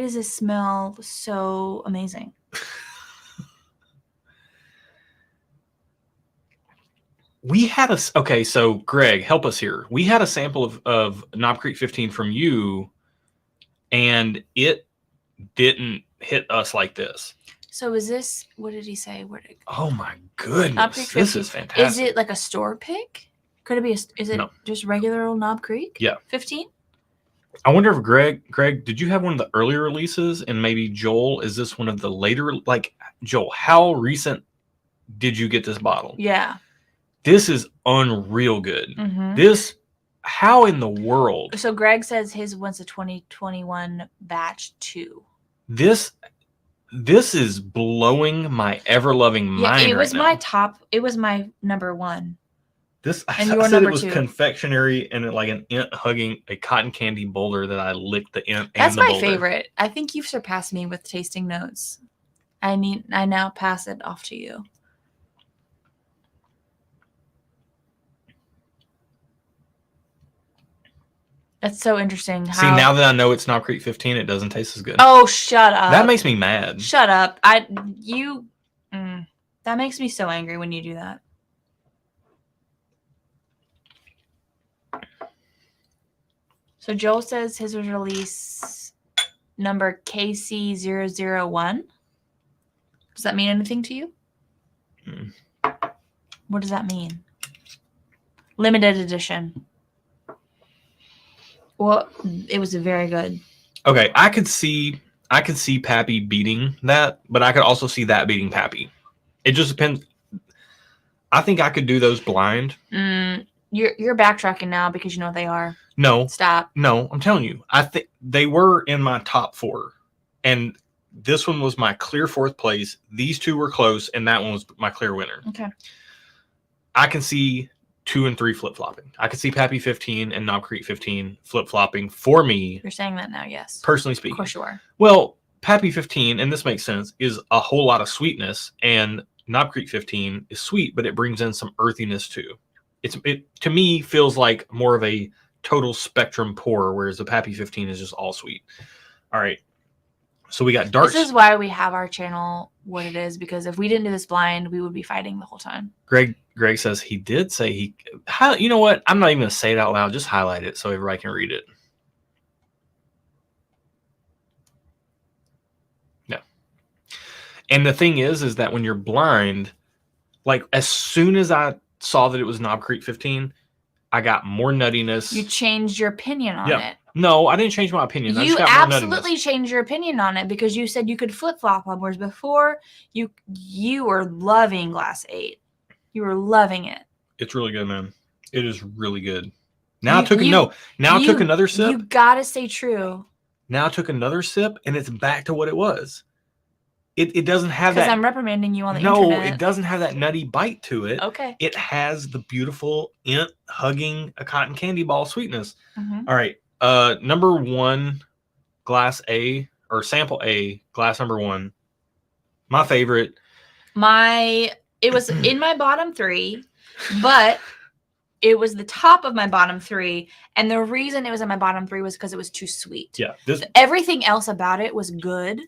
does it smell so amazing? We had okay, so Greg, help us here. We had a sample of Knob Creek 15 from you, and it didn't hit us like this. So is this, what did he say? Where did Oh my Knob goodness, Creek this 15? is fantastic. Is it like a store pick? Could it be, is it No. just regular old Knob Creek? Yeah. 15? I wonder if Greg, did you have one of the earlier releases? And maybe Joel, is this one of the later? Like, Joel, how recent did you get this bottle? Yeah. This is unreal good. Mm-hmm. This, how in the world? So Greg says his was a 2021 batch 2. This is blowing my ever-loving mind. It was right my now. top. It was my number 1. This And I your said number it was 2. confectionery and like an int hugging a cotton candy boulder that I licked the int. That's and the my boulder. favorite. I think you've surpassed me with tasting notes. I now pass it off to you. That's so interesting. See, now that I know it's Knob Creek 15, it doesn't taste as good. Oh, shut up. That makes me mad. Shut up. That makes me so angry when you do that. So Joel says his was release number KC001. Does that mean anything to you? What does that mean? Limited edition. Well, it was very good. Okay, I could see Pappy beating that, but I could also see that beating Pappy. It just depends. I think I could do those blind. You're backtracking now because you know what they are. No. Stop. No, I'm telling you. I think they were in my top 4. And this one was my clear 4th place. These two were close, and that one was my clear winner. Okay. I can see 2 and 3 flip-flopping. I could see Pappy 15 and Knob Creek 15 flip-flopping for me. You're saying that now, yes. Personally speaking. Of course you are. Well, Pappy 15, and this makes sense, is a whole lot of sweetness, and Knob Creek 15 is sweet, but it brings in some earthiness too. It to me feels like more of a total spectrum pour, whereas the Pappy 15 is just all sweet. All right. So we got dark. This is why we have our channel what it is, because if we didn't do this blind, we would be fighting the whole time. Greg says he did say you know what? I'm not even going to say it out loud. Just highlight it so everybody can read it. Yeah. And the thing is that when you're blind, like as soon as I saw that it was Knob Creek 15, I got more nuttiness. You changed your opinion on it. No, I didn't change my opinion. You absolutely changed your opinion on it because you said you could flip-flop on, whereas before you were loving Glass 8. You were loving it. It's really good, man. It is really good. Now I took another sip. You gotta stay true. Now I took another sip, and it's back to what it was. It doesn't have that. Because I'm reprimanding you on the internet. No, it doesn't have that nutty bite to it. Okay. It has the beautiful int hugging a cotton candy ball sweetness. Mm-hmm. All right. Number 1, Glass A, or Sample A, Glass number 1. My favorite. It was in my bottom 3, but it was the top of my bottom 3. And the reason it was in my bottom 3 was because it was too sweet. Yeah. Everything else about it was good,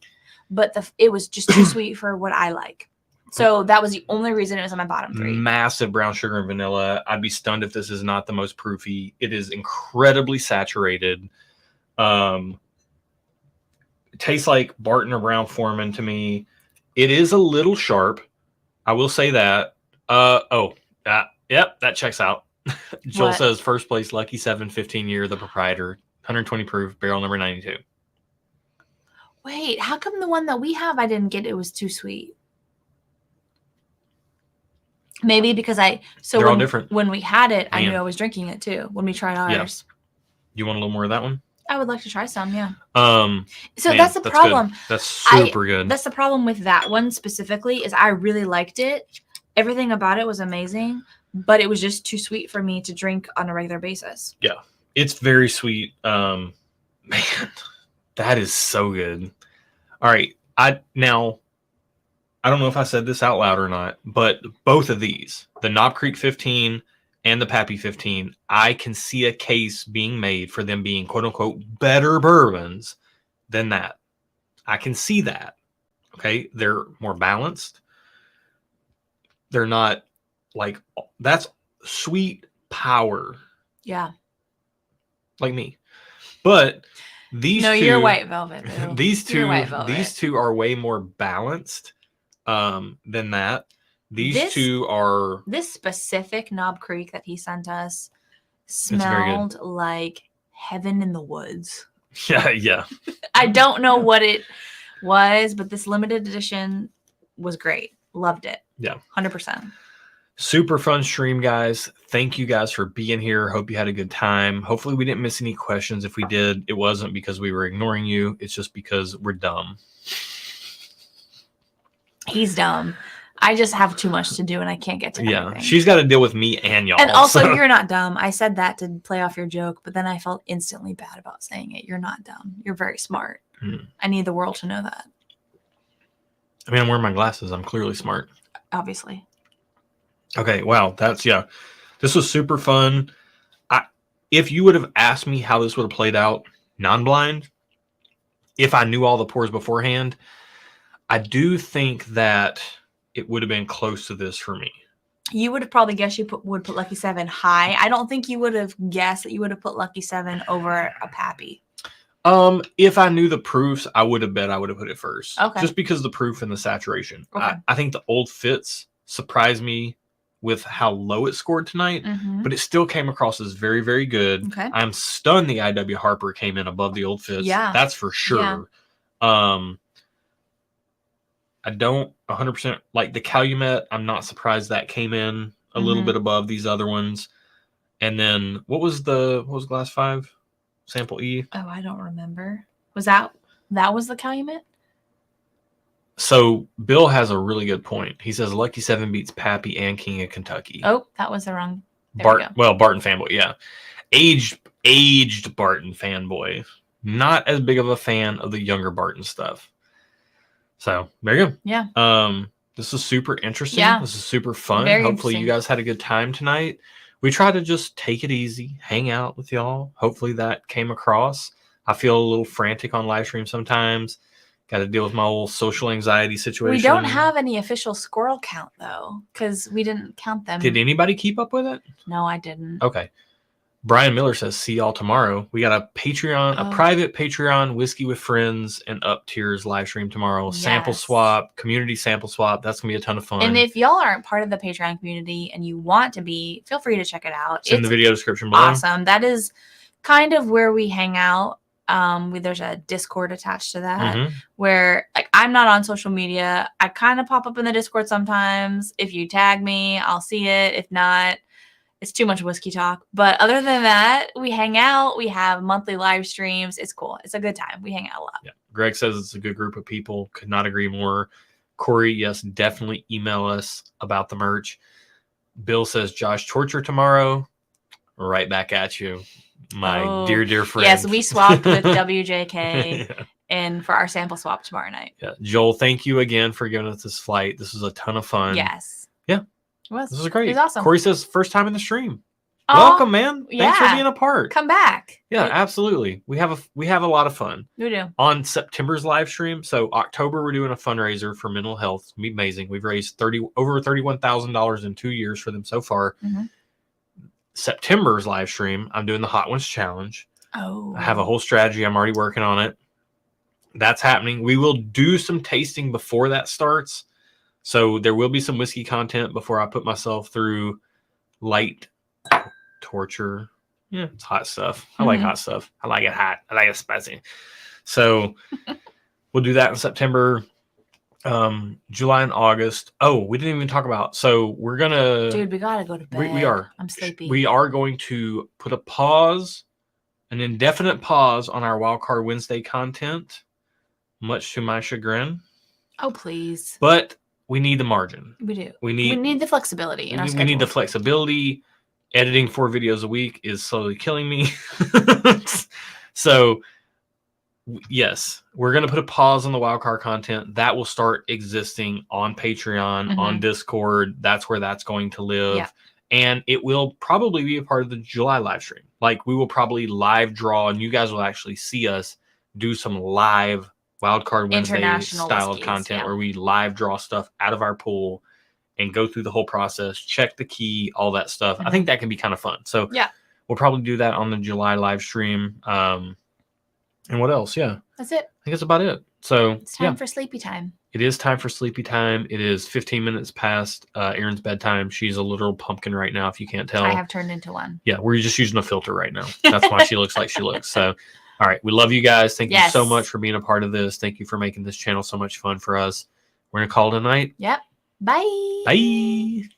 but it was just too sweet for what I like. So that was the only reason it was in my bottom 3. Massive brown sugar and vanilla. I'd be stunned if this is not the most proofy. It is incredibly saturated. It tastes like Barton or Brown Foreman to me. It is a little sharp. I will say that. Yep, that checks out. Joel says first place, Lucky 7, 15 year, the proprietor, 120 proof, barrel number 92. Wait, how come the one that we have I didn't get? It was too sweet. Maybe because they're all different. When we had it, I knew I was drinking it too. When we tried ours, You want a little more of that one? I would like to try some. Yeah. So that's the problem. Good. That's super good. That's the problem with that one specifically is I really liked it. Everything about it was amazing, but it was just too sweet for me to drink on a regular basis. Yeah, it's very sweet. Man, that is so good. All right, I don't know if I said this out loud or not, but both of these, the Knob Creek 15 and the Pappy 15, I can see a case being made for them being quote unquote better bourbons than that. I can see that. Okay. They're more balanced. They're not like, that's sweet power Yeah. like me. But these No, two, you're white velvet. Boo. these You're two, white velvet. these two are way more balanced than that. These two are. This specific Knob Creek that he sent us very good. smelled like heaven in the woods. Yeah. I don't know what it was, but this limited edition was great. Loved it. Yeah. 100%. Super fun stream, guys. Thank you guys for being here. Hope you had a good time. Hopefully we didn't miss any questions. If we did, it wasn't because we were ignoring you. It's just because we're dumb. He's dumb. I just have too much to do and I can't get to everything. She's got to deal with me and y'all. And also, you're not dumb. I said that to play off your joke, but then I felt instantly bad about saying it. You're not dumb. You're very smart. I need the world to know that. I mean, I'm wearing my glasses. I'm clearly smart. Obviously. Okay, wow. This was super fun. If you would have asked me how this would have played out non-blind, if I knew all the pours beforehand, I do think that it would have been close to this for me. You would have probably guessed you would put Lucky 7 high. I don't think you would have guessed that you would have put Lucky 7 over a Pappy. If I knew the proofs, I would have bet I would have put it first. Okay. Just because of the proof and the saturation. Okay. I think the Old Fitz surprised me with how low it scored tonight, but it still came across as very, very good. Okay. I'm stunned the IW Harper came in above the Old Fitz. Yeah. That's for sure. Yeah. I don't 100% like the Calumet. I'm not surprised that came in a little bit above these other ones. And then what was glass 5? Sample E? Oh, I don't remember. Was that was the Calumet? So Bill has a really good point. He says Lucky 7 beats Pappy and King of Kentucky. Oh, that was the wrong. Barton fanboy, yeah. Aged Barton fanboy. Not as big of a fan of the younger Barton stuff. So there you go. Yeah. This is super interesting. Yeah. This is super fun. Very Hopefully you guys had a good time tonight. We try to just take it easy, hang out with y'all. Hopefully that came across. I feel a little frantic on live stream sometimes. Got to deal with my old social anxiety situation. We don't have any official squirrel count though, because we didn't count them. Did anybody keep up with it? No, I didn't. Okay. Brian Miller says, see y'all tomorrow. We got a private Patreon Whiskey with Friends and Up Tiers live stream tomorrow. Yes. Sample swap, community sample swap. That's going to be a ton of fun. And if y'all aren't part of the Patreon community and you want to be, feel free to check it out. It's in the video description below. Awesome. That is kind of where we hang out. There's a Discord attached to that where like I'm not on social media. I kind of pop up in the Discord sometimes. If you tag me, I'll see it. If not, it's too much whiskey talk. But other than that, we hang out. We have monthly live streams. It's cool. It's a good time. We hang out a lot. Yeah. Greg says it's a good group of people. Could not agree more. Corey, yes, definitely email us about the merch. Bill says Josh Torture tomorrow. Right back at you, my dear friend. Yes, we swapped with WJK and for our sample swap tomorrow night. Yeah. Joel, thank you again for giving us this flight. This was a ton of fun. Yes. Yeah. This was great. It was awesome. Corey says first time in the stream. Welcome, man. Thanks for being a part. Come back. Yeah, absolutely. We have a lot of fun. We do. On September's live stream. So October, we're doing a fundraiser for mental health. It's gonna be amazing. We've raised over $31,000 in 2 years for them so far. September's live stream, I'm doing the Hot Ones Challenge. I have a whole strategy. I'm already working on it. That's happening. We will do some tasting before that starts. So there will be some whiskey content before I put myself through light torture. Yeah, it's hot stuff. I like hot stuff. I like it hot. I like it spicy. So we'll do that in September, July and August. Oh, we didn't even talk about. So we're gonna. Dude, we gotta go to bed. We are. I'm sleepy. We are going to put a pause, an indefinite pause on our Wildcard Wednesday content, much to my chagrin. Oh, please. But we need the margin. We do. We need the flexibility in our schedule. We need the flexibility. Editing 4 videos a week is slowly killing me. So, yes, we're going to put a pause on the wildcard content. That will start existing on Patreon, on Discord. That's where that's going to live. Yeah. And it will probably be a part of the July live stream. Like, we will probably live draw, and you guys will actually see us do some live Wildcard Wednesday style of content where we live draw stuff out of our pool and go through the whole process, check the key, all that stuff. I think that can be kind of fun. So Yeah. we'll probably do that on the July live stream. And what else? Yeah. That's it. I think that's about it. So It's time for sleepy time. It is time for sleepy time. It is 15 minutes past Erin's bedtime. She's a literal pumpkin right now, if you can't tell. I have turned into one. Yeah, we're just using a filter right now. That's why she looks like she looks. So, all right. We love you guys. Thank you so much for being a part of this. Thank you for making this channel so much fun for us. We're going to call it a night. Yep. Bye. Bye.